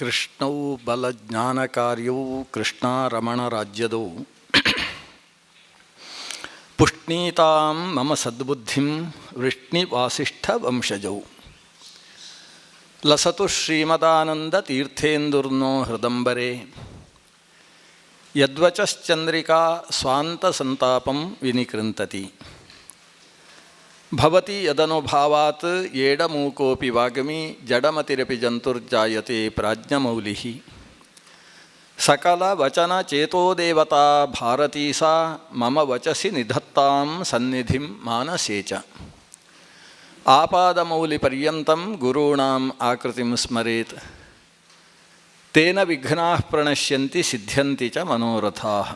ಕೃಷ್ಣೌ ಬಲಜ್ಞಾನಕಾರ್ಯೌ ಕೃಷ್ಣಾರಮಣರಾಜ್ಯದೌ ಪುಷ್ಣೀತಾಂ ಮಮ ಸದ್ಬುದ್ಧಿಂ ವೃಷ್ಣಿವಾಸಿಷ್ಠವಂಶಜೌ ಲಸತು ಶ್ರೀಮದಾನಂದತೀರ್ಥೇಂದುರ್ನೋ ಹೃದಂಬರೆ ಯದ್ವಚಶ್ಚಂದ್ರಿಕಾ ಸ್ವಾಂತಸಂತಾಪಂ ವಿನಿಕೃಂತತಿ ಭವತಿ ಯದನುಭಾವಾತ್ ಏಡಮೂಕೋಪಿ ವಾಗ್ಮಿ ಜಡಮತಿರಪಿ ಜಂತುರ್ಜಾಯತೆ ಪ್ರಾಜ್ಞಮೌಲಿಃ ಸಕಲವಚನಚೇತೋದೇವತಾ ಭಾರತೀ ಸಾ ಮಮ ವಚಸಿ ನಿಧತ್ತಾಂ ಸನ್ನಿಧಿಂ ಮಾನಸೇ ಚ ಆಪಾದಮೌಲಿಪರ್ಯಂತಂ ಗುರುಣಾಂ ಆಕೃತಿಂ ಸ್ಮರೇತ್ ತೇನ ವಿಘ್ನಾಃ ಪ್ರಣಶ್ಯಂತಿ ಸಿದ್ಧ್ಯಂತಿ ಚ ಮನೋರಥಾಃ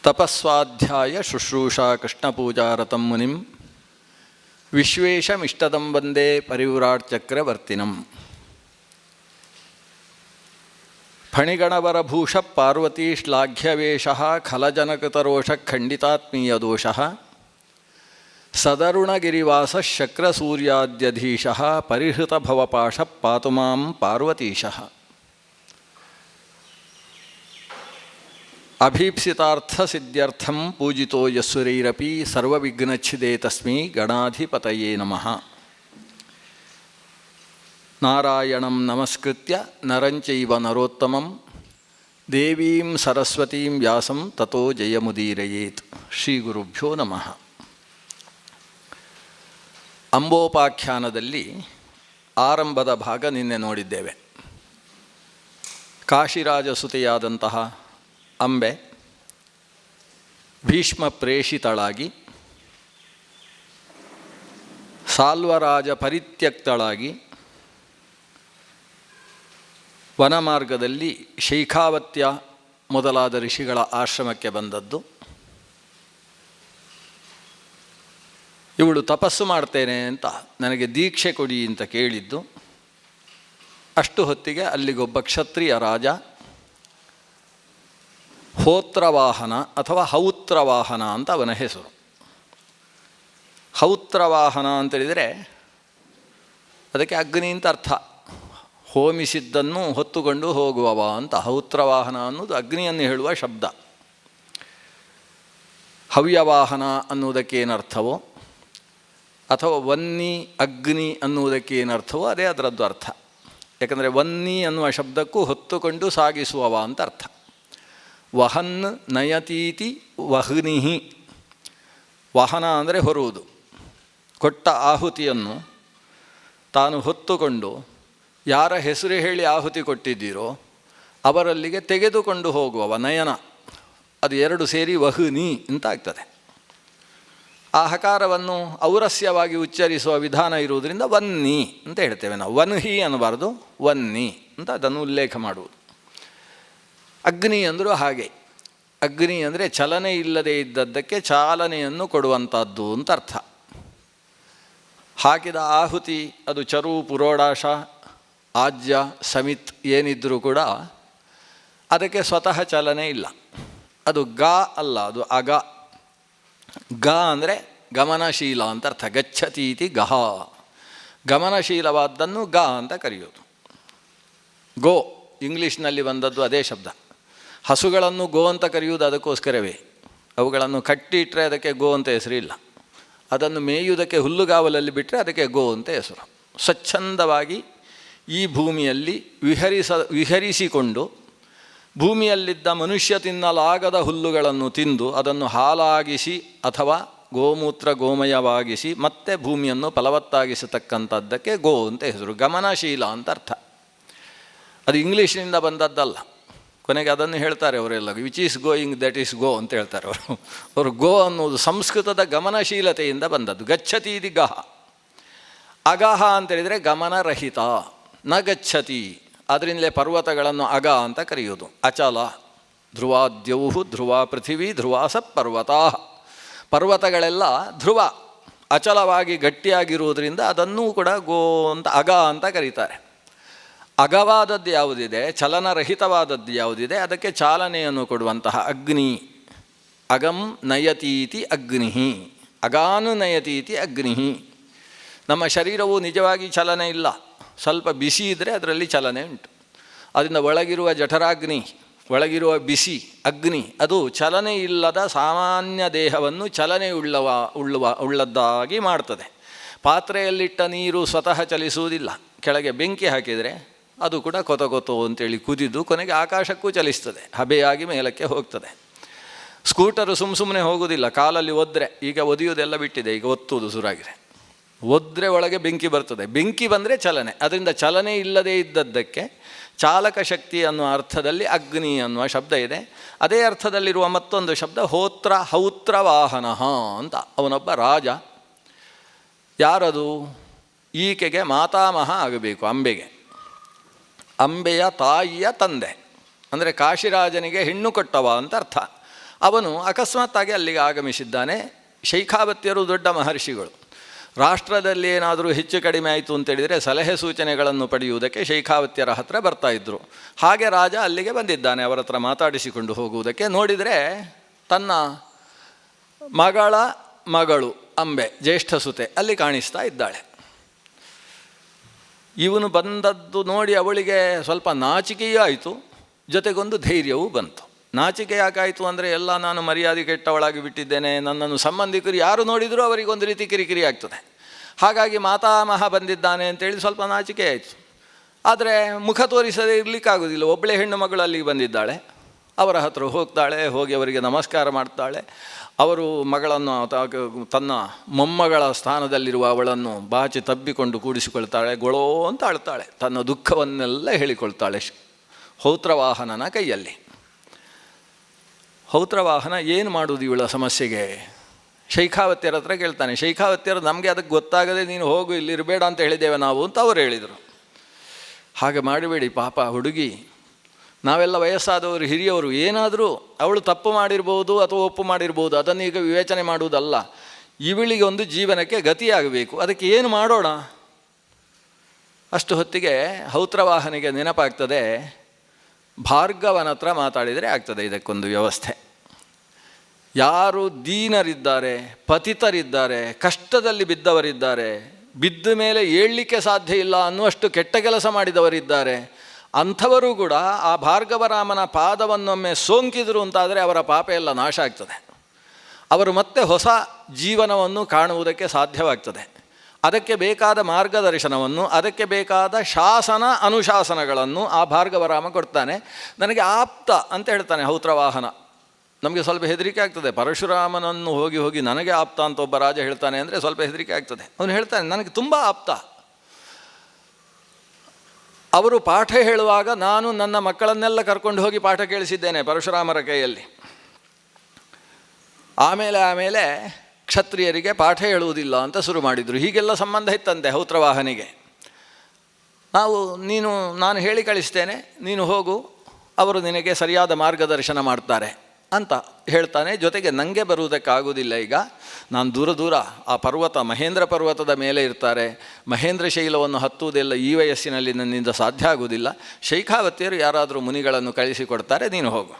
ತಪಸ್ವಾಧ್ಯಾಯ ಶುಶ್ರೂಷಾ ಕೃಷ್ಣಪೂಜಾರತಂ ಮುನಿಂ ವಿಶ್ವೇಶಮಿಷ್ಟದಂ ವಂದೇ ಪರಿವ್ರಾಟ್ ಚಕ್ರವರ್ತಿನಂ ಫಣಿಗಣವರಭೂಷ ಪಾರ್ವತೀ ಶ್ಲಾಘ್ಯವೇಷಃ ಖಲಜನಕೃತರೋಷ ಖಂಡಿತಾತ್ಮೀಯದೋಷಃ ಸದರುಣಗಿರಿವಾಸ ಶಕ್ರಸೂರ್ಯಾದ್ಯಧೀಶಃ ಪರಿಹೃತಭವಪಾಶ ಪಾತು ಮಾಂ ಪಾರ್ವತೀಶಃ ಅಭೀಪ್ಸಿತಾರ್ಥಸಿದ್ಧ್ಯರ್ಥಂ ಪೂಜಿತೋ ಯಸ್ಸುರೈರಪಿ ಸರ್ವವಿಘ್ನಚ್ಛಿದೇ ತಸ್ಮೈ ಗಣಾಧಿಪತಯೇ ನಮಃ. ನಾರಾಯಣಂ ನಮಸ್ಕೃತ್ಯ ನರಂಚೈವ ನರೋತ್ತಮಂ ದೇವೀಂ ಸರಸ್ವತೀಂ ವ್ಯಾಸಂ ತತೋ ಜಯಮುದೀರಯೇತ್. ಶ್ರೀ ಗುರುಭ್ಯೋ ನಮಃ. ಅಂಬೋಪಾಖ್ಯಾನದಲ್ಲಿ ಆರಂಭದ ಭಾಗ ನಿನ್ನೆ ನೋಡಿದ್ದೇವೆ. ಕಾಶಿರಾಜಸುತೆಯಾದಂತಹ ಅಂಬೆ ಭೀಷ್ಮ ಪ್ರೇಷಿತಳಾಗಿ ಸಾಲ್ವರಾಜ ಪರಿತ್ಯಕ್ತಳಾಗಿ ವನಮಾರ್ಗದಲ್ಲಿ ಶೈಖಾವತ್ಯ ಮೊದಲಾದ ಋಷಿಗಳ ಆಶ್ರಮಕ್ಕೆ ಬಂದದ್ದು. ಇವಳು ತಪಸ್ಸು ಮಾಡ್ತೇನೆ ಅಂತ ನನಗೆ ದೀಕ್ಷೆ ಕೊಡಿ ಅಂತ ಕೇಳಿದ್ದು. ಅಷ್ಟು ಹೊತ್ತಿಗೆ ಅಲ್ಲಿಗೊಬ್ಬ ಕ್ಷತ್ರಿಯ ರಾಜ ಹೋತ್ರವಾಹನ ಅಥವಾ ಹೌತ್ರವಾಹನ ಅಂತ ಅವನ ಹೆಸರು. ಹೌತ್ರವಾಹನ ಅಂತೇಳಿದರೆ ಅದಕ್ಕೆ ಅಗ್ನಿ ಅಂತ ಅರ್ಥ. ಹೋಮಿಸಿದ್ದನ್ನು ಹೊತ್ತುಕೊಂಡು ಹೋಗುವವ ಅಂತ ಹೌತ್ರವಾಹನ ಅನ್ನೋದು ಅಗ್ನಿಯನ್ನು ಹೇಳುವ ಶಬ್ದ. ಹವ್ಯವಾಹನ ಅನ್ನುವುದಕ್ಕೇನರ್ಥವೋ ಅಥವಾ ವನ್ನಿ ಅಗ್ನಿ ಅನ್ನುವುದಕ್ಕೇನರ್ಥವೋ ಅದೇ ಅದರದ್ದು ಅರ್ಥ. ಯಾಕಂದರೆ ವನ್ನಿ ಅನ್ನುವ ಶಬ್ದಕ್ಕೂ ಹೊತ್ತುಕೊಂಡು ಸಾಗಿಸುವವ ಅಂತ ಅರ್ಥ. ವಹನ್ ನಯತೀತಿ ವಹ್ನಿಹಿ. ವಹನ ಅಂದರೆ ಹೊರುವುದು. ಕೊಟ್ಟ ಆಹುತಿಯನ್ನು ತಾನು ಹೊತ್ತುಕೊಂಡು ಯಾರ ಹೆಸರು ಹೇಳಿ ಆಹುತಿ ಕೊಟ್ಟಿದ್ದೀರೋ ಅವರಲ್ಲಿಗೆ ತೆಗೆದುಕೊಂಡು ಹೋಗುವವ ನಯನ. ಅದು ಎರಡು ಸೇರಿ ವಹ್ನಿ ಅಂತ ಆಗ್ತದೆ. ಆ ಹಕಾರವನ್ನು ಔರಸ್ಯವಾಗಿ ಉಚ್ಚರಿಸುವ ವಿಧಾನ ಇರುವುದರಿಂದ ವನ್ನಿ ಅಂತ ಹೇಳ್ತೇವೆ ನಾವು. ವನ್ಹಿ ಅನ್ನಬಾರ್ದು, ವನ್ನಿ ಅಂತ ಅದನ್ನು ಉಲ್ಲೇಖ ಮಾಡುವುದು. ಅಗ್ನಿ ಅಂದರೂ ಹಾಗೆ. ಅಗ್ನಿ ಅಂದರೆ ಚಲನೆ ಇಲ್ಲದೆ ಇದ್ದದ್ದಕ್ಕೆ ಚಾಲನೆಯನ್ನು ಕೊಡುವಂಥದ್ದು ಅಂತ ಅರ್ಥ. ಹಾಕಿದ ಆಹುತಿ ಅದು ಚರು, ಪುರೋಡಾಶ, ಆಜ್ಯ, ಸಮಿತ್ ಏನಿದ್ರೂ ಕೂಡ ಅದಕ್ಕೆ ಸ್ವತಃ ಚಲನೆ ಇಲ್ಲ. ಅದು ಗ ಅಲ್ಲ, ಅದು ಅಗ. ಗ ಅಂದರೆ ಗಮನಶೀಲ ಅಂತ ಅರ್ಥ. ಗಚ್ಚತೀತಿ ಗಹ. ಗಮನಶೀಲವಾದ್ದನ್ನು ಗ ಅಂತ ಕರೆಯೋದು. ಗೋ ಇಂಗ್ಲೀಷ್ನಲ್ಲಿ ಬಂದದ್ದು ಅದೇ ಶಬ್ದ. ಹಸುಗಳನ್ನು ಗೋ ಅಂತ ಕರೆಯುವುದು ಅದಕ್ಕೋಸ್ಕರವೇ. ಅವುಗಳನ್ನು ಕಟ್ಟಿಟ್ಟರೆ ಅದಕ್ಕೆ ಗೋ ಅಂತ ಹೆಸರಿಲ್ಲ. ಅದನ್ನು ಮೇಯುವುದಕ್ಕೆ ಹುಲ್ಲುಗಾವಲಲ್ಲಿ ಬಿಟ್ಟರೆ ಅದಕ್ಕೆ ಗೋ ಅಂತ ಹೆಸರು. ಸ್ವಚ್ಛಂದವಾಗಿ ಈ ಭೂಮಿಯಲ್ಲಿ ವಿಹರಿಸಿಕೊಂಡು ಭೂಮಿಯಲ್ಲಿದ್ದ ಮನುಷ್ಯ ತಿನ್ನಲಾಗದ ಹುಲ್ಲುಗಳನ್ನು ತಿಂದು ಅದನ್ನು ಹಾಲಾಗಿಸಿ ಅಥವಾ ಗೋಮೂತ್ರ ಗೋಮಯವಾಗಿಸಿ ಮತ್ತೆ ಭೂಮಿಯನ್ನು ಫಲವತ್ತಾಗಿಸತಕ್ಕಂಥದ್ದಕ್ಕೆ ಗೋ ಅಂತ ಹೆಸರು. ಗಮನಶೀಲ ಅಂತ ಅರ್ಥ. ಅದು ಇಂಗ್ಲೀಷ್ನಿಂದ ಬಂದದ್ದಲ್ಲ. ಕೊನೆಗೆ ಅದನ್ನು ಹೇಳ್ತಾರೆ ಅವರೆಲ್ಲ, which is going that is go ಅಂತ ಹೇಳ್ತಾರೆ ಅವರು ಗೋ ಅನ್ನೋದು ಸಂಸ್ಕೃತದ ಗಮನಶೀಲತೆಯಿಂದ ಬಂದದ್ದು. ಗಚ್ಚತೀತಿ ಗಹ. ಅಗಹ ಅಂತೇಳಿದರೆ ಗಮನರಹಿತ. ನ ಗಚ್ಚತಿ. ಅದರಿಂದಲೇ ಪರ್ವತಗಳನ್ನು ಅಗ ಅಂತ ಕರೆಯೋದು. ಅಚಲ. ಧ್ರುವಾದ್ಯೌಹು ಧ್ರುವ ಪೃಥಿವೀ ಧ್ರುವಾಸ ಪರ್ವತಾ. ಪರ್ವತಗಳೆಲ್ಲ ಧ್ರುವ ಅಚಲವಾಗಿ ಗಟ್ಟಿಯಾಗಿರುವುದರಿಂದ ಅದನ್ನೂ ಕೂಡ ಗೋ ಅಂತ ಅಗ ಅಂತ ಕರೀತಾರೆ. ಅಗವಾದದ್ದು ಯಾವುದಿದೆ, ಚಲನರಹಿತವಾದದ್ದು ಯಾವುದಿದೆ, ಅದಕ್ಕೆ ಚಾಲನೆಯನ್ನು ಕೊಡುವಂತಹ ಅಗ್ನಿ. ಅಗಂ ನಯತೀತಿ ಅಗ್ನಿ. ಅಗಾನು ನಯತೀತಿ ಅಗ್ನಿ. ನಮ್ಮ ಶರೀರವು ನಿಜವಾಗಿ ಚಲನೆ ಇಲ್ಲ. ಸ್ವಲ್ಪ ಬಿಸಿ ಇದ್ದರೆ ಅದರಲ್ಲಿ ಚಲನೆ ಉಂಟು. ಅದರಿಂದ ಒಳಗಿರುವ ಜಠರಾಗ್ನಿ, ಒಳಗಿರುವ ಬಿಸಿ ಅಗ್ನಿ ಅದು ಚಲನೆ ಇಲ್ಲದ ಸಾಮಾನ್ಯ ದೇಹವನ್ನು ಚಲನೆ ಉಳ್ಳದ್ದಾಗಿ ಮಾಡ್ತದೆ. ಪಾತ್ರೆಯಲ್ಲಿಟ್ಟ ನೀರು ಸ್ವತಃ ಚಲಿಸುವುದಿಲ್ಲ. ಕೆಳಗೆ ಬೆಂಕಿ ಹಾಕಿದರೆ ಅದು ಕೂಡ ಕೊತ ಅಂತೇಳಿ ಕುದಿದು ಕೊನೆಗೆ ಆಕಾಶಕ್ಕೂ ಚಲಿಸ್ತದೆ, ಹಬೆಯಾಗಿ ಮೇಲಕ್ಕೆ ಹೋಗ್ತದೆ. ಸ್ಕೂಟರು ಸುಮ್ಮನೆ ಹೋಗೋದಿಲ್ಲ, ಕಾಲಲ್ಲಿ ಒದ್ರೆ, ಈಗ ಒದಿಯೋದೆಲ್ಲ ಬಿಟ್ಟಿದೆ, ಈಗ ಒತ್ತುವುದು ಶುರುವಾಗಿದೆ. ಒದ್ರೆ ಒಳಗೆ ಬೆಂಕಿ ಬರ್ತದೆ, ಬೆಂಕಿ ಬಂದರೆ ಚಲನೆ. ಅದರಿಂದ ಚಲನೆ ಇಲ್ಲದೇ ಇದ್ದದ್ದಕ್ಕೆ ಚಾಲಕ ಶಕ್ತಿ ಅನ್ನುವ ಅರ್ಥದಲ್ಲಿ ಅಗ್ನಿ ಅನ್ನುವ ಶಬ್ದ ಇದೆ. ಅದೇ ಅರ್ಥದಲ್ಲಿರುವ ಮತ್ತೊಂದು ಶಬ್ದ ಹೌತ್ರ ವಾಹನ ಅಂತ. ಅವನೊಬ್ಬ ರಾಜ. ಯಾರದು? ಈಕೆಗೆ ಮಾತಾಮಹ ಆಗಬೇಕು, ಅಂಬೆಗೆ. ಅಂಬೆಯ ತಾಯಿಯ ತಂದೆ ಅಂದರೆ ಕಾಶಿರಾಜನಿಗೆ ಹೆಣ್ಣು ಕೊಟ್ಟವ ಅಂತ ಅರ್ಥ. ಅವನು ಅಕಸ್ಮಾತ್ತಾಗಿ ಅಲ್ಲಿಗೆ ಆಗಮಿಸಿದ್ದಾನೆ. ಶೈಖಾವತ್ಯರು ದೊಡ್ಡ ಮಹರ್ಷಿಗಳು. ರಾಷ್ಟ್ರದಲ್ಲಿ ಏನಾದರೂ ಹೆಚ್ಚು ಕಡಿಮೆ ಆಯಿತು ಅಂತೇಳಿದರೆ ಸಲಹೆ ಸೂಚನೆಗಳನ್ನು ಪಡೆಯುವುದಕ್ಕೆ ಶೈಖಾವತ್ಯರ ಹತ್ರ ಬರ್ತಾಯಿದ್ರು. ಹಾಗೆ ರಾಜ ಅಲ್ಲಿಗೆ ಬಂದಿದ್ದಾನೆ ಅವರ ಹತ್ರ ಮಾತಾಡಿಸಿಕೊಂಡು ಹೋಗುವುದಕ್ಕೆ. ನೋಡಿದರೆ ತನ್ನ ಮಗಳು ಅಂಬೆ, ಜ್ಯೇಷ್ಠ ಸುತೆ, ಅಲ್ಲಿ ಕಾಣಿಸ್ತಾ ಇದ್ದಾಳೆ. ಇವನು ಬಂದದ್ದು ನೋಡಿ ಅವಳಿಗೆ ಸ್ವಲ್ಪ ನಾಚಿಕೆಯೂ ಆಯಿತು, ಜೊತೆಗೊಂದು ಧೈರ್ಯವೂ ಬಂತು. ನಾಚಿಕೆ ಯಾಕಾಯಿತು ಅಂದರೆ, ಎಲ್ಲ ನಾನು ಮರ್ಯಾದೆ ಕೆಟ್ಟವಳಾಗಿ ಬಿಟ್ಟಿದ್ದೇನೆ, ನನ್ನನ್ನು ಸಂಬಂಧಿಕರು ಯಾರು ನೋಡಿದರೂ ಅವರಿಗೊಂದು ರೀತಿ ಕಿರಿಕಿರಿ ಆಗ್ತದೆ. ಹಾಗಾಗಿ ಮಾತಾಮಹ ಬಂದಿದ್ದಾನೆ ಅಂತೇಳಿ ಸ್ವಲ್ಪ ನಾಚಿಕೆ ಆಯಿತು. ಆದರೆ ಮುಖ ತೋರಿಸದೇ ಇರಲಿಕ್ಕಾಗೋದಿಲ್ಲ. ಒಬ್ಬಳೇ ಹೆಣ್ಣು ಮಗಳು ಅಲ್ಲಿಗೆ ಬಂದಿದ್ದಾಳೆ. ಅವರ ಹತ್ರ ಹೋಗ್ತಾಳೆ, ಹೋಗಿ ಅವರಿಗೆ ನಮಸ್ಕಾರ ಮಾಡ್ತಾಳೆ. ಅವರು ಮಗಳನ್ನು ತನ್ನ ಮೊಮ್ಮಗಳ ಸ್ಥಾನದಲ್ಲಿರುವ ಅವಳನ್ನು ಬಾಚಿ ತಬ್ಬಿಕೊಂಡು ಕೂಡಿಸಿಕೊಳ್ತಾಳೆ. ಗೊಳೋ ಅಂತ ಅಳ್ತಾಳೆ, ತನ್ನ ದುಃಖವನ್ನೆಲ್ಲ ಹೇಳಿಕೊಳ್ತಾಳೆ ಹೌತ್ರವಾಹನನ ಕೈಯಲ್ಲಿ. ಹೌತ್ರವಾಹನ ಏನು ಮಾಡುವುದು ಇವಳ ಸಮಸ್ಯೆಗೆ? ಶೈಖಾವತ್ಯರ ಹತ್ರ ಕೇಳ್ತಾನೆ. ಶೈಖಾವತ್ಯರು ನಮಗೆ ಅದಕ್ಕೆ ಗೊತ್ತಾಗದೆ ನೀನು ಹೋಗು, ಇಲ್ಲಿರಬೇಡ ಅಂತ ಹೇಳಿದ್ದೇವೆ ನಾವು ಅಂತ ಅವರು ಹೇಳಿದರು. ಹಾಗೆ ಮಾಡಬೇಡಿ, ಪಾಪ ಹುಡುಗಿ, ನಾವೆಲ್ಲ ವಯಸ್ಸಾದವರು, ಹಿರಿಯವರು, ಏನಾದರೂ ಅವಳು ತಪ್ಪು ಮಾಡಿರ್ಬೋದು ಅಥವಾ ಒಪ್ಪು ಮಾಡಿರ್ಬೋದು, ಅದನ್ನೀಗ ವಿವೇಚನೆ ಮಾಡುವುದಲ್ಲ. ಇವಳಿಗೆ ಒಂದು ಜೀವನಕ್ಕೆ ಗತಿಯಾಗಬೇಕು, ಅದಕ್ಕೆ ಏನು ಮಾಡೋಣ? ಅಷ್ಟು ಹೊತ್ತಿಗೆ ಹೌತ್ರವಾಹನಿಗೆ ನೆನಪಾಗ್ತದೆ, ಭಾರ್ಗವನ ಹತ್ರ ಮಾತಾಡಿದರೆ ಆಗ್ತದೆ ಇದಕ್ಕೊಂದು ವ್ಯವಸ್ಥೆ. ಯಾರು ದೀನರಿದ್ದಾರೆ, ಪತಿತರಿದ್ದಾರೆ, ಕಷ್ಟದಲ್ಲಿ ಬಿದ್ದವರಿದ್ದಾರೆ, ಬಿದ್ದ ಮೇಲೆ ಏಳಲಿಕ್ಕೆ ಸಾಧ್ಯ ಇಲ್ಲ ಅನ್ನುವಷ್ಟು ಕೆಟ್ಟ ಕೆಲಸ ಮಾಡಿದವರಿದ್ದಾರೆ, ಅಂಥವರು ಕೂಡ ಆ ಭಾರ್ಗವರಾಮನ ಪಾದವನ್ನೊಮ್ಮೆ ಸೋಂಕಿದ್ರು ಅಂತಾದರೆ ಅವರ ಪಾಪ ಎಲ್ಲ ನಾಶ ಆಗ್ತದೆ. ಅವರು ಮತ್ತೆ ಹೊಸ ಜೀವನವನ್ನು ಕಾಣುವುದಕ್ಕೆ ಸಾಧ್ಯವಾಗ್ತದೆ. ಅದಕ್ಕೆ ಬೇಕಾದ ಮಾರ್ಗದರ್ಶನವನ್ನು, ಅದಕ್ಕೆ ಬೇಕಾದ ಶಾಸನ ಅನುಶಾಸನಗಳನ್ನು ಆ ಭಾರ್ಗವರಾಮ ಕೊಡ್ತಾನೆ. ನನಗೆ ಆಪ್ತ ಅಂತ ಹೇಳ್ತಾನೆ ಹೌತ್ರವಾಹನ. ನಮಗೆ ಸ್ವಲ್ಪ ಹೆದರಿಕೆ ಆಗ್ತದೆ. ಪರಶುರಾಮನನ್ನು ಹೋಗಿ ನನಗೆ ಆಪ್ತ ಅಂತ ಒಬ್ಬ ರಾಜ ಹೇಳ್ತಾನೆ ಅಂದರೆ ಸ್ವಲ್ಪ ಹೆದರಿಕೆ ಆಗ್ತದೆ. ಅವನು ಹೇಳ್ತಾನೆ, ನನಗೆ ತುಂಬ ಆಪ್ತ. ಅವರು ಪಾಠ ಹೇಳುವಾಗ ನಾನು ನನ್ನ ಮಕ್ಕಳನ್ನೆಲ್ಲ ಕರ್ಕೊಂಡು ಹೋಗಿ ಪಾಠ ಕೇಳಿಸಿದ್ದೇನೆ ಪರಶುರಾಮರ ಕೈಯಲ್ಲಿ. ಆಮೇಲೆ ಕ್ಷತ್ರಿಯರಿಗೆ ಪಾಠ ಹೇಳುವುದಿಲ್ಲ ಅಂತ ಶುರು ಮಾಡಿದರು. ಹೀಗೆಲ್ಲ ಸಂಬಂಧ ಇತ್ತಂತೆ ಹೌತ್ರವಾಹನಿಗೆ. ನಾನು ಹೇಳಿ ಕಳಿಸ್ತೇನೆ, ನೀನು ಹೋಗು, ಅವರು ನಿನಗೆ ಸರಿಯಾದ ಮಾರ್ಗದರ್ಶನ ಮಾಡ್ತಾರೆ ಅಂತ ಹೇಳ್ತಾನೆ. ಜೊತೆಗೆ ನನಗೆ ಬರುವುದಕ್ಕಾಗೋದಿಲ್ಲ, ಈಗ ನಾನು ದೂರ ಆ ಪರ್ವತ, ಮಹೇಂದ್ರ ಪರ್ವತದ ಮೇಲೆ ಇರ್ತಾರೆ. ಮಹೇಂದ್ರ ಶೈಲವನ್ನು ಹತ್ತುವುದೆಲ್ಲ ಈ ವಯಸ್ಸಿನಲ್ಲಿ ನನ್ನಿಂದ ಸಾಧ್ಯ ಆಗುವುದಿಲ್ಲ. ಶೈಖಾವತ್ಯರು ಯಾರಾದರೂ ಮುನಿಗಳನ್ನು ಕಳಿಸಿಕೊಡ್ತಾರೆ, ನೀನು ಹೋಗು.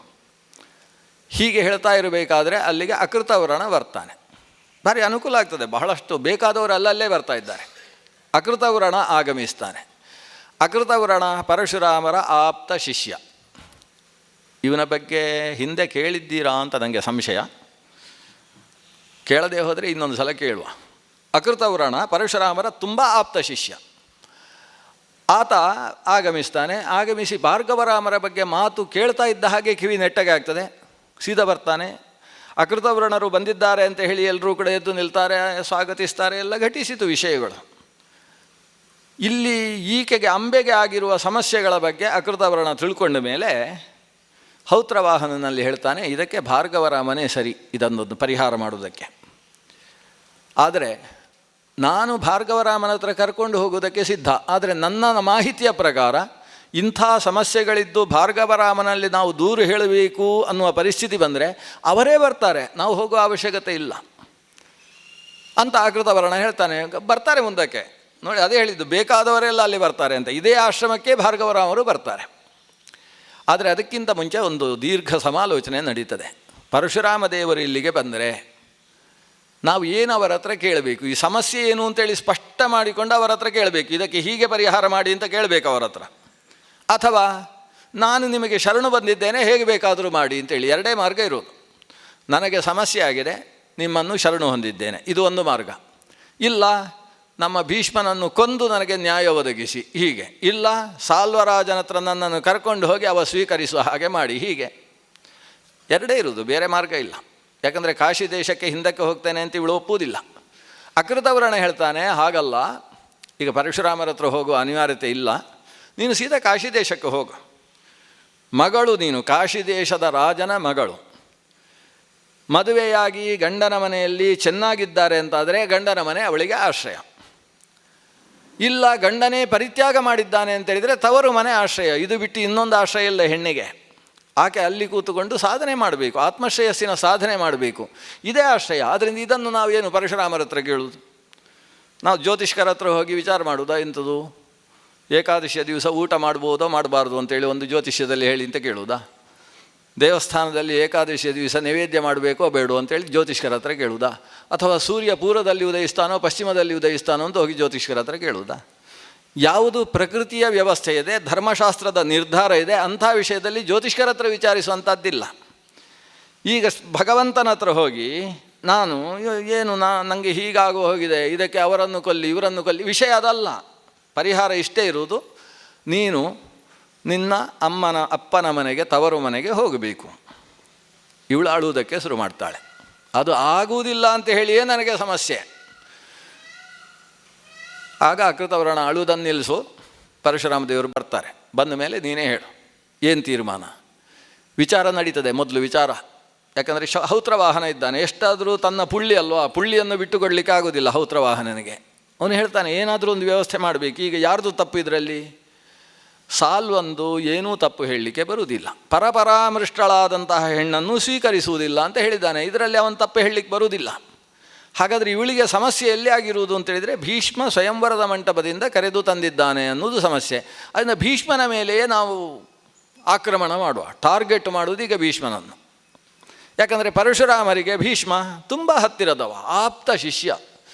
ಹೀಗೆ ಹೇಳ್ತಾ ಇರಬೇಕಾದ್ರೆ ಅಲ್ಲಿಗೆ ಅಕೃತವ್ರಣ ಬರ್ತಾನೆ. ಭಾರಿ ಅನುಕೂಲ ಆಗ್ತದೆ, ಬಹಳಷ್ಟು ಬೇಕಾದವರು ಅಲ್ಲಲ್ಲೇ ಬರ್ತಾ ಇದ್ದಾರೆ. ಅಕೃತವ್ರಣ ಆಗಮಿಸ್ತಾನೆ. ಅಕೃತವ್ರಣ ಪರಶುರಾಮರ ಆಪ್ತ ಶಿಷ್ಯ. ಇವನ ಬಗ್ಗೆ ಹಿಂದೆ ಕೇಳಿದ್ದೀರಾ ಅಂತ ನನಗೆ ಸಂಶಯ. ಕೇಳದೆ ಹೋದರೆ ಇನ್ನೊಂದು ಸಲ ಕೇಳುವ. ಅಕೃತವ್ರಣ ಪರಶುರಾಮರ ತುಂಬ ಆಪ್ತ ಶಿಷ್ಯ. ಆತ ಆಗಮಿಸ್ತಾನೆ. ಆಗಮಿಸಿ ಭಾರ್ಗವರಾಮರ ಬಗ್ಗೆ ಮಾತು ಕೇಳ್ತಾ ಇದ್ದ ಹಾಗೆ ಕಿವಿ ನೆಟ್ಟಗೆ ಆಗ್ತದೆ. ಸೀದಾ ಬರ್ತಾನೆ. ಅಕೃತವ್ರಣರು ಬಂದಿದ್ದಾರೆ ಅಂತ ಹೇಳಿ ಎಲ್ಲರೂ ಕೂಡ ಎದ್ದು ನಿಲ್ತಾರೆ, ಸ್ವಾಗತಿಸ್ತಾರೆ, ಎಲ್ಲ ಘಟಿಸಿತು ವಿಷಯಗಳು. ಇಲ್ಲಿ ಈಕೆಗೆ ಅಂಬೆಗೆ ಆಗಿರುವ ಸಮಸ್ಯೆಗಳ ಬಗ್ಗೆ ಅಕೃತವ್ರಣ ತಿಳ್ಕೊಂಡ ಮೇಲೆ ಹೌತ್ರವಾಹನನಲ್ಲಿ ಹೇಳ್ತಾನೆ, ಇದಕ್ಕೆ ಭಾರ್ಗವರಾಮನೇ ಸರಿ ಇದನ್ನೊಂದು ಪರಿಹಾರ ಮಾಡುವುದಕ್ಕೆ. ಆದರೆ ನಾನು ಭಾರ್ಗವರಾಮನ ಹತ್ರ ಕರ್ಕೊಂಡು ಹೋಗೋದಕ್ಕೆ ಸಿದ್ಧ. ಆದರೆ ನನ್ನ ಮಾಹಿತಿಯ ಪ್ರಕಾರ ಇಂಥ ಸಮಸ್ಯೆಗಳಿದ್ದು ಭಾರ್ಗವರಾಮನಲ್ಲಿ ನಾವು ದೂರು ಹೇಳಬೇಕು ಅನ್ನುವ ಪರಿಸ್ಥಿತಿ ಬಂದರೆ ಅವರೇ ಬರ್ತಾರೆ, ನಾವು ಹೋಗುವ ಅವಶ್ಯಕತೆ ಇಲ್ಲ ಅಂತ ಅಕೃತವರ್ಣ ಹೇಳ್ತಾನೆ. ಬರ್ತಾರೆ ಮುಂದಕ್ಕೆ. ನೋಡಿ, ಅದೇ ಹೇಳಿದ್ದು, ಬೇಕಾದವರೆಲ್ಲ ಅಲ್ಲಿ ಬರ್ತಾರೆ ಅಂತ. ಇದೇ ಆಶ್ರಮಕ್ಕೆ ಭಾರ್ಗವರಾಮರು ಬರ್ತಾರೆ. ಆದರೆ ಅದಕ್ಕಿಂತ ಮುಂಚೆ ಒಂದು ದೀರ್ಘ ಸಮಾಲೋಚನೆ ನಡೀತದೆ. ಪರಶುರಾಮ ದೇವರು ಇಲ್ಲಿಗೆ ಬಂದರೆ ನಾವು ಏನು ಅವರ ಹತ್ರ ಕೇಳಬೇಕು, ಈ ಸಮಸ್ಯೆ ಏನು ಅಂತೇಳಿ ಸ್ಪಷ್ಟ ಮಾಡಿಕೊಂಡು ಅವರ ಹತ್ರ ಕೇಳಬೇಕು. ಇದಕ್ಕೆ ಹೀಗೆ ಪರಿಹಾರ ಮಾಡಿ ಅಂತ ಕೇಳಬೇಕು ಅವರ ಹತ್ರ. ಅಥವಾ ನಾನು ನಿಮಗೆ ಶರಣು ಬಂದಿದ್ದೇನೆ, ಹೇಗೆ ಬೇಕಾದರೂ ಮಾಡಿ ಅಂತೇಳಿ ಎರಡೇ ಮಾರ್ಗ ಇರೋದು. ನನಗೆ ಸಮಸ್ಯೆ ಆಗಿದೆ, ನಿಮ್ಮನ್ನು ಶರಣು ಹೊಂದಿದ್ದೇನೆ, ಇದು ಒಂದು ಮಾರ್ಗ. ಇಲ್ಲ ನಮ್ಮ ಭೀಷ್ಮನನ್ನು ಕೊಂದು ನನಗೆ ನ್ಯಾಯ ಒದಗಿಸಿ, ಹೀಗೆ. ಇಲ್ಲ ಸಾಲ್ವರಾಜನ ಹತ್ರ ನನ್ನನ್ನು ಕರ್ಕೊಂಡು ಹೋಗಿ ಅವ ಸ್ವೀಕರಿಸುವ ಹಾಗೆ ಮಾಡಿ, ಹೀಗೆ ಎರಡೇ ಇರುವುದು, ಬೇರೆ ಮಾರ್ಗ ಇಲ್ಲ. ಯಾಕಂದರೆ ಕಾಶಿ ದೇಶಕ್ಕೆ ಹಿಂದಕ್ಕೆ ಹೋಗ್ತೇನೆ ಅಂತ ಇವಳು ಒಪ್ಪುವುದಿಲ್ಲ. ಅಕೃತವ್ರಣ ಹೇಳ್ತಾನೆ, ಹಾಗಲ್ಲ, ಈಗ ಪರಶುರಾಮರ ಹತ್ರ ಹೋಗುವ ಅನಿವಾರ್ಯತೆ ಇಲ್ಲ, ನೀನು ಸೀದಾ ಕಾಶಿ ದೇಶಕ್ಕೆ ಹೋಗು. ಮಗಳು ನೀನು, ಕಾಶಿ ದೇಶದ ರಾಜನ ಮಗಳು, ಮದುವೆಯಾಗಿ ಗಂಡನ ಮನೆಯಲ್ಲಿ ಚೆನ್ನಾಗಿದ್ದಾರೆ ಅಂತಾದರೆ ಗಂಡನ ಮನೆ ಅವಳಿಗೆ ಆಶ್ರಯ. ಇಲ್ಲ ಗಂಡನೇ ಪರಿತ್ಯಾಗ ಮಾಡಿದ್ದಾನೆ ಅಂತೇಳಿದರೆ ತವರು ಮನೆ ಆಶ್ರಯ. ಇದು ಬಿಟ್ಟು ಇನ್ನೊಂದು ಆಶ್ರಯ ಇಲ್ಲ ಹೆಣ್ಣಿಗೆ. ಆಕೆ ಅಲ್ಲಿ ಕೂತುಕೊಂಡು ಸಾಧನೆ ಮಾಡಬೇಕು, ಆತ್ಮಶ್ರೇಯಸ್ಸಿನ ಸಾಧನೆ ಮಾಡಬೇಕು, ಇದೇ ಆಶ್ರಯ. ಆದ್ದರಿಂದ ಇದನ್ನು ನಾವೇನು ಪರಶುರಾಮರ ಹತ್ರ ಕೇಳುವುದು? ನಾವು ಜ್ಯೋತಿಷ್ಕರ ಹತ್ರ ಹೋಗಿ ವಿಚಾರ ಮಾಡುವುದಾ ಇಂಥದ್ದು? ಏಕಾದಶಿಯ ದಿವಸ ಊಟ ಮಾಡ್ಬೋದೋ ಮಾಡಬಾರ್ದು ಅಂತೇಳಿ ಒಂದು ಜ್ಯೋತಿಷ್ಯದಲ್ಲಿ ಹೇಳಿ ಅಂತ ಕೇಳುವುದಾ? ದೇವಸ್ಥಾನದಲ್ಲಿ ಏಕಾದಶಿಯ ದಿವಸ ನೈವೇದ್ಯ ಮಾಡಬೇಕೋ ಬೇಡೋ ಅಂತೇಳಿ ಜ್ಯೋತಿಷ್ಕರ ಹತ್ರ ಕೇಳುವುದಾ? ಅಥವಾ ಸೂರ್ಯ ಪೂರ್ವದಲ್ಲಿ ಉದಯಿಸ್ತಾನೋ ಪಶ್ಚಿಮದಲ್ಲಿ ಉದಯಿಸ್ತಾನೋ ಅಂತ ಹೋಗಿ ಜ್ಯೋತಿಷ್ಕರ ಹತ್ರ ಕೇಳುವುದಾ? ಯಾವುದು ಪ್ರಕೃತಿಯ ವ್ಯವಸ್ಥೆ ಇದೆ, ಧರ್ಮಶಾಸ್ತ್ರದ ನಿರ್ಧಾರ ಇದೆ, ಅಂಥ ವಿಷಯದಲ್ಲಿ ಜ್ಯೋತಿಷ್ಕರ ಹತ್ರ ವಿಚಾರಿಸುವಂಥದ್ದಿಲ್ಲ. ಈಗ ಭಗವಂತನ ಹತ್ರ ಹೋಗಿ ನಾನು ಏನು ನನಗೆ ಹೀಗಾಗೋ ಹೋಗಿದೆ, ಇದಕ್ಕೆ ಅವರನ್ನು ಕೊಲ್ಲಿ ಇವರನ್ನು ಕೊಲ್ಲಿ, ವಿಷಯ ಅದಲ್ಲ. ಪರಿಹಾರ ಇಷ್ಟೇ ಇರುವುದು, ನೀನು ನಿನ್ನ ಅಪ್ಪನ ಮನೆಗೆ ತವರು ಮನೆಗೆ ಹೋಗಬೇಕು. ಇವಳು ಆಳುವುದಕ್ಕೆ ಶುರು ಮಾಡ್ತಾಳೆ. ಅದು ಆಗುವುದಿಲ್ಲ ಅಂತ ಹೇಳಿಯೇ ನನಗೆ ಸಮಸ್ಯೆ. ಆಗ ಅಕೃತವ್ರಣ ಅಳುವುದನ್ನು ನಿಲ್ಲಿಸು, ಪರಶುರಾಮ ದೇವರು ಬರ್ತಾರೆ. ಬಂದ ಮೇಲೆ ನೀನೇ ಹೇಳು ಏನು ತೀರ್ಮಾನ. ವಿಚಾರ ನಡೀತದೆ, ಮೊದಲು ವಿಚಾರ. ಯಾಕಂದರೆ ಹೌತ್ರವಾಹನ ಇದ್ದಾನೆ, ಎಷ್ಟಾದರೂ ತನ್ನ ಪುಳ್ಳಿ ಅಲ್ವಾ, ಪುಳ್ಳಿಯನ್ನು ಬಿಟ್ಟುಕೊಡ್ಲಿಕ್ಕೆ ಆಗೋದಿಲ್ಲ ಹೌತ್ರವಾಹನನಿಗೆ. ಅವನು ಹೇಳ್ತಾನೆ ಏನಾದರೂ ಒಂದು ವ್ಯವಸ್ಥೆ ಮಾಡಬೇಕು. ಈಗ ಯಾರ್ದು ತಪ್ಪು ಇದರಲ್ಲಿ? ಸಾಲ್ವಂದು ಏನೂ ತಪ್ಪು ಹೇಳಲಿಕ್ಕೆ ಬರುವುದಿಲ್ಲ. ಪರಪರಾಮೃಷ್ಟಳಾದಂತಹ ಹೆಣ್ಣನ್ನು ಸ್ವೀಕರಿಸುವುದಿಲ್ಲ ಅಂತ ಹೇಳಿದ್ದಾನೆ, ಇದರಲ್ಲಿ ಅವನು ತಪ್ಪು ಹೇಳಲಿಕ್ಕೆ ಬರುವುದಿಲ್ಲ. ಹಾಗಾದರೆ ಇವಳಿಗೆ ಸಮಸ್ಯೆ ಎಲ್ಲಿ ಆಗಿರುವುದು ಅಂತೇಳಿದರೆ ಭೀಷ್ಮ ಸ್ವಯಂವರದ ಮಂಟಪದಿಂದ ಕರೆದು ತಂದಿದ್ದಾನೆ ಅನ್ನೋದು ಸಮಸ್ಯೆ. ಅದನ್ನು ಭೀಷ್ಮನ ಮೇಲೆಯೇ ನಾವು ಆಕ್ರಮಣ ಮಾಡುವ, ಟಾರ್ಗೆಟ್ ಮಾಡುವುದು ಈಗ ಭೀಷ್ಮನನ್ನು. ಯಾಕಂದರೆ ಪರಶುರಾಮರಿಗೆ ಭೀಷ್ಮ ತುಂಬ ಹತ್ತಿರದವ, ಆಪ್ತ ಶಿಷ್ಯ.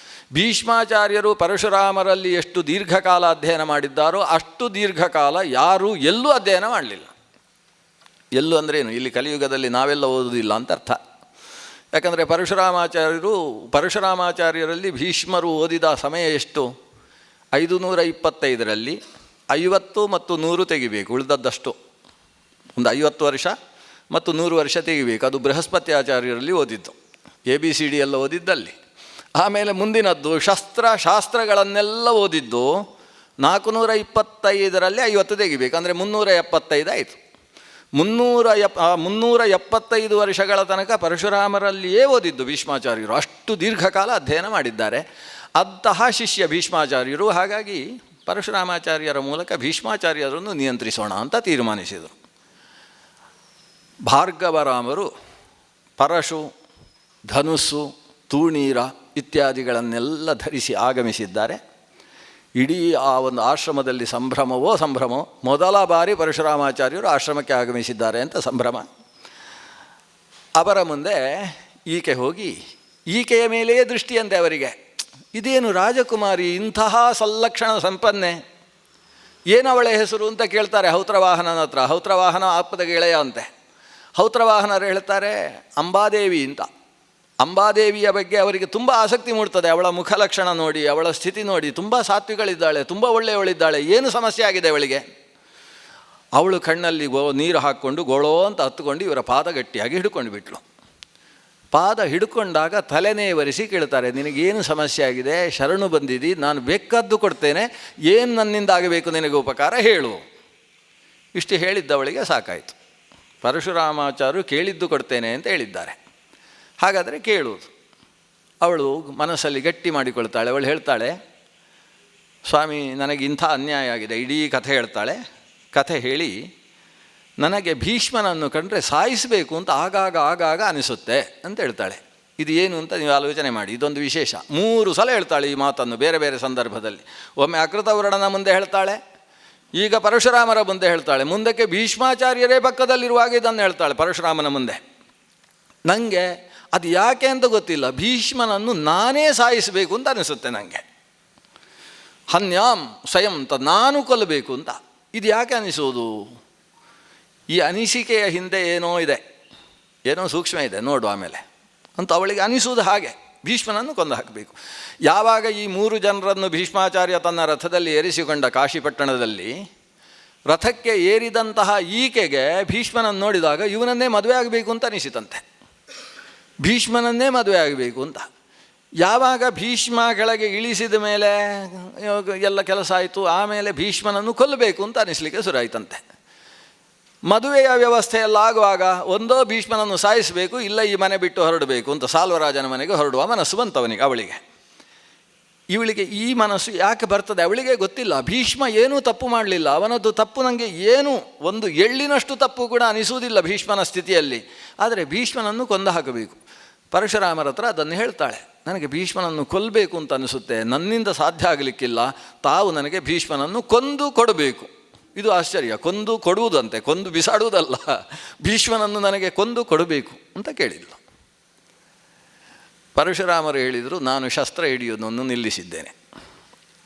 ಭೀಷ್ಮಾಚಾರ್ಯರು ಪರಶುರಾಮರಲ್ಲಿ ಎಷ್ಟು ದೀರ್ಘಕಾಲ ಅಧ್ಯಯನ ಮಾಡಿದ್ದಾರೋ ಅಷ್ಟು ದೀರ್ಘಕಾಲ ಯಾರೂ ಎಲ್ಲೂ ಅಧ್ಯಯನ ಮಾಡಲಿಲ್ಲ. ಎಲ್ಲೂ ಅಂದ್ರೇನು, ಇಲ್ಲಿ ಕಲಿಯುಗದಲ್ಲಿ ನಾವೆಲ್ಲ ಓದುವುದಿಲ್ಲ ಅಂತ ಅರ್ಥ. ಯಾಕಂದರೆ ಪರಶುರಾಮಾಚಾರ್ಯರಲ್ಲಿ ಭೀಷ್ಮರು ಓದಿದ ಸಮಯ ಎಷ್ಟು? 525ರಲ್ಲಿ 50 ಮತ್ತು 100 ತೆಗಿಬೇಕು, ಉಳಿದದ್ದಷ್ಟು ಒಂದು 50 ವರ್ಷ ಮತ್ತು 100 ವರ್ಷ ತೆಗಿಬೇಕು. ಅದು ಬೃಹಸ್ಪತಿ ಆಚಾರ್ಯರಲ್ಲಿ ಓದಿದ್ದು, ABCD ಎಲ್ಲ ಓದಿದ್ದಲ್ಲಿ. ಆಮೇಲೆ ಮುಂದಿನದ್ದು ಶಾಸ್ತ್ರಗಳನ್ನೆಲ್ಲ ಓದಿದ್ದು 425ರಲ್ಲಿ 50 ತೆಗಿಬೇಕು, ಅಂದರೆ 375 ಆಯಿತು. 375 ವರ್ಷಗಳ ತನಕ ಪರಶುರಾಮರಲ್ಲಿಯೇ ಓದಿದ್ದು ಭೀಷ್ಮಾಚಾರ್ಯರು. ಅಷ್ಟು ದೀರ್ಘಕಾಲ ಅಧ್ಯಯನ ಮಾಡಿದ್ದಾರೆ. ಅಂತಹ ಶಿಷ್ಯ ಭೀಷ್ಮಾಚಾರ್ಯರು. ಹಾಗಾಗಿ ಪರಶುರಾಮಾಚಾರ್ಯರ ಮೂಲಕ ಭೀಷ್ಮಾಚಾರ್ಯರನ್ನು ನಿಯಂತ್ರಿಸೋಣ ಅಂತ ತೀರ್ಮಾನಿಸಿದರು. ಭಾರ್ಗವರಾಮರು ಪರಶು, ಧನುಸ್ಸು, ತೂಣೀರ ಇತ್ಯಾದಿಗಳನ್ನೆಲ್ಲ ಧರಿಸಿ ಆಗಮಿಸಿದ್ದಾರೆ. ಇಡೀ ಆ ಒಂದು ಆಶ್ರಮದಲ್ಲಿ ಸಂಭ್ರಮವೋ ಮೊದಲ ಬಾರಿ ಪರಶುರಾಮಾಚಾರ್ಯರು ಆಶ್ರಮಕ್ಕೆ ಆಗಮಿಸಿದ್ದಾರೆ ಅಂತ ಸಂಭ್ರಮ. ಅವರ ಮುಂದೆ ಈಕೆ ಹೋಗಿ ಈಕೆಯ ಮೇಲೆಯೇ ದೃಷ್ಟಿಯಂತೆ ಅವರಿಗೆ. ಇದೇನು ರಾಜಕುಮಾರಿ, ಇಂತಹ ಸಲ್ಲಕ್ಷಣ ಸಂಪನ್ನೆ, ಏನವಳ ಹೆಸರು ಅಂತ ಕೇಳ್ತಾರೆ ಹೌತ್ರವಾಹನನ ಹತ್ರ. ಹೌತ್ರವಾಹನ ಆಪದ ಗೆಳೆಯ ಅಂತೆ. ಹೌತ್ರವಾಹನರು ಹೇಳ್ತಾರೆ ಅಂಬಾದೇವಿ ಅಂತ. ಅಂಬಾದೇವಿಯ ಬಗ್ಗೆ ಅವರಿಗೆ ತುಂಬ ಆಸಕ್ತಿ ಮೂಡ್ತದೆ. ಅವಳ ಮುಖಲಕ್ಷಣ ನೋಡಿ, ಅವಳ ಸ್ಥಿತಿ ನೋಡಿ, ತುಂಬ ಸಾತ್ವಿಗಳಿದ್ದಾಳೆ, ತುಂಬ ಒಳ್ಳೆಯವಳಿದ್ದಾಳೆ, ಏನು ಸಮಸ್ಯೆ ಆಗಿದೆ ಅವಳಿಗೆ? ಅವಳು ಕಣ್ಣಲ್ಲಿ ನೀರು ಹಾಕ್ಕೊಂಡು ಗೋಳೋ ಅಂತ ಹತ್ತುಕೊಂಡು ಇವರ ಪಾದ ಗಟ್ಟಿಯಾಗಿ ಹಿಡ್ಕೊಂಡು ಬಿಟ್ಲು. ಪಾದ ಹಿಡ್ಕೊಂಡಾಗ ತಲೆನೇವರಿಸಿ ಕೇಳ್ತಾರೆ, ನಿನಗೇನು ಸಮಸ್ಯೆ ಆಗಿದೆ? ಶರಣು ಬಂದಿದ್ದಿ, ನಾನು ಬೇಕಾದ್ದು ಕೊಡ್ತೇನೆ, ಏನು ನನ್ನಿಂದ ಆಗಬೇಕು ನಿನಗೆ ಉಪಕಾರ ಹೇಳು. ಇಷ್ಟು ಹೇಳಿದ್ದವಳಿಗೆ ಸಾಕಾಯಿತು. ಪರಶುರಾಮಾಚಾರ್ಯರು ಕೇಳಿದ್ದು ಕೊಡ್ತೇನೆ ಅಂತ ಹೇಳಿದ್ದಾರೆ, ಹಾಗಾದರೆ ಕೇಳುವುದು. ಅವಳು ಮನಸ್ಸಲ್ಲಿ ಗಟ್ಟಿ ಮಾಡಿಕೊಳ್ತಾಳೆ. ಅವಳು ಹೇಳ್ತಾಳೆ, ಸ್ವಾಮಿ ನನಗೆ ಇಂಥ ಅನ್ಯಾಯ ಆಗಿದೆ. ಇಡೀ ಕಥೆ ಹೇಳ್ತಾಳೆ. ಕಥೆ ಹೇಳಿ, ನನಗೆ ಭೀಷ್ಮನನ್ನು ಕಂಡ್ರೆ ಸಾಯಿಸಬೇಕು ಅಂತ ಆಗಾಗ ಅನಿಸುತ್ತೆ ಅಂತ ಹೇಳ್ತಾಳೆ. ಇದು ಏನು ಅಂತ ನೀವು ಆಲೋಚನೆ ಮಾಡಿ. ಇದೊಂದು ವಿಶೇಷ. 3 ಸಲ ಹೇಳ್ತಾಳೆ ಈ ಮಾತನ್ನು ಬೇರೆ ಬೇರೆ ಸಂದರ್ಭದಲ್ಲಿ. ಒಮ್ಮೆ ಅಕೃತವ್ರಣನ ಮುಂದೆ ಹೇಳ್ತಾಳೆ, ಈಗ ಪರಶುರಾಮರ ಮುಂದೆ ಹೇಳ್ತಾಳೆ, ಮುಂದಕ್ಕೆ ಭೀಷ್ಮಾಚಾರ್ಯರೇ ಪಕ್ಕದಲ್ಲಿರುವಾಗ ಇದನ್ನು ಹೇಳ್ತಾಳೆ ಪರಶುರಾಮನ ಮುಂದೆ. ನನಗೆ ಅದು ಯಾಕೆ ಅಂತ ಗೊತ್ತಿಲ್ಲ, ಭೀಷ್ಮನನ್ನು ನಾನೇ ಸಾಯಿಸಬೇಕು ಅಂತ ಅನಿಸುತ್ತೆ ನನಗೆ. ಹನ್ಯಾಂ ಸ್ವಯಂ ಅಂತ, ನಾನು ಕೊಲ್ಲಬೇಕು ಅಂತ. ಇದು ಯಾಕೆ ಅನಿಸೋದು? ಈ ಅನಿಸಿಕೆಯ ಹಿಂದೆ ಏನೋ ಇದೆ, ಏನೋ ಸೂಕ್ಷ್ಮ ಇದೆ, ನೋಡು ಆಮೇಲೆ ಅಂತ ಅವಳಿಗೆ ಅನಿಸುವುದು. ಹಾಗೆ ಭೀಷ್ಮನನ್ನು ಕೊಂದು ಹಾಕಬೇಕು. ಯಾವಾಗ ಈ 3 ಜನರನ್ನು ಭೀಷ್ಮಾಚಾರ್ಯ ತನ್ನ ರಥದಲ್ಲಿ ಏರಿಸಿಕೊಂಡ ಕಾಶಿಪಟ್ಟಣದಲ್ಲಿ, ರಥಕ್ಕೆ ಏರಿದಂತಹ ಈಕೆಗೆ ಭೀಷ್ಮನನ್ನು ನೋಡಿದಾಗ ಇವನನ್ನೇ ಮದುವೆ ಆಗಬೇಕು ಅಂತ ಅನಿಸಿತಂತೆ. ಭೀಷ್ಮನನ್ನೇ ಮದುವೆ ಆಗಬೇಕು ಅಂತ. ಯಾವಾಗ ಭೀಷ್ಮ ಕೆಳಗೆ ಇಳಿಸಿದ ಮೇಲೆ ಎಲ್ಲ ಕೆಲಸ ಆಯಿತು, ಆಮೇಲೆ ಭೀಷ್ಮನನ್ನು ಕೊಲ್ಲಬೇಕು ಅಂತ ಅನಿಸ್ಲಿಕ್ಕೆ ಶುರುವಾಯಿತಂತೆ. ಮದುವೆಯ ವ್ಯವಸ್ಥೆಯಲ್ಲಾಗುವಾಗ ಒಂದೋ ಭೀಷ್ಮನನ್ನು ಸಾಯಿಸಬೇಕು, ಇಲ್ಲ ಈ ಮನೆ ಬಿಟ್ಟು ಹೊರಡಬೇಕು ಅಂತ ಸಾಲ್ವರಾಜನ ಮನೆಗೆ ಹೊರಡುವ ಮನಸ್ಸು ಬಂತವನಿಗೆ. ಇವಳಿಗೆ ಈ ಮನಸ್ಸು ಯಾಕೆ ಬರ್ತದೆ ಅವಳಿಗೆ ಗೊತ್ತಿಲ್ಲ. ಭೀಷ್ಮ ಏನೂ ತಪ್ಪು ಮಾಡಲಿಲ್ಲ, ಅವನದ್ದು ತಪ್ಪು ನನಗೆ ಏನು ಒಂದು ಎಳ್ಳಿನಷ್ಟು ತಪ್ಪು ಕೂಡ ಅನಿಸುವುದಿಲ್ಲ ಭೀಷ್ಮನ ಸ್ಥಿತಿಯಲ್ಲಿ. ಆದರೆ ಭೀಷ್ಮನನ್ನು ಕೊಂದು ಹಾಕಬೇಕು. ಪರಶುರಾಮರ ಹತ್ರ ಅದನ್ನು ಹೇಳ್ತಾಳೆ, ನನಗೆ ಭೀಷ್ಮನನ್ನು ಕೊಲ್ಲಬೇಕು ಅಂತ ಅನಿಸುತ್ತೆ, ನನ್ನಿಂದ ಸಾಧ್ಯ ಆಗಲಿಕ್ಕಿಲ್ಲ, ತಾವು ನನಗೆ ಭೀಷ್ಮನನ್ನು ಕೊಂದು ಕೊಡಬೇಕು. ಇದು ಆಶ್ಚರ್ಯ, ಕೊಂದು ಕೊಡುವುದಂತೆ, ಕೊಂದು ಬಿಸಾಡುವುದಲ್ಲ. ಭೀಷ್ಮನನ್ನು ನನಗೆ ಕೊಂದು ಕೊಡಬೇಕು ಅಂತ ಕೇಳಿದ್ಲು. ಪರಶುರಾಮರು ಹೇಳಿದರು, ನಾನು ಶಸ್ತ್ರ ಹಿಡಿಯುವುದನ್ನು ನಿಲ್ಲಿಸಿದ್ದೇನೆ.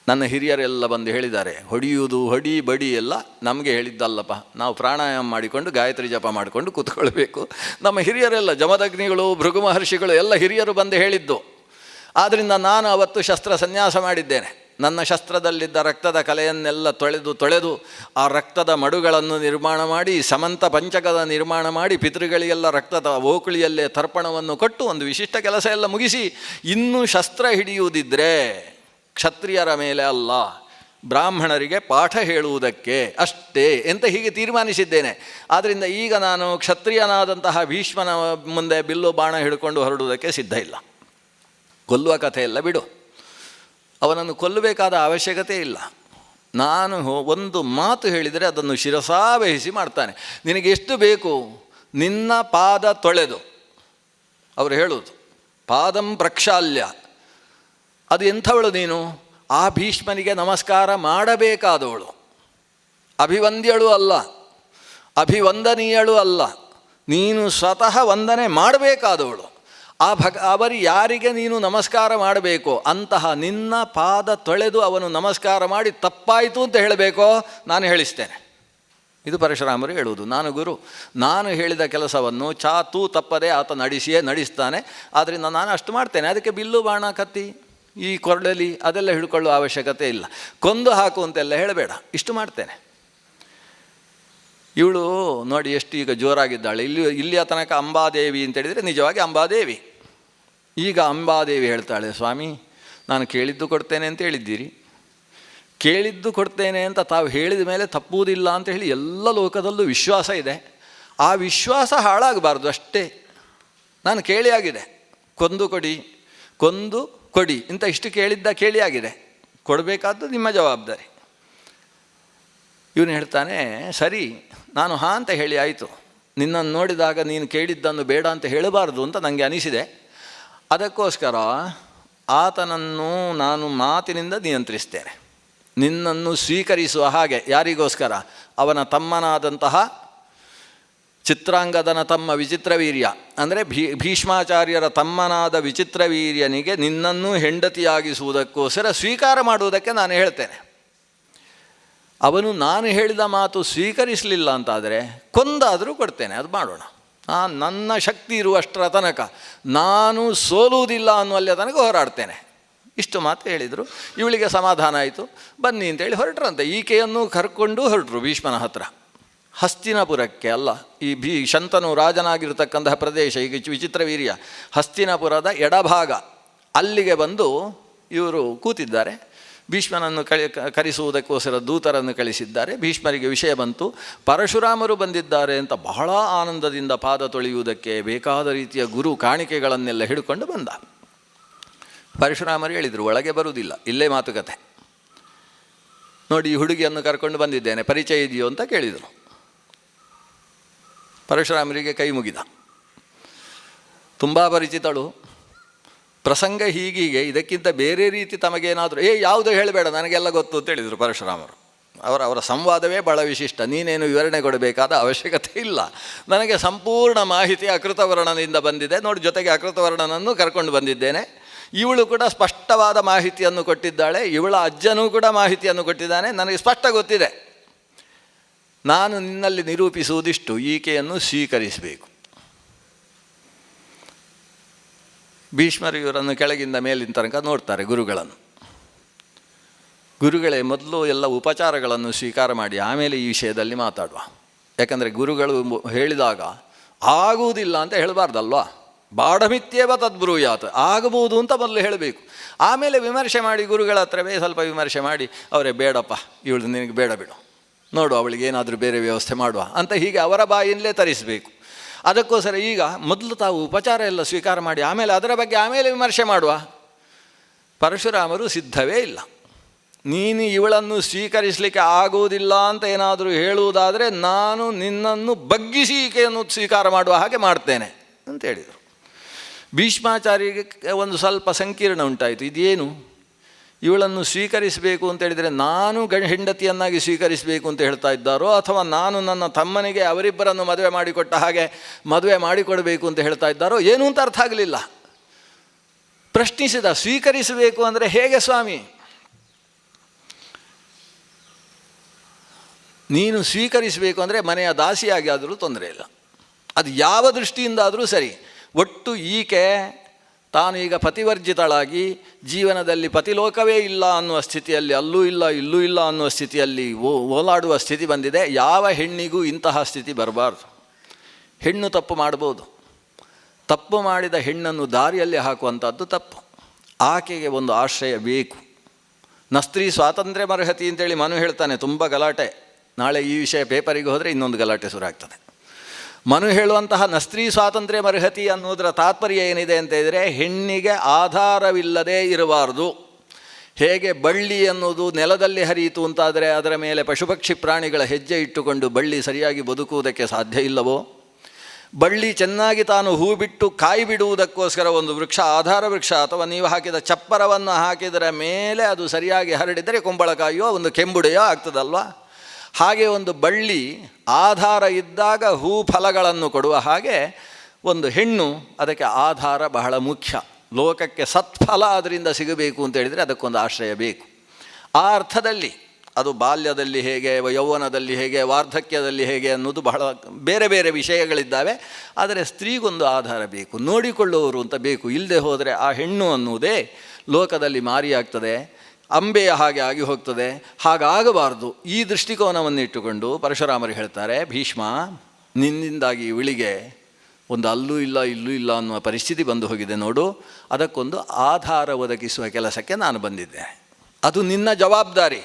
ನನ್ನ ಹಿರಿಯರೆಲ್ಲ ಬಂದು ಹೇಳಿದ್ದಾರೆ, ಹೊಡೆಯುವುದು ಹೊಡಿ ಬಡಿ ಎಲ್ಲ ನಮಗೆ ಹೇಳಿದ್ದಲ್ಲಪ್ಪ, ನಾವು ಪ್ರಾಣಾಯಾಮ ಮಾಡಿಕೊಂಡು ಗಾಯತ್ರಿ ಜಪ ಮಾಡಿಕೊಂಡು ಕೂತ್ಕೊಳ್ಬೇಕು. ನಮ್ಮ ಹಿರಿಯರೆಲ್ಲ ಜಮದಗ್ನಿಗಳು, ಭೃಗು ಮಹರ್ಷಿಗಳು ಎಲ್ಲ ಹಿರಿಯರು ಬಂದು ಹೇಳಿದ್ದು. ಆದ್ದರಿಂದ ನಾನು ಅವತ್ತು ಶಸ್ತ್ರ ಸನ್ಯಾಸ ಮಾಡಿದ್ದೇನೆ. ನನ್ನ ಶಸ್ತ್ರದಲ್ಲಿದ್ದ ರಕ್ತದ ಕಲೆಯನ್ನೆಲ್ಲ ತೊಳೆದು ಆ ರಕ್ತದ ಮಡುಗಳನ್ನು ನಿರ್ಮಾಣ ಮಾಡಿ, ಸಮಂತ ಪಂಚಕದ ನಿರ್ಮಾಣ ಮಾಡಿ, ಪಿತೃಗಳಿಗೆಲ್ಲ ರಕ್ತದ ಓಕುಳಿಯಲ್ಲೇ ತರ್ಪಣವನ್ನು ಕೊಟ್ಟು ಒಂದು ವಿಶಿಷ್ಟ ಕೆಲಸ ಎಲ್ಲ ಮುಗಿಸಿ, ಇನ್ನೂ ಶಸ್ತ್ರ ಹಿಡಿಯುವುದಿದ್ದರೆ ಕ್ಷತ್ರಿಯರ ಮೇಲೆ ಅಲ್ಲ, ಬ್ರಾಹ್ಮಣರಿಗೆ ಪಾಠ ಹೇಳುವುದಕ್ಕೆ ಅಷ್ಟೇ ಅಂತ ಹೀಗೆ ತೀರ್ಮಾನಿಸಿದ್ದೇನೆ. ಆದ್ದರಿಂದ ಈಗ ನಾನು ಕ್ಷತ್ರಿಯನಾದಂತಹ ಭೀಷ್ಮನ ಮುಂದೆ ಬಿಲ್ಲು ಬಾಣ ಹಿಡ್ಕೊಂಡು ಹೊರಡುವುದಕ್ಕೆ ಸಿದ್ಧ ಇಲ್ಲ. ಕೊಲ್ಲುವ ಕಥೆಯೆಲ್ಲ ಬಿಡು, ಅವನನ್ನು ಕೊಲ್ಲಬೇಕಾದ ಅವಶ್ಯಕತೆ ಇಲ್ಲ. ನಾನು ಒಂದು ಮಾತು ಹೇಳಿದರೆ ಅದನ್ನು ಶಿರಸಾವಹಿಸಿ ಮಾಡ್ತಾನೆ. ನಿನಗೆ ಎಷ್ಟು ಬೇಕು, ನಿನ್ನ ಪಾದ ತೊಳೆದು, ಅವರು ಹೇಳುವುದು ಪಾದಂ ಪ್ರಕ್ಷಾಲ್ಯ, ಅದು ಎಂಥವಳು ನೀನು? ಆ ಭೀಷ್ಮನಿಗೆ ನಮಸ್ಕಾರ ಮಾಡಬೇಕಾದವಳು, ಅಭಿವಂದ್ಯಳು ಅಲ್ಲ, ಅಭಿವಂದನೀಯಳು ಅಲ್ಲ, ನೀನು ಸ್ವತಃ ವಂದನೆ ಮಾಡಬೇಕಾದವಳು. ಅವರು ಯಾರಿಗೆ ನೀನು ನಮಸ್ಕಾರ ಮಾಡಬೇಕೋ ಅಂತಹ ನಿನ್ನ ಪಾದ ತೊಳೆದು ಅವನು ನಮಸ್ಕಾರ ಮಾಡಿ ತಪ್ಪಾಯಿತು ಅಂತ ಹೇಳಬೇಕೋ ನಾನು ಹೇಳಿಸ್ತೇನೆ. ಇದು ಪರಶುರಾಮರು ಹೇಳುವುದು. ನಾನು ಗುರು, ನಾನು ಹೇಳಿದ ಕೆಲಸವನ್ನು ಚಾತೂ ತಪ್ಪದೆ ಆತ ನಡೆಸ್ತಾನೆ. ಆದ್ದರಿಂದ ನಾನು ಅಷ್ಟು ಮಾಡ್ತೇನೆ. ಅದಕ್ಕೆ ಬಿಲ್ಲು ಬಾಣ ಕತ್ತಿ ಈ ಕೊರಳಲಿ ಅದೆಲ್ಲ ಹಿಡ್ಕೊಳ್ಳುವ ಅವಶ್ಯಕತೆ ಇಲ್ಲ. ಕೊಂದು ಹಾಕು ಅಂತೆಲ್ಲ ಹೇಳಬೇಡ, ಇಷ್ಟು ಮಾಡ್ತೇನೆ. ಇವಳು ನೋಡಿ ಎಷ್ಟು ಈಗ ಜೋರಾಗಿದ್ದಾಳೆ. ಇಲ್ಲಿಯ ತನಕ ಅಂಬಾದೇವಿ ಅಂತೇಳಿದರೆ ನಿಜವಾಗಿ ಅಂಬಾದೇವಿ. ಈಗ ಅಂಬಾದೇವಿ ಹೇಳ್ತಾಳೆ, ಸ್ವಾಮಿ ನಾನು ಕೇಳಿದ್ದು ಕೊಡ್ತೇನೆ ಅಂತ ಹೇಳಿದ್ದೀರಿ, ಕೇಳಿದ್ದು ಕೊಡ್ತೇನೆ ಅಂತ ತಾವು ಹೇಳಿದ ಮೇಲೆ ತಪ್ಪುವುದಿಲ್ಲ ಅಂತ ಹೇಳಿ ಎಲ್ಲ ಲೋಕದಲ್ಲೂ ವಿಶ್ವಾಸ ಇದೆ. ಆ ವಿಶ್ವಾಸ ಹಾಳಾಗಬಾರ್ದು ಅಷ್ಟೇ. ನಾನು ಕೇಳಿ ಆಗಿದೆ, ಕೊಂದು ಕೊಡಿ ಅಂತ ಇಷ್ಟು ಕೇಳಿ ಆಗಿದೆ, ಕೊಡಬೇಕಾದ್ದು ನಿಮ್ಮ ಜವಾಬ್ದಾರಿ. ಇವನು ಹೇಳ್ತಾನೆ, ಸರಿ ನಾನು ಹಾಂ ಅಂತ ಹೇಳಿ ಆಯಿತು, ನಿನ್ನನ್ನು ನೋಡಿದಾಗ ನೀನು ಕೇಳಿದ್ದನ್ನು ಬೇಡ ಅಂತ ಹೇಳಬಾರ್ದು ಅಂತ ನನಗೆ ಅನಿಸಿದೆ. ಅದಕ್ಕೋಸ್ಕರ ಆತನನ್ನು ನಾನು ಮಾತಿನಿಂದ ನಿಯಂತ್ರಿಸ್ತೇನೆ. ನಿನ್ನನ್ನು ಸ್ವೀಕರಿಸುವ ಹಾಗೆ. ಯಾರಿಗೋಸ್ಕರ? ಅವನ ತಮ್ಮನಾದಂತಹ ಚಿತ್ರಾಂಗದನ ತಮ್ಮ ವಿಚಿತ್ರವೀರ್ಯ, ಅಂದರೆ ಭೀಷ್ಮಾಚಾರ್ಯರ ತಮ್ಮನಾದ ವಿಚಿತ್ರವೀರ್ಯನಿಗೆ ನಿನ್ನನ್ನು ಹೆಂಡತಿಯಾಗಿಸುವುದಕ್ಕೋಸ್ಕರ ಸ್ವೀಕಾರ ಮಾಡುವುದಕ್ಕೆ ನಾನು ಹೇಳ್ತೇನೆ. ಅವನು ನಾನು ಹೇಳಿದ ಮಾತು ಸ್ವೀಕರಿಸಲಿಲ್ಲ ಅಂತಾದರೆ ಕೊಂದಾದರೂ ಕೊಡ್ತೇನೆ, ಅದು ಮಾಡೋಣ. ನನ್ನ ಶಕ್ತಿ ಇರುವಷ್ಟರ ತನಕ ನಾನು ಸೋಲುವುದಿಲ್ಲ ಅನ್ನುವಲ್ಲಿಯ ತನಕ ಹೋರಾಡ್ತೇನೆ. ಇಷ್ಟು ಮಾತು ಹೇಳಿದರು. ಇವಳಿಗೆ ಸಮಾಧಾನ ಆಯಿತು. ಬನ್ನಿ ಅಂತೇಳಿ ಹೊರಟ್ರಂತೆ. ಈಕೆಯನ್ನು ಕರ್ಕೊಂಡು ಹೊರಟರು ಭೀಷ್ಮನ ಹತ್ರ. ಹಸ್ತಿನಾಪುರಕ್ಕೆ ಅಲ್ಲ, ಈ ಶಂತನು ರಾಜನಾಗಿರ್ತಕ್ಕಂತಹ ಪ್ರದೇಶ, ಈಗ ವಿಚಿತ್ರವೀರ್ಯ ಹಸ್ತಿನಾಪುರದ ಎಡಭಾಗ, ಅಲ್ಲಿಗೆ ಬಂದು ಇವರು ಕೂತಿದ್ದಾರೆ. ಭೀಷ್ಮನನ್ನು ಕರೆಸುವುದಕ್ಕೋಸ್ಕರ ದೂತರನ್ನು ಕಳಿಸಿದ್ದಾರೆ. ಭೀಷ್ಮರಿಗೆ ವಿಷಯ ಬಂತು, ಪರಶುರಾಮರು ಬಂದಿದ್ದಾರೆ ಅಂತ ಬಹಳ ಆನಂದದಿಂದ ಪಾದ ತೊಳೆಯುವುದಕ್ಕೆ ಬೇಕಾದ ರೀತಿಯ ಗುರು ಕಾಣಿಕೆಗಳನ್ನೆಲ್ಲ ಹಿಡ್ಕೊಂಡು ಬಂದ. ಪರಶುರಾಮರು ಹೇಳಿದರು, ಒಳಗೆ ಬರುವುದಿಲ್ಲ, ಇಲ್ಲೇ ಮಾತುಕತೆ. ನೋಡಿ, ಈ ಹುಡುಗಿಯನ್ನು ಕರ್ಕೊಂಡು ಬಂದಿದ್ದೇನೆ, ಪರಿಚಯ ಇದೆಯೋ ಅಂತ ಕೇಳಿದರು. ಪರಶುರಾಮರಿಗೆ ಕೈ ಮುಗಿದ. ತುಂಬ ಪರಿಚಿತಳು, ಪ್ರಸಂಗ ಹೀಗೀಗೆ, ಇದಕ್ಕಿಂತ ಬೇರೆ ರೀತಿ ತಮಗೇನಾದರೂ ಯಾವುದೋ ಹೇಳಬೇಡ, ನನಗೆಲ್ಲ ಗೊತ್ತು ಅಂತ ಹೇಳಿದರು ಪರಶುರಾಮರು. ಅವರ ಸಂವಾದವೇ ಭಾಳ ವಿಶಿಷ್ಟ. ನೀನೇನು ವಿವರಣೆ ಕೊಡಬೇಕಾದ ಅವಶ್ಯಕತೆ ಇಲ್ಲ. ನನಗೆ ಸಂಪೂರ್ಣ ಮಾಹಿತಿ ಅಕೃತವರ್ಣನಿಂದ ಬಂದಿದೆ ನೋಡಿ, ಜೊತೆಗೆ ಅಕೃತವರ್ಣನನ್ನು ಕರ್ಕೊಂಡು ಬಂದಿದ್ದೇನೆ. ಇವಳು ಕೂಡ ಸ್ಪಷ್ಟವಾದ ಮಾಹಿತಿಯನ್ನು ಕೊಟ್ಟಿದ್ದಾಳೆ. ಇವಳ ಅಜ್ಜನೂ ಕೂಡ ಮಾಹಿತಿಯನ್ನು ಕೊಟ್ಟಿದ್ದಾನೆ. ನನಗೆ ಸ್ಪಷ್ಟ ಗೊತ್ತಿದೆ. ನಾನು ನಿನ್ನಲ್ಲಿ ನಿರೂಪಿಸುವುದಿಷ್ಟು, ಈಕೆಯನ್ನು ಸ್ವೀಕರಿಸಬೇಕು. ಭೀಷ್ಮರು ಇವರನ್ನು ಕೆಳಗಿಂದ ಮೇಲಿನ ತನಕ ನೋಡ್ತಾರೆ ಗುರುಗಳನ್ನು. ಗುರುಗಳೇ, ಮೊದಲು ಎಲ್ಲ ಉಪಚಾರಗಳನ್ನು ಸ್ವೀಕಾರ ಮಾಡಿ ಆಮೇಲೆ ಈ ವಿಷಯದಲ್ಲಿ ಮಾತಾಡುವ. ಯಾಕಂದರೆ ಗುರುಗಳು ಹೇಳಿದಾಗ ಆಗುವುದಿಲ್ಲ ಅಂತ ಹೇಳಬಾರ್ದಲ್ವಾ. ಬಾಢಮಿತ್ಯೇವ ತದ್ಬ್ರೂಯಾತ್, ಆಗಬಹುದು ಅಂತ ಮೊದಲು ಹೇಳಬೇಕು. ಆಮೇಲೆ ವಿಮರ್ಶೆ ಮಾಡಿ, ಗುರುಗಳ ಹತ್ರವೇ ಸ್ವಲ್ಪ ವಿಮರ್ಶೆ ಮಾಡಿ, ಅವರೇ ಬೇಡಪ್ಪ ಇವಳು ನಿನಗೆ ಬೇಡ ಬಿಡು, ನೋಡು ಅವಳಿಗೆ ಏನಾದರೂ ಬೇರೆ ವ್ಯವಸ್ಥೆ ಮಾಡುವ ಅಂತ ಹೀಗೆ ಅವರ ಬಾಯಿಂದಲೇ ತರಿಸಬೇಕು. ಅದಕ್ಕೋಸ್ಕರ ಈಗ ಮೊದಲು ತಾವು ಉಪಚಾರ ಎಲ್ಲ ಸ್ವೀಕಾರ ಮಾಡಿ ಆಮೇಲೆ ಅದರ ಬಗ್ಗೆ ಆಮೇಲೆ ವಿಮರ್ಶೆ ಮಾಡುವ. ಪರಶುರಾಮರು ಸಿದ್ಧವೇ ಇಲ್ಲ. ನೀನು ಇವಳನ್ನು ಸ್ವೀಕರಿಸಲಿಕ್ಕೆ ಆಗುವುದಿಲ್ಲ ಅಂತ ಏನಾದರೂ ಹೇಳುವುದಾದರೆ ನಾನು ನಿನ್ನನ್ನು ಬಗ್ಗಿಸಿ ಈಕೆಯನ್ನು ಸ್ವೀಕಾರ ಮಾಡುವ ಹಾಗೆ ಮಾಡ್ತೇನೆ ಅಂತ ಹೇಳಿದರು. ಭೀಷ್ಮಾಚಾರ್ಯರಿಗೆ ಒಂದು ಸ್ವಲ್ಪ ಸಂಕೀರ್ಣ ಉಂಟಾಯಿತು. ಇದೇನು ಇವಳನ್ನು ಸ್ವೀಕರಿಸಬೇಕು ಅಂತೇಳಿದರೆ ನಾನು ಹೆಂಡತಿಯನ್ನಾಗಿ ಸ್ವೀಕರಿಸಬೇಕು ಅಂತ ಹೇಳ್ತಾ ಇದ್ದಾರೋ, ಅಥವಾ ನಾನು ನನ್ನ ತಮ್ಮನಿಗೆ ಅವರಿಬ್ಬರನ್ನು ಮದುವೆ ಮಾಡಿಕೊಟ್ಟ ಹಾಗೆ ಮದುವೆ ಮಾಡಿಕೊಡಬೇಕು ಅಂತ ಹೇಳ್ತಾ ಇದ್ದಾರೋ ಏನೂ ಅಂತ ಅರ್ಥ ಆಗಲಿಲ್ಲ. ಪ್ರಶ್ನಿಸಿದ, ಸ್ವೀಕರಿಸಬೇಕು ಅಂದರೆ ಹೇಗೆ ಸ್ವಾಮಿ? ನೀನು ಸ್ವೀಕರಿಸಬೇಕು ಅಂದರೆ ಮನೆಯ ದಾಸಿಯಾಗಿ ಆದರೂ ತೊಂದರೆ ಇಲ್ಲ, ಅದು ಯಾವ ದೃಷ್ಟಿಯಿಂದಾದರೂ ಸರಿ. ಒಟ್ಟು ಈಕೆ ತಾನು ಈಗ ಪತಿವರ್ಜಿತಳಾಗಿ ಜೀವನದಲ್ಲಿ ಪತಿಲೋಕವೇ ಇಲ್ಲ ಅನ್ನುವ ಸ್ಥಿತಿಯಲ್ಲಿ, ಅಲ್ಲೂ ಇಲ್ಲ ಇಲ್ಲೂ ಇಲ್ಲ ಅನ್ನುವ ಸ್ಥಿತಿಯಲ್ಲಿ ಓಲಾಡುವ ಸ್ಥಿತಿ ಬಂದಿದೆ. ಯಾವ ಹೆಣ್ಣಿಗೂ ಇಂತಹ ಸ್ಥಿತಿ ಬರಬಾರ್ದು. ಹೆಣ್ಣು ತಪ್ಪು ಮಾಡ್ಬೋದು. ತಪ್ಪು ಮಾಡಿದ ಹೆಣ್ಣನ್ನು ದಾರಿಯಲ್ಲಿ ಹಾಕುವಂಥದ್ದು ತಪ್ಪು. ಆಕೆಗೆ ಒಂದು ಆಶ್ರಯ ಬೇಕು. ನಸ್ತ್ರೀ ಸ್ವಾತಂತ್ರ್ಯ ಮರ್ಹತಿ ಅಂತೇಳಿ ಮನು ಹೇಳ್ತಾನೆ. ತುಂಬ ಗಲಾಟೆ. ನಾಳೆ ಈ ವಿಷಯ ಪೇಪರಿಗೆ ಹೋದರೆ ಇನ್ನೊಂದು ಗಲಾಟೆ ಶುರುವಾಗ್ತದೆ. ಮನು ಹೇಳುವಂತಹ ನಸ್ತ್ರೀ ಸ್ವಾತಂತ್ರ್ಯ ಮರ್ಹತಿ ಅನ್ನೋದರ ತಾತ್ಪರ್ಯ ಏನಿದೆ ಅಂತ ಇದ್ದರೆ, ಹೆಣ್ಣಿಗೆ ಆಧಾರವಿಲ್ಲದೆ ಇರಬಾರ್ದು. ಹೇಗೆ ಬಳ್ಳಿ ಅನ್ನೋದು ನೆಲದಲ್ಲಿ ಹರಿಯಿತು ಅಂತಾದರೆ ಅದರ ಮೇಲೆ ಪಶುಪಕ್ಷಿ ಪ್ರಾಣಿಗಳ ಹೆಜ್ಜೆ ಇಟ್ಟುಕೊಂಡು ಬಳ್ಳಿ ಸರಿಯಾಗಿ ಬದುಕುವುದಕ್ಕೆ ಸಾಧ್ಯ ಇಲ್ಲವೋ, ಬಳ್ಳಿ ಚೆನ್ನಾಗಿ ತಾನು ಹೂ ಬಿಟ್ಟು ಕಾಯಿ ಬಿಡುವುದಕ್ಕೋಸ್ಕರ ಒಂದು ವೃಕ್ಷ, ಆಧಾರ ವೃಕ್ಷ ಅಥವಾ ನೀವು ಹಾಕಿದ ಚಪ್ಪರವನ್ನು ಹಾಕಿದರ ಮೇಲೆ ಅದು ಸರಿಯಾಗಿ ಹರಡಿದರೆ ಕುಂಬಳಕಾಯಿಯೋ ಒಂದು ಕೆಂಬುಡೆಯೋ ಆಗ್ತದಲ್ವ. ಹಾಗೆ ಒಂದು ಬಳ್ಳಿ ಆಧಾರ ಇದ್ದಾಗ ಹೂ ಫಲಗಳನ್ನು ಕೊಡುವ ಹಾಗೆ ಒಂದು ಹೆಣ್ಣು, ಅದಕ್ಕೆ ಆಧಾರ ಬಹಳ ಮುಖ್ಯ. ಲೋಕಕ್ಕೆ ಸತ್ಫಲ ಅದರಿಂದ ಸಿಗಬೇಕು ಅಂತ ಹೇಳಿದರೆ ಅದಕ್ಕೊಂದು ಆಶ್ರಯ ಬೇಕು. ಆ ಅರ್ಥದಲ್ಲಿ ಅದು ಬಾಲ್ಯದಲ್ಲಿ ಹೇಗೆ, ಯೌವನದಲ್ಲಿ ಹೇಗೆ, ವಾರ್ಧಕ್ಯದಲ್ಲಿ ಹೇಗೆ ಅನ್ನೋದು ಬಹಳ ಬೇರೆ ಬೇರೆ ವಿಷಯಗಳಿದ್ದಾವೆ. ಆದರೆ ಸ್ತ್ರೀಗೊಂದು ಆಧಾರ ಬೇಕು, ನೋಡಿಕೊಳ್ಳುವವರು ಅಂತ ಬೇಕು. ಇಲ್ಲದೆ ಹೋದರೆ ಆ ಹೆಣ್ಣು ಅನ್ನುವುದೇ ಲೋಕದಲ್ಲಿ ಮಾರಿಯಾಗ್ತದೆ, ಅಂಬೆಯ ಹಾಗೆ ಆಗಿ ಹೋಗ್ತದೆ. ಹಾಗಾಗಬಾರ್ದು. ಈ ದೃಷ್ಟಿಕೋನವನ್ನು ಇಟ್ಟುಕೊಂಡು ಪರಶುರಾಮರು ಹೇಳ್ತಾರೆ, ಭೀಷ್ಮ, ನಿನ್ನಿಂದಾಗಿ ಇವಳಿಗೆ ಒಂದು ಅಲ್ಲೂ ಇಲ್ಲ ಇಲ್ಲೂ ಇಲ್ಲ ಅನ್ನುವ ಪರಿಸ್ಥಿತಿ ಬಂದು ಹೋಗಿದೆ ನೋಡು, ಅದಕ್ಕೊಂದು ಆಧಾರ ಒದಗಿಸುವ ಕೆಲಸಕ್ಕೆ ನಾನು ಬಂದಿದ್ದೇನೆ. ಅದು ನಿನ್ನ ಜವಾಬ್ದಾರಿ.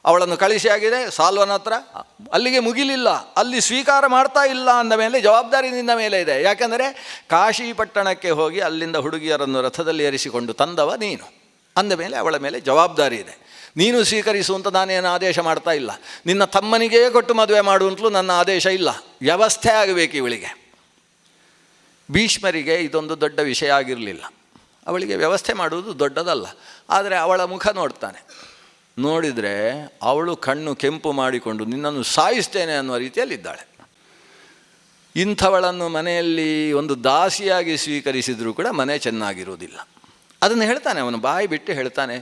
ಅವಳನ್ನು ಕಳಿಸಿ ಆಗಿದೆ, ಸಾಲ್ವನ ಹತ್ರ ಅಲ್ಲಿಗೆ ಮುಗಿಲಿಲ್ಲ, ಅಲ್ಲಿ ಸ್ವೀಕಾರ ಮಾಡ್ತಾ ಇಲ್ಲ ಅಂದ ಮೇಲೆ ಜವಾಬ್ದಾರಿ ನಿನ್ನ ಮೇಲೆ ಇದೆ. ಯಾಕೆಂದರೆ ಕಾಶಿ ಪಟ್ಟಣಕ್ಕೆ ಹೋಗಿ ಅಲ್ಲಿಂದ ಹುಡುಗಿಯರನ್ನು ರಥದಲ್ಲಿ ಏರಿಸಿಕೊಂಡು ತಂದವ ನೀನು. ಅಂದ ಮೇಲೆ ಅವಳ ಮೇಲೆ ಜವಾಬ್ದಾರಿ ಇದೆ. ನೀನು ಸ್ವೀಕರಿಸುವಂತ ನಾನೇನು ಆದೇಶ ಮಾಡ್ತಾ ಇಲ್ಲ. ನಿನ್ನ ತಮ್ಮನಿಗೇ ಕೊಟ್ಟು ಮದುವೆ ಮಾಡುವಂತಲೂ ನನ್ನ ಆದೇಶ ಇಲ್ಲ. ವ್ಯವಸ್ಥೆ ಆಗಬೇಕು ಇವಳಿಗೆ. ಭೀಷ್ಮರಿಗೆ ಇದೊಂದು ದೊಡ್ಡ ವಿಷಯ ಆಗಿರಲಿಲ್ಲ. ಅವಳಿಗೆ ವ್ಯವಸ್ಥೆ ಮಾಡುವುದು ದೊಡ್ಡದಲ್ಲ. ಆದರೆ ಅವಳ ಮುಖ ನೋಡ್ತಾನೆ. ನೋಡಿದರೆ ಅವಳು ಕಣ್ಣು ಕೆಂಪು ಮಾಡಿಕೊಂಡು ನಿನ್ನನ್ನು ಸಾಯಿಸ್ತೇನೆ ಅನ್ನುವ ರೀತಿಯಲ್ಲಿದ್ದಾಳೆ. ಇಂಥವಳನ್ನು ಮನೆಯಲ್ಲಿ ಒಂದು ದಾಸಿಯಾಗಿ ಸ್ವೀಕರಿಸಿದರೂ ಕೂಡ ಮನೆ ಚೆನ್ನಾಗಿರುವುದಿಲ್ಲ. ಅದನ್ನು ಹೇಳ್ತಾನೆ, ಅವನು ಬಾಯಿ ಬಿಟ್ಟು ಹೇಳ್ತಾನೆ.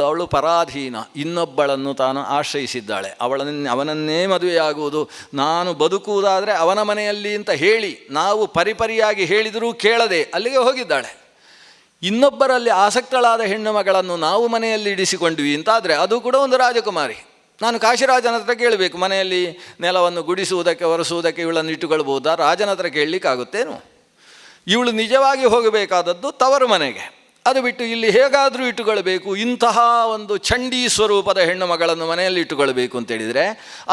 ಅವಳು ಪರಾಧೀನ, ಇನ್ನೊಬ್ಬಳನ್ನು ತಾನು ಆಶ್ರಯಿಸಿದ್ದಾಳೆ. ಅವನನ್ನೇ ಮದುವೆಯಾಗುವುದು, ನಾನು ಬದುಕುವುದಾದರೆ ಅವನ ಮನೆಯಲ್ಲಿ ಅಂತ ಹೇಳಿ ನಾವು ಪರಿಪರಿಯಾಗಿ ಹೇಳಿದರೂ ಕೇಳದೆ ಅಲ್ಲಿಗೆ ಹೋಗಿದ್ದಾಳೆ. ಇನ್ನೊಬ್ಬರಲ್ಲಿ ಆಸಕ್ತಳಾದ ಹೆಣ್ಣು ಮಗಳನ್ನು ನಾವು ಮನೆಯಲ್ಲಿ ಇಡಿಸಿಕೊಂಡ್ವಿ ಅಂತಾದರೆ ಅದು ಕೂಡ ಒಂದು ರಾಜಕುಮಾರಿ. ನಾನು ಕಾಶಿರಾಜನ ಹತ್ರ ಕೇಳಬೇಕು, ಮನೆಯಲ್ಲಿ ನೆಲವನ್ನು ಗುಡಿಸುವುದಕ್ಕೆ ಒರೆಸುವುದಕ್ಕೆ ಇವಳನ್ನು ಇಟ್ಟುಕೊಳ್ಬೋದಾ? ರಾಜನ ಹತ್ರ ಕೇಳಲಿಕ್ಕಾಗುತ್ತೇನು? ಇವಳು ನಿಜವಾಗಿ ಹೋಗಬೇಕಾದದ್ದು ತವರು ಮನೆಗೆ. ಅದು ಬಿಟ್ಟು ಇಲ್ಲಿ ಹೇಗಾದರೂ ಇಟ್ಟುಕೊಳ್ಬೇಕು, ಇಂತಹ ಒಂದು ಚಂಡೀ ಸ್ವರೂಪದ ಹೆಣ್ಣು ಮಗಳನ್ನು ಮನೆಯಲ್ಲಿ ಇಟ್ಟುಕೊಳ್ಬೇಕು ಅಂತೇಳಿದರೆ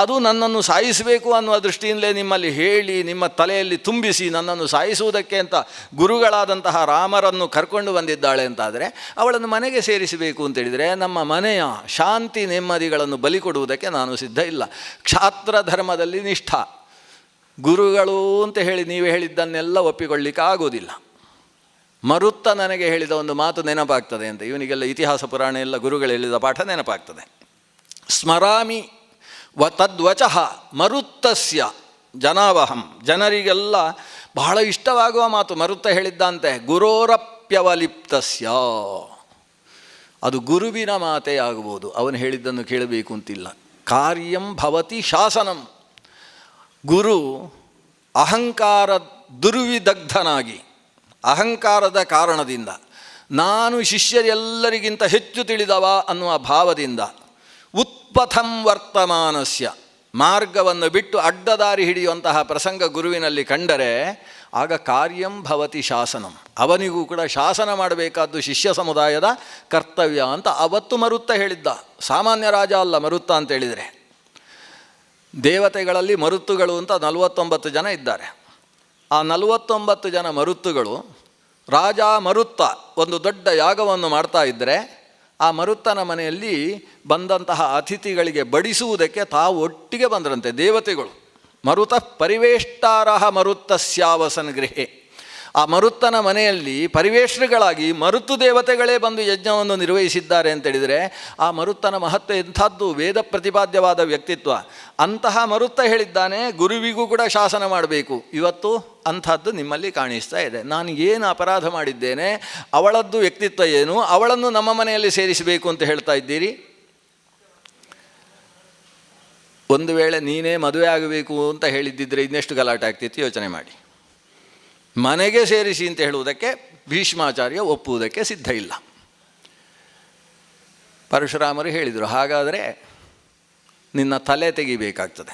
ಅದು ನನ್ನನ್ನು ಸಾಯಿಸಬೇಕು ಅನ್ನುವ ದೃಷ್ಟಿಯಿಂದಲೇ ನಿಮ್ಮಲ್ಲಿ ಹೇಳಿ ನಿಮ್ಮ ತಲೆಯಲ್ಲಿ ತುಂಬಿಸಿ ನನ್ನನ್ನು ಸಾಯಿಸುವುದಕ್ಕೆ ಅಂತ ಗುರುಗಳಾದಂತಹ ರಾಮರನ್ನು ಕರ್ಕೊಂಡು ಬಂದಿದ್ದಾಳೆ ಅಂತಾದರೆ ಅವಳನ್ನು ಮನೆಗೆ ಸೇರಿಸಬೇಕು ಅಂತೇಳಿದರೆ ನಮ್ಮ ಮನೆಯ ಶಾಂತಿ ನೆಮ್ಮದಿಗಳನ್ನು ಬಲಿ ಕೊಡುವುದಕ್ಕೆ ನಾನು ಸಿದ್ಧ ಇಲ್ಲ. ಕ್ಷಾತ್ರ ಧರ್ಮದಲ್ಲಿ ನಿಷ್ಠ. ಗುರುಗಳು ಅಂತ ಹೇಳಿ ನೀವೇ ಹೇಳಿದ್ದನ್ನೆಲ್ಲ ಒಪ್ಪಿಕೊಳ್ಳಿಕ್ಕೆ ಆಗೋದಿಲ್ಲ. ಮರುತ್ತ ನನಗೆ ಹೇಳಿದ ಒಂದು ಮಾತು ನೆನಪಾಗ್ತದೆ ಅಂತ. ಇವನಿಗೆಲ್ಲ ಇತಿಹಾಸ ಪುರಾಣ ಎಲ್ಲ ಗುರುಗಳು ಹೇಳಿದ ಪಾಠ ನೆನಪಾಗ್ತದೆ. ಸ್ಮರಾಮಿ ತದ್ವಚಃ ಮರುತ್ತಸ್ಯ ಜನಾವಹಂ. ಜನರಿಗೆಲ್ಲ ಬಹಳ ಇಷ್ಟವಾಗುವ ಮಾತು ಮರುತ್ತ ಹೇಳಿದ್ದಂತೆ, ಗುರೋರಪ್ಯವಲಿಪ್ತಸ್ಯ. ಅದು ಗುರುವಿನ ಮಾತೇ ಆಗಬಹುದು, ಅವನು ಹೇಳಿದ್ದನ್ನು ಕೇಳಬೇಕು ಅಂತಿಲ್ಲ. ಕಾರ್ಯಂ ಭವತಿ ಶಾಸನಂ. ಗುರು ಅಹಂಕಾರ ದುರ್ವಿದಗ್ಧನಾಗಿ, ಅಹಂಕಾರದ ಕಾರಣದಿಂದ, ನಾನು ಶಿಷ್ಯರೆಲ್ಲರಿಗಿಂತ ಹೆಚ್ಚು ತಿಳಿದವ ಅನ್ನುವ ಭಾವದಿಂದ, ಉತ್ಪಥಂ ವರ್ತಮಾನಸ್ಯ, ಮಾರ್ಗವನ್ನು ಬಿಟ್ಟು ಅಡ್ಡದಾರಿ ಹಿಡಿಯುವಂತಹ ಪ್ರಸಂಗ ಗುರುವಿನಲ್ಲಿ ಕಂಡರೆ ಆಗ ಕಾರ್ಯಂ ಭವತಿ ಶಾಸನಂ. ಅವನಿಗೂ ಕೂಡ ಶಾಸನ ಮಾಡಬೇಕಾದ್ದು ಶಿಷ್ಯ ಸಮುದಾಯದ ಕರ್ತವ್ಯ ಅಂತ ಅವತ್ತು ಮರುತ್ತ ಹೇಳಿದ್ದ. ಸಾಮಾನ್ಯ ರಾಜ ಅಲ್ಲ ಮರುತ್ತ ಅಂತೇಳಿದರೆ. ದೇವತೆಗಳಲ್ಲಿ ಮರುತ್ತುಗಳು ಅಂತ 49 ಜನ ಇದ್ದಾರೆ. ಆ 49 ಜನ ಮರುತ್ತುಗಳು ರಾಜ ಮರುತ್ತ ಒಂದು ದೊಡ್ಡ ಯಾಗವನ್ನು ಮಾಡ್ತಾ ಇದ್ದರೆ ಆ ಮರುತ್ತನ ಮನೆಯಲ್ಲಿ ಬಂದಂತಹ ಅತಿಥಿಗಳಿಗೆ ಬಡಿಸುವುದಕ್ಕೆ ತಾವು ಒಟ್ಟಿಗೆ ಬಂದರಂತೆ ದೇವತೆಗಳು. ಮರುತ ಪರಿವೇಷ್ಟಾರಹ ಮರುತ್ತಸ್ಯಾವಸನ್ ಗೃಹೆ. ಆ ಮರುತ್ತನ ಮನೆಯಲ್ಲಿ ಪರಿವೇಷ್ಟಗಳಾಗಿ ಮರುತ್ತು ದೇವತೆಗಳೇ ಬಂದು ಯಜ್ಞವನ್ನು ನಿರ್ವಹಿಸಿದ್ದಾರೆ ಅಂತೇಳಿದರೆ ಆ ಮರುತ್ತನ ಮಹತ್ವ ಎಂಥದ್ದು, ವೇದ ಪ್ರತಿಪಾದ್ಯವಾದ ವ್ಯಕ್ತಿತ್ವ. ಅಂತಹ ಮರುತ್ತ ಹೇಳಿದ್ದಾನೆ ಗುರುವಿಗೂ ಕೂಡ ಶಾಸನ ಮಾಡಬೇಕು. ಇವತ್ತು ಅಂಥದ್ದು ನಿಮ್ಮಲ್ಲಿ ಕಾಣಿಸ್ತಾ ಇದೆ. ನಾನು ಏನು ಅಪರಾಧ ಮಾಡಿದ್ದೇನೆ, ಅವಳದ್ದು ವ್ಯಕ್ತಿತ್ವ ಏನು, ಅವಳನ್ನು ನಮ್ಮ ಮನೆಯಲ್ಲಿ ಸೇರಿಸಬೇಕು ಅಂತ ಹೇಳ್ತಾ ಇದ್ದೀರಿ. ಒಂದು ವೇಳೆ ನೀನೇ ಮದುವೆ ಆಗಬೇಕು ಅಂತ ಹೇಳಿದ್ದಿದ್ರೆ ಇನ್ನೆಷ್ಟು ಗಲಾಟೆ ಆಗ್ತಿತ್ತು ಯೋಚನೆ ಮಾಡಿ. ಮನೆಗೆ ಸೇರಿಸಿ ಅಂತ ಹೇಳುವುದಕ್ಕೆ ಭೀಷ್ಮಾಚಾರ್ಯ ಒಪ್ಪುವುದಕ್ಕೆ ಸಿದ್ಧ ಇಲ್ಲ. ಪರಶುರಾಮರು ಹೇಳಿದರು, ಹಾಗಾದರೆ ನಿನ್ನ ತಲೆ ತೆಗಿಬೇಕಾಗ್ತದೆ.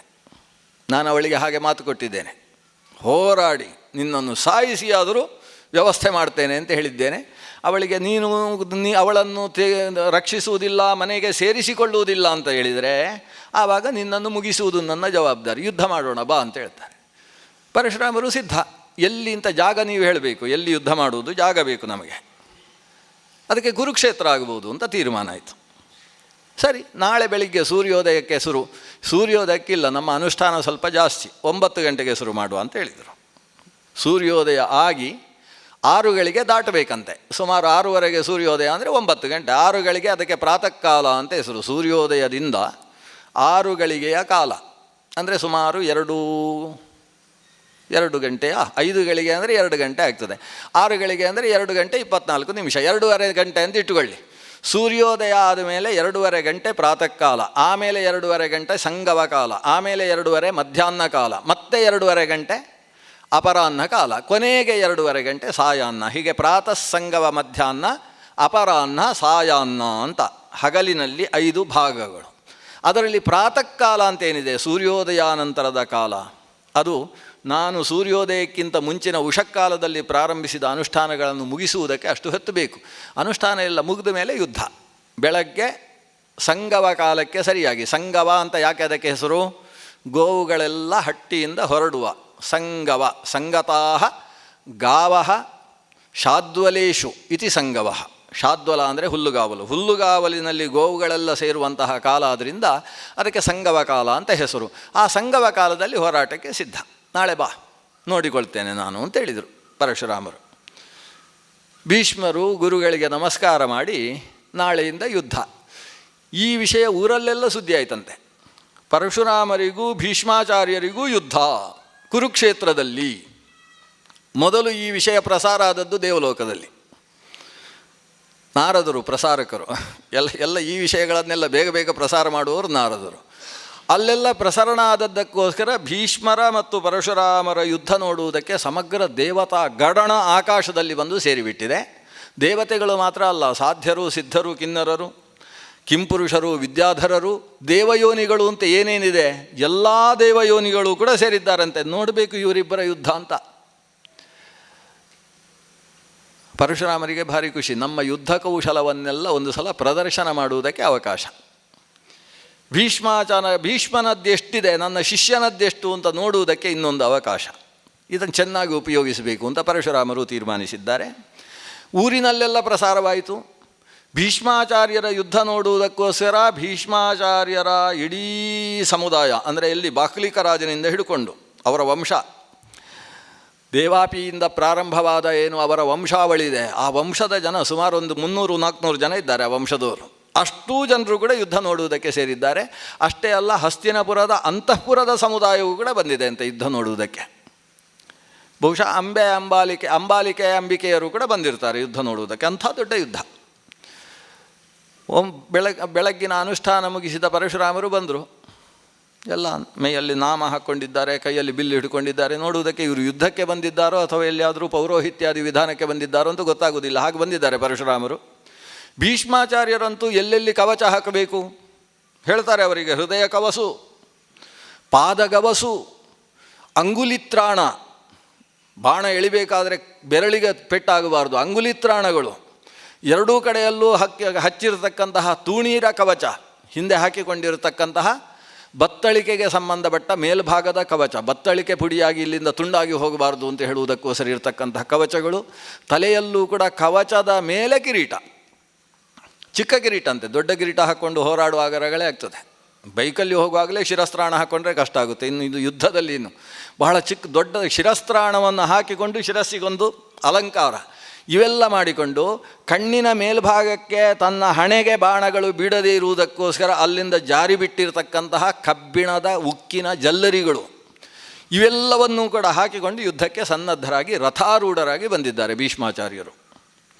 ನಾನು ಅವಳಿಗೆ ಹಾಗೆ ಮಾತು ಕೊಟ್ಟಿದ್ದೇನೆ, ಹೋರಾಡಿ ನಿನ್ನನ್ನು ಸಾಯಿಸಿಯಾದರೂ ವ್ಯವಸ್ಥೆ ಮಾಡ್ತೇನೆ ಅಂತ ಹೇಳಿದ್ದೇನೆ. ಅವಳಿಗೆ ನೀನು ಅವಳನ್ನು ರಕ್ಷಿಸುವುದಿಲ್ಲ, ಮನೆಗೆ ಸೇರಿಸಿಕೊಳ್ಳುವುದಿಲ್ಲ ಅಂತ ಹೇಳಿದರೆ ಆವಾಗ ನಿನ್ನನ್ನು ಮುಗಿಸುವುದು ನನ್ನ ಜವಾಬ್ದಾರಿ, ಯುದ್ಧ ಮಾಡೋಣ ಬಾ ಅಂತ ಹೇಳ್ತಾರೆ. ಪರಶುರಾಮರು ಸಿದ್ಧ. ಎಲ್ಲಿ ಇಂಥ ಜಾಗ ನೀವು ಹೇಳಬೇಕು, ಎಲ್ಲಿ ಯುದ್ಧ ಮಾಡುವುದು ಜಾಗ ಬೇಕು ನಮಗೆ. ಅದಕ್ಕೆ ಕುರುಕ್ಷೇತ್ರ ಆಗ್ಬೋದು ಅಂತ ತೀರ್ಮಾನ ಆಯಿತು. ಸರಿ, ನಾಳೆ ಬೆಳಿಗ್ಗೆ ಸೂರ್ಯೋದಯಕ್ಕೆ ಸೂರ್ಯೋದಯಕ್ಕಿಲ್ಲ, ನಮ್ಮ ಅನುಷ್ಠಾನ ಸ್ವಲ್ಪ ಜಾಸ್ತಿ, 9 ಗಂಟೆಗೆ ಶುರು ಮಾಡುವ ಅಂತ ಹೇಳಿದರು. ಸೂರ್ಯೋದಯ ಆಗಿ 6 ಗಳಿಗೆ ದಾಟಬೇಕಂತೆ. ಸುಮಾರು 6:30ಗೆ ಸೂರ್ಯೋದಯ ಅಂದರೆ 9 ಗಂಟೆ. 6 ಗಳಿಗೆ ಅದಕ್ಕೆ ಪ್ರಾತಃ ಕಾಲ ಅಂತ ಹೆಸರು. ಸೂರ್ಯೋದಯದಿಂದ 6 ಗಳಿಗೆಯ ಕಾಲ ಅಂದರೆ ಸುಮಾರು 2 ಗಂಟೆಯ 5 ಗಳಿಗೆ ಅಂದರೆ 2 ಗಂಟೆ ಆಗ್ತದೆ. 6 ಗಳಿಗೆ ಅಂದರೆ 2 ಗಂಟೆ 24 ನಿಮಿಷ, 2.5 ಗಂಟೆ ಅಂತ ಇಟ್ಟುಕೊಳ್ಳಿ. ಸೂರ್ಯೋದಯ ಆದಮೇಲೆ 2.5 ಗಂಟೆ ಪ್ರಾತಃ ಕಾಲ, ಆಮೇಲೆ 2.5 ಗಂಟೆ ಸಂಗಮ ಕಾಲ, ಆಮೇಲೆ 2.5 ಮಧ್ಯಾಹ್ನ ಕಾಲ, ಮತ್ತೆ 2.5 ಗಂಟೆ ಅಪರಾಹ್ನ ಕಾಲ, ಕೊನೆಗೆ 2.5 ಗಂಟೆ ಸಾಯಾಹ್ನ. ಹೀಗೆ ಪ್ರಾತಃ ಸಂಗಮ ಮಧ್ಯಾಹ್ನ ಅಪರಾಹ್ನ ಸಾಯಾಹ್ನ ಅಂತ ಹಗಲಿನಲ್ಲಿ 5 ಭಾಗಗಳು. ಅದರಲ್ಲಿ ಪ್ರಾತಃ ಕಾಲ ಅಂತೇನಿದೆ, ಸೂರ್ಯೋದಯಾನಂತರದ ಕಾಲ, ಅದು ನಾನು ಸೂರ್ಯೋದಯಕ್ಕಿಂತ ಮುಂಚಿನ ಉಷಕ್ಕಾಲದಲ್ಲಿ ಪ್ರಾರಂಭಿಸಿದ ಅನುಷ್ಠಾನಗಳನ್ನು ಮುಗಿಸುವುದಕ್ಕೆ ಅಷ್ಟು ಹೊತ್ತು ಬೇಕು. ಅನುಷ್ಠಾನ ಎಲ್ಲ ಮುಗಿದ ಮೇಲೆ ಯುದ್ಧ. ಬೆಳಗ್ಗೆ ಸಂಗವ ಕಾಲಕ್ಕೆ ಸರಿಯಾಗಿ, ಸಂಗವ ಅಂತ ಯಾಕೆ ಅದಕ್ಕೆ ಹೆಸರು, ಗೋವುಗಳೆಲ್ಲ ಹಟ್ಟಿಯಿಂದ ಹೊರಡುವ ಸಂಗವ. ಸಂಗತಾಹ ಗಾವಃ ಶಾದ್ವಲೇಶು ಇತಿ ಸಂಗವ. ಶಾದ್ವಲ ಅಂದರೆ ಹುಲ್ಲುಗಾವಲು. ಹುಲ್ಲುಗಾವಲಿನಲ್ಲಿ ಗೋವುಗಳೆಲ್ಲ ಸೇರುವಂತಹ ಕಾಲ ಆದ್ದರಿಂದ ಅದಕ್ಕೆ ಸಂಗವ ಕಾಲ ಅಂತ ಹೆಸರು. ಆ ಸಂಗವ ಕಾಲದಲ್ಲಿ ಹೋರಾಟಕ್ಕೆ ಸಿದ್ಧ. ನಾಳೆ ಬಾ, ನೋಡಿಕೊಳ್ತೇನೆ ನಾನು ಅಂತೇಳಿದರು ಪರಶುರಾಮರು. ಭೀಷ್ಮರು ಗುರುಗಳಿಗೆ ನಮಸ್ಕಾರ ಮಾಡಿ ನಾಳೆಯಿಂದ ಯುದ್ಧ. ಈ ವಿಷಯ ಊರಲ್ಲೆಲ್ಲ ಸುದ್ದಿ ಆಯ್ತಂತೆ. ಪರಶುರಾಮರಿಗೂ ಭೀಷ್ಮಾಚಾರ್ಯರಿಗೂ ಯುದ್ಧ ಕುರುಕ್ಷೇತ್ರದಲ್ಲಿ. ಮೊದಲು ಈ ವಿಷಯ ಪ್ರಸಾರ ಆದದ್ದು ದೇವಲೋಕದಲ್ಲಿ. ನಾರದರು ಪ್ರಸಾರಕರು, ಎಲ್ಲ ಈ ವಿಷಯಗಳನ್ನೆಲ್ಲ ಬೇಗ ಬೇಗ ಪ್ರಸಾರ ಮಾಡುವವರು ನಾರದರು. ಅಲ್ಲೆಲ್ಲ ಪ್ರಸರಣ ಆದದ್ದಕ್ಕೋಸ್ಕರ ಭೀಷ್ಮರ ಮತ್ತು ಪರಶುರಾಮರ ಯುದ್ಧ ನೋಡುವುದಕ್ಕೆ ಸಮಗ್ರ ದೇವತಾ ಗಣನ ಆಕಾಶದಲ್ಲಿ ಬಂದು ಸೇರಿಬಿಟ್ಟಿದೆ. ದೇವತೆಗಳು ಮಾತ್ರ ಅಲ್ಲ, ಸಾಧ್ಯರು, ಸಿದ್ಧರು, ಕಿನ್ನರರು, ಕಿಂಪುರುಷರು, ವಿದ್ಯಾಧರರು, ದೇವಯೋನಿಗಳು ಅಂತ ಏನೇನಿದೆ ಎಲ್ಲ ದೇವಯೋನಿಗಳು ಕೂಡ ಸೇರಿದ್ದಾರಂತೆ. ನೋಡಬೇಕು ಇವರಿಬ್ಬರ ಯುದ್ಧ ಅಂತ. ಪರಶುರಾಮರಿಗೆ ಭಾರಿ ಖುಷಿ, ನಮ್ಮ ಯುದ್ಧ ಕೌಶಲವನ್ನೆಲ್ಲ ಒಂದು ಸಲ ಪ್ರದರ್ಶನ ಮಾಡುವುದಕ್ಕೆ ಅವಕಾಶ. ಭೀಷ್ಮನದ್ದೆಷ್ಟಿದೆ, ನನ್ನ ಶಿಷ್ಯನದ್ದೆಷ್ಟು ಅಂತ ನೋಡುವುದಕ್ಕೆ ಇನ್ನೊಂದು ಅವಕಾಶ. ಇದನ್ನು ಚೆನ್ನಾಗಿ ಉಪಯೋಗಿಸಬೇಕು ಅಂತ ಪರಶುರಾಮರು ತೀರ್ಮಾನಿಸಿದ್ದಾರೆ. ಊರಿನಲ್ಲೆಲ್ಲ ಪ್ರಸಾರವಾಯಿತು. ಭೀಷ್ಮಾಚಾರ್ಯರ ಯುದ್ಧ ನೋಡುವುದಕ್ಕೋಸ್ಕರ ಭೀಷ್ಮಾಚಾರ್ಯರ ಇಡೀ ಸಮುದಾಯ, ಅಂದರೆ ಎಲ್ಲಿ ಬಾಕ್ಲಿಕ ರಾಜನಿಂದ ಹಿಡ್ಕೊಂಡು ಅವರ ವಂಶ, ದೇವಾಪಿಯಿಂದ ಪ್ರಾರಂಭವಾದ ಏನು ಅವರ ವಂಶಾವಳಿ ಇದೆ, ಆ ವಂಶದ ಜನ ಸುಮಾರು ಒಂದು 300-400 ಜನ ಇದ್ದಾರೆ. ಆ ವಂಶದವರು ಅಷ್ಟೂ ಜನರು ಕೂಡ ಯುದ್ಧ ನೋಡುವುದಕ್ಕೆ ಸೇರಿದ್ದಾರೆ. ಅಷ್ಟೇ ಅಲ್ಲ, ಹಸ್ತಿನಪುರದ ಅಂತಃಪುರದ ಸಮುದಾಯವೂ ಕೂಡ ಬಂದಿದೆ ಅಂತ ಯುದ್ಧ ನೋಡುವುದಕ್ಕೆ. ಬಹುಶಃ ಅಂಬಿಕೆಯರು ಕೂಡ ಬಂದಿರ್ತಾರೆ ಯುದ್ಧ ನೋಡುವುದಕ್ಕೆ. ಅಂಥ ದೊಡ್ಡ ಯುದ್ಧ. ಬೆಳಗ್ಗಿನ ಅನುಷ್ಠಾನ ಮುಗಿಸಿದ ಪರಶುರಾಮರು ಬಂದರು. ಎಲ್ಲ ಮೈಯಲ್ಲಿ ನಾಮ ಹಾಕ್ಕೊಂಡಿದ್ದಾರೆ, ಕೈಯಲ್ಲಿ ಬಿಲ್ಲು ಹಿಡ್ಕೊಂಡಿದ್ದಾರೆ. ನೋಡುವುದಕ್ಕೆ ಇವರು ಯುದ್ಧಕ್ಕೆ ಬಂದಿದ್ದಾರೋ ಅಥವಾ ಎಲ್ಲಿಯಾದರೂ ಪೌರೋಹಿತ್ಯಾದಿ ವಿಧಾನಕ್ಕೆ ಬಂದಿದ್ದಾರೋ ಅಂತ ಗೊತ್ತಾಗೋದಿಲ್ಲ. ಹಾಗೆ ಬಂದಿದ್ದಾರೆ ಪರಶುರಾಮರು. ಭೀಷ್ಮಾಚಾರ್ಯರಂತೂ ಎಲ್ಲೆಲ್ಲಿ ಕವಚ ಹಾಕಬೇಕು ಹೇಳ್ತಾರೆ ಅವರಿಗೆ. ಹೃದಯ ಕವಸು, ಪಾದಗವಸು, ಅಂಗುಲಿತ್ರಾಣ, ಬಾಣ ಎಳಿಬೇಕಾದರೆ ಬೆರಳಿಗೆ ಪೆಟ್ಟಾಗಬಾರ್ದು, ಅಂಗುಲಿತ್ರಾಣಗಳು, ಎರಡೂ ಕಡೆಯಲ್ಲೂ ಹಚ್ಚಿರತಕ್ಕಂತಹ ತೂಣೀರ ಕವಚ, ಹಿಂದೆ ಹಾಕಿಕೊಂಡಿರತಕ್ಕಂತಹ ಬತ್ತಳಿಕೆಗೆ ಸಂಬಂಧಪಟ್ಟ ಮೇಲ್ಭಾಗದ ಕವಚ, ಬತ್ತಳಿಕೆ ಪುಡಿಯಾಗಿ ಇಲ್ಲಿಂದ ತುಂಡಾಗಿ ಹೋಗಬಾರ್ದು ಅಂತ ಹೇಳುವುದಕ್ಕೋಸ್ಕರ ಇರತಕ್ಕಂತಹ ಕವಚಗಳು. ತಲೆಯಲ್ಲೂ ಕೂಡ ಕವಚದ ಮೇಲೆ ಕಿರೀಟ, ಚಿಕ್ಕ ಕಿರೀಟ ಅಂತೆ. ದೊಡ್ಡ ಕಿರೀಟ ಹಾಕ್ಕೊಂಡು ಹೋರಾಡುವಾಗ ರಗಳೆ ಆಗ್ತದೆ. ಬೈಕಲ್ಲಿ ಹೋಗುವಾಗಲೇ ಶಿರಸ್ತ್ರಾಣ ಹಾಕ್ಕೊಂಡ್ರೆ ಕಷ್ಟ ಆಗುತ್ತೆ. ಇನ್ನು ಇದು ಯುದ್ಧದಲ್ಲಿ ಇನ್ನು ಬಹಳ ದೊಡ್ಡ ಶಿರಸ್ತ್ರಾಣವನ್ನು ಹಾಕಿಕೊಂಡು ಶಿರಸ್ಸಿಗೊಂದು ಅಲಂಕಾರ ಇವೆಲ್ಲ ಮಾಡಿಕೊಂಡು ಕಣ್ಣಿನ ಮೇಲ್ಭಾಗಕ್ಕೆ ತನ್ನ ಹಣೆಗೆ ಬಾಣಗಳು ಬೀಳದೇ ಇರುವುದಕ್ಕೋಸ್ಕರ ಅಲ್ಲಿಂದ ಜಾರಿ ಬಿಟ್ಟಿರತಕ್ಕಂತಹ ಕಬ್ಬಿಣದ ಉಕ್ಕಿನ ಜಲ್ಲರಿಗಳು ಇವೆಲ್ಲವನ್ನೂ ಕೂಡ ಹಾಕಿಕೊಂಡು ಯುದ್ಧಕ್ಕೆ ಸನ್ನದ್ಧರಾಗಿ ರಥಾರೂಢರಾಗಿ ಬಂದಿದ್ದಾರೆ ಭೀಷ್ಮಾಚಾರ್ಯರು.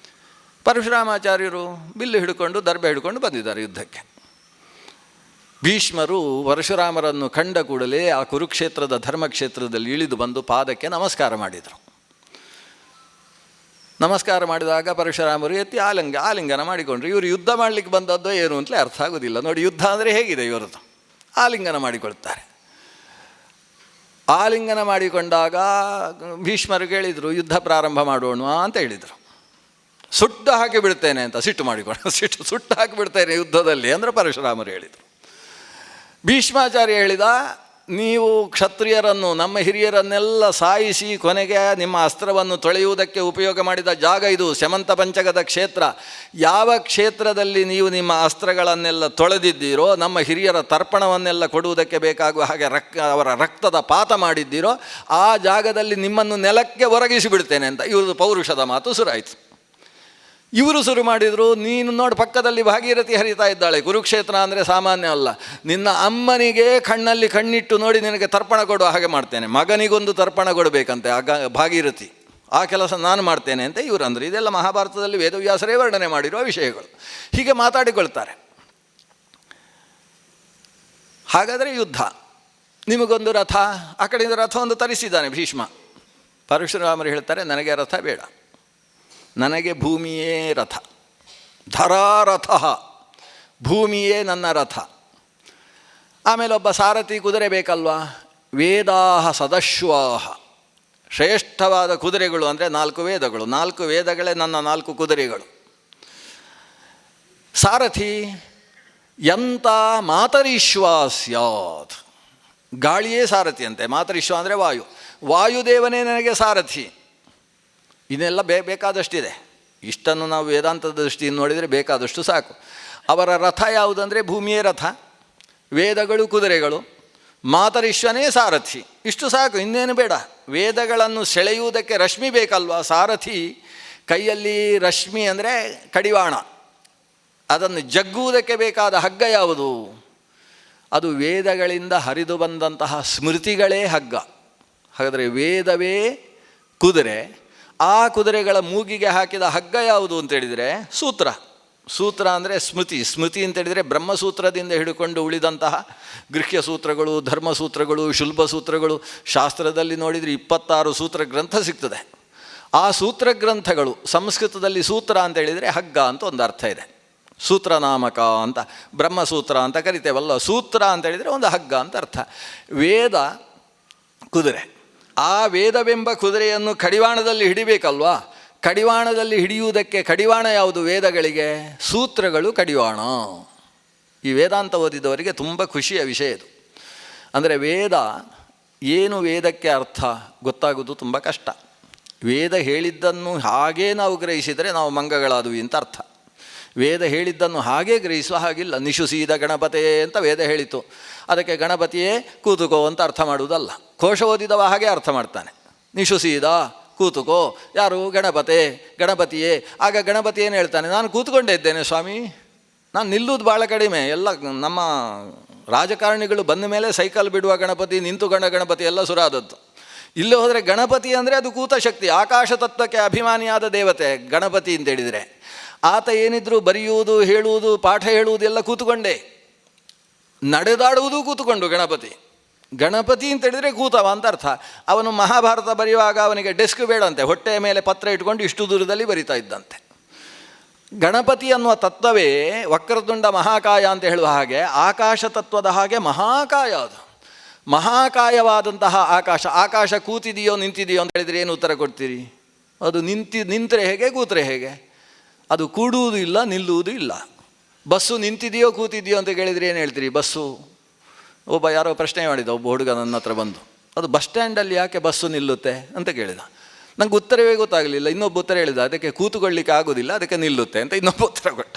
ಪರಶುರಾಮಾಚಾರ್ಯರು ಬಿಲ್ಲು ಹಿಡ್ಕೊಂಡು ದರ್ಬೆ ಹಿಡ್ಕೊಂಡು ಬಂದಿದ್ದಾರೆ ಯುದ್ಧಕ್ಕೆ. ಭೀಷ್ಮರು ಪರಶುರಾಮರನ್ನು ಕಂಡ ಕೂಡಲೇ ಆ ಕುರುಕ್ಷೇತ್ರದ ಧರ್ಮಕ್ಷೇತ್ರದಲ್ಲಿ ಇಳಿದು ಬಂದು ಪಾದಕ್ಕೆ ನಮಸ್ಕಾರ ಮಾಡಿದರು. ನಮಸ್ಕಾರ ಮಾಡಿದಾಗ ಪರಶುರಾಮರು ಎತ್ತಿ ಆಲಿಂಗನ ಮಾಡಿಕೊಂಡ್ರು. ಇವರು ಯುದ್ಧ ಮಾಡಲಿಕ್ಕೆ ಬಂದದ್ದೋ ಏನು ಅಂತಲೇ ಅರ್ಥ ಆಗೋದಿಲ್ಲ. ನೋಡಿ, ಯುದ್ಧ ಅಂದರೆ ಹೇಗಿದೆ ಇವರದ್ದು. ಆಲಿಂಗನ ಮಾಡಿಕೊಳ್ತಾರೆ. ಆಲಿಂಗನ ಮಾಡಿಕೊಂಡಾಗ ಭೀಷ್ಮರು ಕೇಳಿದರು, ಯುದ್ಧ ಪ್ರಾರಂಭ ಮಾಡೋಣ ಅಂತ ಹೇಳಿದರು. ಸುಟ್ಟು ಹಾಕಿಬಿಡ್ತೇನೆ ಅಂತ ಸಿಟ್ಟು ಮಾಡಿಕೊಂಡು, ಸುಟ್ಟು ಹಾಕಿಬಿಡ್ತೇನೆ ಯುದ್ಧದಲ್ಲಿ ಅಂದರೆ ಪರಶುರಾಮರು ಹೇಳಿದರು. ಭೀಷ್ಮಾಚಾರ್ಯ ಹೇಳಿದ, ನೀವು ಕ್ಷತ್ರಿಯರನ್ನು, ನಮ್ಮ ಹಿರಿಯರನ್ನೆಲ್ಲ ಸಾಯಿಸಿ ಕೊನೆಗೆ ನಿಮ್ಮ ಅಸ್ತ್ರವನ್ನು ತೊಳೆಯುವುದಕ್ಕೆ ಉಪಯೋಗ ಮಾಡಿದ ಜಾಗ ಇದು, ಶಮಂತ ಪಂಚಕದ ಕ್ಷೇತ್ರ. ಯಾವ ಕ್ಷೇತ್ರದಲ್ಲಿ ನೀವು ನಿಮ್ಮ ಅಸ್ತ್ರಗಳನ್ನೆಲ್ಲ ತೊಳೆದಿದ್ದೀರೋ, ನಮ್ಮ ಹಿರಿಯರ ತರ್ಪಣವನ್ನೆಲ್ಲ ಕೊಡುವುದಕ್ಕೆ ಬೇಕಾಗುವ ಹಾಗೆ ಅವರ ರಕ್ತದ ಪಾತ ಮಾಡಿದ್ದೀರೋ, ಆ ಜಾಗದಲ್ಲಿ ನಿಮ್ಮನ್ನು ನೆಲಕ್ಕೆ ಒರಗಿಸಿಬಿಡ್ತೇನೆ ಅಂತ ಇವ್ರದ್ದು ಪೌರುಷದ ಮಾತು ಶುರುವಾಯಿತು. ಇವರು ಶುರು ಮಾಡಿದರು, ನೀನು ನೋಡಿ ಪಕ್ಕದಲ್ಲಿ ಭಾಗೀರಥಿ ಹರಿತಾ ಇದ್ದಾಳೆ. ಕುರುಕ್ಷೇತ್ರ ಅಂದರೆ ಸಾಮಾನ್ಯ ಅಲ್ಲ. ನಿನ್ನ ಅಮ್ಮನಿಗೆ ಕಣ್ಣಲ್ಲಿ ಕಣ್ಣಿಟ್ಟು ನೋಡಿ ನಿನಗೆ ತರ್ಪಣ ಕೊಡುವ ಹಾಗೆ ಮಾಡ್ತೇನೆ. ಮಗನಿಗೊಂದು ತರ್ಪಣ ಕೊಡಬೇಕಂತೆ ಭಾಗೀರಥಿ, ಆ ಕೆಲಸ ನಾನು ಮಾಡ್ತೇನೆ ಅಂತ ಇವರು ಅಂದರು. ಇದೆಲ್ಲ ಮಹಾಭಾರತದಲ್ಲಿ ವೇದವ್ಯಾಸರೇ ವರ್ಣನೆ ಮಾಡಿರುವ ವಿಷಯಗಳು. ಹೀಗೆ ಮಾತಾಡಿಕೊಳ್ತಾರೆ. ಹಾಗಾದರೆ ಯುದ್ಧ, ನಿಮಗೊಂದು ರಥ, ಆ ಕಡೆಯಿಂದ ರಥವೊಂದು ತರಿಸಿದ್ದಾನೆ ಭೀಷ್ಮ. ಪರಶುರಾಮರು ಹೇಳ್ತಾರೆ, ನನಗೆ ರಥ ಬೇಡ, ನನಗೆ ಭೂಮಿಯೇ ರಥ, ಧರಾರಥ, ಭೂಮಿಯೇ ನನ್ನ ರಥ. ಆಮೇಲೆ ಒಬ್ಬ ಸಾರಥಿ ಕುದುರೆ ಬೇಕಲ್ವಾ. ವೇದಾಹ ಸದಶ್ವಾಹ, ಶ್ರೇಷ್ಠವಾದ ಕುದುರೆಗಳು ಅಂದರೆ 4 ವೇದಗಳು, 4 ವೇದಗಳೇ ನನ್ನ 4 ಕುದುರೆಗಳು. ಸಾರಥಿ ಎಂಥ ಮಾತರಿಶ್ವಾಸ್ಯಾತ್, ಗಾಳಿಯೇ ಸಾರಥಿ ಅಂತೆ. ಮಾತರಿಶ್ವ ಅಂದರೆ ವಾಯು, ವಾಯುದೇವನೇ ನನಗೆ ಸಾರಥಿ. ಇದನ್ನೆಲ್ಲ ಬೇಕಾದಷ್ಟಿದೆ. ಇಷ್ಟನ್ನು ನಾವು ವೇದಾಂತದ ದೃಷ್ಟಿಯಿಂದ ನೋಡಿದರೆ ಬೇಕಾದಷ್ಟು ಸಾಕು. ಅವರ ರಥ ಯಾವುದಂದರೆ ಭೂಮಿಯೇ ರಥ, ವೇದಗಳು ಕುದುರೆಗಳು, ಮಾತರಿಶ್ವನೇ ಸಾರಥಿ. ಇಷ್ಟು ಸಾಕು, ಇನ್ನೇನು ಬೇಡ. ವೇದಗಳನ್ನು ಸೆಳೆಯುವುದಕ್ಕೆ ರಶ್ಮಿ ಬೇಕಲ್ವ. ಸಾರಥಿ ಕೈಯಲ್ಲಿ ರಶ್ಮಿ ಅಂದರೆ ಕಡಿವಾಣ, ಅದನ್ನು ಜಗ್ಗುವುದಕ್ಕೆ ಬೇಕಾದ ಹಗ್ಗ ಯಾವುದು? ಅದು ವೇದಗಳಿಂದ ಹರಿದು ಬಂದಂತಹ ಸ್ಮೃತಿಗಳೇ ಹಗ್ಗ. ಹಾಗಾದರೆ ವೇದವೇ ಕುದುರೆ, ಆ ಕುದುರೆಗಳ ಮೂಗಿಗೆ ಹಾಕಿದ ಹಗ್ಗ ಯಾವುದು ಅಂತೇಳಿದರೆ ಸೂತ್ರ. ಸೂತ್ರ ಅಂದರೆ ಸ್ಮೃತಿ. ಸ್ಮೃತಿ ಅಂತೇಳಿದರೆ ಬ್ರಹ್ಮಸೂತ್ರದಿಂದ ಹಿಡ್ಕೊಂಡು ಉಳಿದಂತಹ ಗೃಹ್ಯ ಸೂತ್ರಗಳು, ಧರ್ಮಸೂತ್ರಗಳು, ಶುಲ್ಭ ಸೂತ್ರಗಳು. ಶಾಸ್ತ್ರದಲ್ಲಿ ನೋಡಿದರೆ 26 ಸೂತ್ರ ಗ್ರಂಥ ಸಿಗ್ತದೆ. ಆ ಸೂತ್ರ ಗ್ರಂಥಗಳು ಸಂಸ್ಕೃತದಲ್ಲಿ ಸೂತ್ರ ಅಂತೇಳಿದರೆ ಹಗ್ಗ ಅಂತ ಒಂದು ಅರ್ಥ ಇದೆ. ಸೂತ್ರನಾಮಕ ಅಂತ, ಬ್ರಹ್ಮಸೂತ್ರ ಅಂತ ಕರಿತೇವಲ್ಲ. ಸೂತ್ರ ಅಂತೇಳಿದರೆ ಒಂದು ಹಗ್ಗ ಅಂತ ಅರ್ಥ. ವೇದ ಕುದುರೆ, ಆ ವೇದವೆಂಬ ಕುದುರೆಯನ್ನು ಕಡಿವಾಣದಲ್ಲಿ ಹಿಡಿಬೇಕಲ್ವಾ. ಕಡಿವಾಣದಲ್ಲಿ ಹಿಡಿಯುವುದಕ್ಕೆ ಕಡಿವಾಣ ಯಾವುದು ವೇದಗಳಿಗೆ? ಸೂತ್ರಗಳು ಕಡಿವಾಣ. ಈ ವೇದಾಂತ ಓದಿದವರಿಗೆ ತುಂಬ ಖುಷಿಯ ವಿಷಯ ಇದು. ಅಂದರೆ ವೇದ ಏನು, ವೇದಕ್ಕೆ ಅರ್ಥ ಗೊತ್ತಾಗೋದು ತುಂಬ ಕಷ್ಟ. ವೇದ ಹೇಳಿದ್ದನ್ನು ಹಾಗೇ ನಾವು ಗ್ರಹಿಸಿದರೆ ನಾವು ಮಂಗಗಳಾದುವಿ ಅಂತ ಅರ್ಥ. ವೇದ ಹೇಳಿದ್ದನ್ನು ಹಾಗೇ ಗ್ರಹಿಸುವ ಹಾಗಿಲ್ಲ. ನಿಶುಸೀದ ಗಣಪತೆ ಅಂತ ವೇದ ಹೇಳಿತು, ಅದಕ್ಕೆ ಗಣಪತಿಯೇ ಕೂತುಕೋ ಅಂತ ಅರ್ಥ ಮಾಡುವುದಲ್ಲ. ಕೋಶ ಓದಿದವ ಹಾಗೆ ಅರ್ಥ ಮಾಡ್ತಾನೆ. ನಿಶುಸೀದ ಕೂತುಕೋ, ಯಾರು? ಗಣಪತಿಯೇ. ಆಗ ಗಣಪತಿ ಏನು ಹೇಳ್ತಾನೆ? ನಾನು ಕೂತ್ಕೊಂಡೇ ಇದ್ದೇನೆ ಸ್ವಾಮಿ, ನಾನು ನಿಲ್ಲುವುದು ಭಾಳ ಕಡಿಮೆ. ಎಲ್ಲ ನಮ್ಮ ರಾಜಕಾರಣಿಗಳು ಬಂದ ಮೇಲೆ ಸೈಕಲ್ ಬಿಡುವ ಗಣಪತಿ, ನಿಂತು ಗಣಪತಿ ಎಲ್ಲ ಸುರಾದದ್ದು. ಇಲ್ಲಿ ಹೋದರೆ ಗಣಪತಿ ಅಂದರೆ ಅದು ಕೂತ ಶಕ್ತಿ, ಆಕಾಶ ತತ್ವಕ್ಕೆ ಅಭಿಮಾನಿಯಾದ ದೇವತೆ ಗಣಪತಿ ಅಂತೇಳಿದರೆ. ಆತ ಏನಿದ್ರು ಬರೆಯುವುದು, ಹೇಳುವುದು, ಪಾಠ ಹೇಳುವುದು ಎಲ್ಲ ಕೂತುಕೊಂಡೇ, ನಡೆದಾಡುವುದು ಕೂತುಕೊಂಡು. ಗಣಪತಿ ಅಂತೇಳಿದರೆ ಕೂತವ ಅಂತ ಅರ್ಥ. ಅವನು ಮಹಾಭಾರತ ಬರೆಯುವಾಗ ಅವನಿಗೆ ಡೆಸ್ಕ್ ಬೇಡಂತೆ, ಹೊಟ್ಟೆಯ ಮೇಲೆ ಪತ್ರ ಇಟ್ಕೊಂಡು ಇಷ್ಟು ದೂರದಲ್ಲಿ ಬರಿತಾ ಇದ್ದಂತೆ. ಗಣಪತಿ ಅನ್ನುವ ತತ್ವವೇ ವಕ್ರತುಂಡ ಮಹಾಕಾಯ ಅಂತ ಹೇಳುವ ಹಾಗೆ ಆಕಾಶ ತತ್ವದ ಹಾಗೆ ಮಹಾಕಾಯ. ಅದು ಮಹಾಕಾಯವಾದಂತಹ ಆಕಾಶ ಕೂತಿದೆಯೋ ನಿಂತಿದೆಯೋ ಅಂತ ಹೇಳಿದರೆ ಏನು ಉತ್ತರ ಕೊಡ್ತೀರಿ? ಅದು ನಿಂತರೆ ಹೇಗೆ, ಕೂತರೆ ಹೇಗೆ? ಅದು ಕೂಡುವುದೂ ಇಲ್ಲ, ನಿಲ್ಲುವುದೂ ಇಲ್ಲ. ಬಸ್ಸು ನಿಂತಿದೆಯೋ ಕೂತಿದೆಯೋ ಅಂತ ಕೇಳಿದರೆ ಏನು ಹೇಳ್ತೀರಿ? ಬಸ್ಸು, ಒಬ್ಬ ಯಾರೋ ಪ್ರಶ್ನೆ ಮಾಡಿದ, ಒಬ್ಬ ಹುಡುಗ ನನ್ನ ಹತ್ರ ಬಂದು, ಅದು ಬಸ್ ಸ್ಟ್ಯಾಂಡಲ್ಲಿ ಯಾಕೆ ಬಸ್ಸು ನಿಲ್ಲುತ್ತೆ ಅಂತ ಕೇಳಿದ. ನಂಗೆ ಉತ್ತರವೇ ಗೊತ್ತಾಗಲಿಲ್ಲ. ಇನ್ನೊಬ್ಬ ಉತ್ತರ ಹೇಳಿದ, ಅದಕ್ಕೆ ಕೂತುಕೊಳ್ಳಿಕ್ಕೆ ಆಗೋದಿಲ್ಲ, ಅದಕ್ಕೆ ನಿಲ್ಲುತ್ತೆ ಅಂತ ಇನ್ನೊಬ್ಬ ಉತ್ತರ ಕೊಟ್ಟ.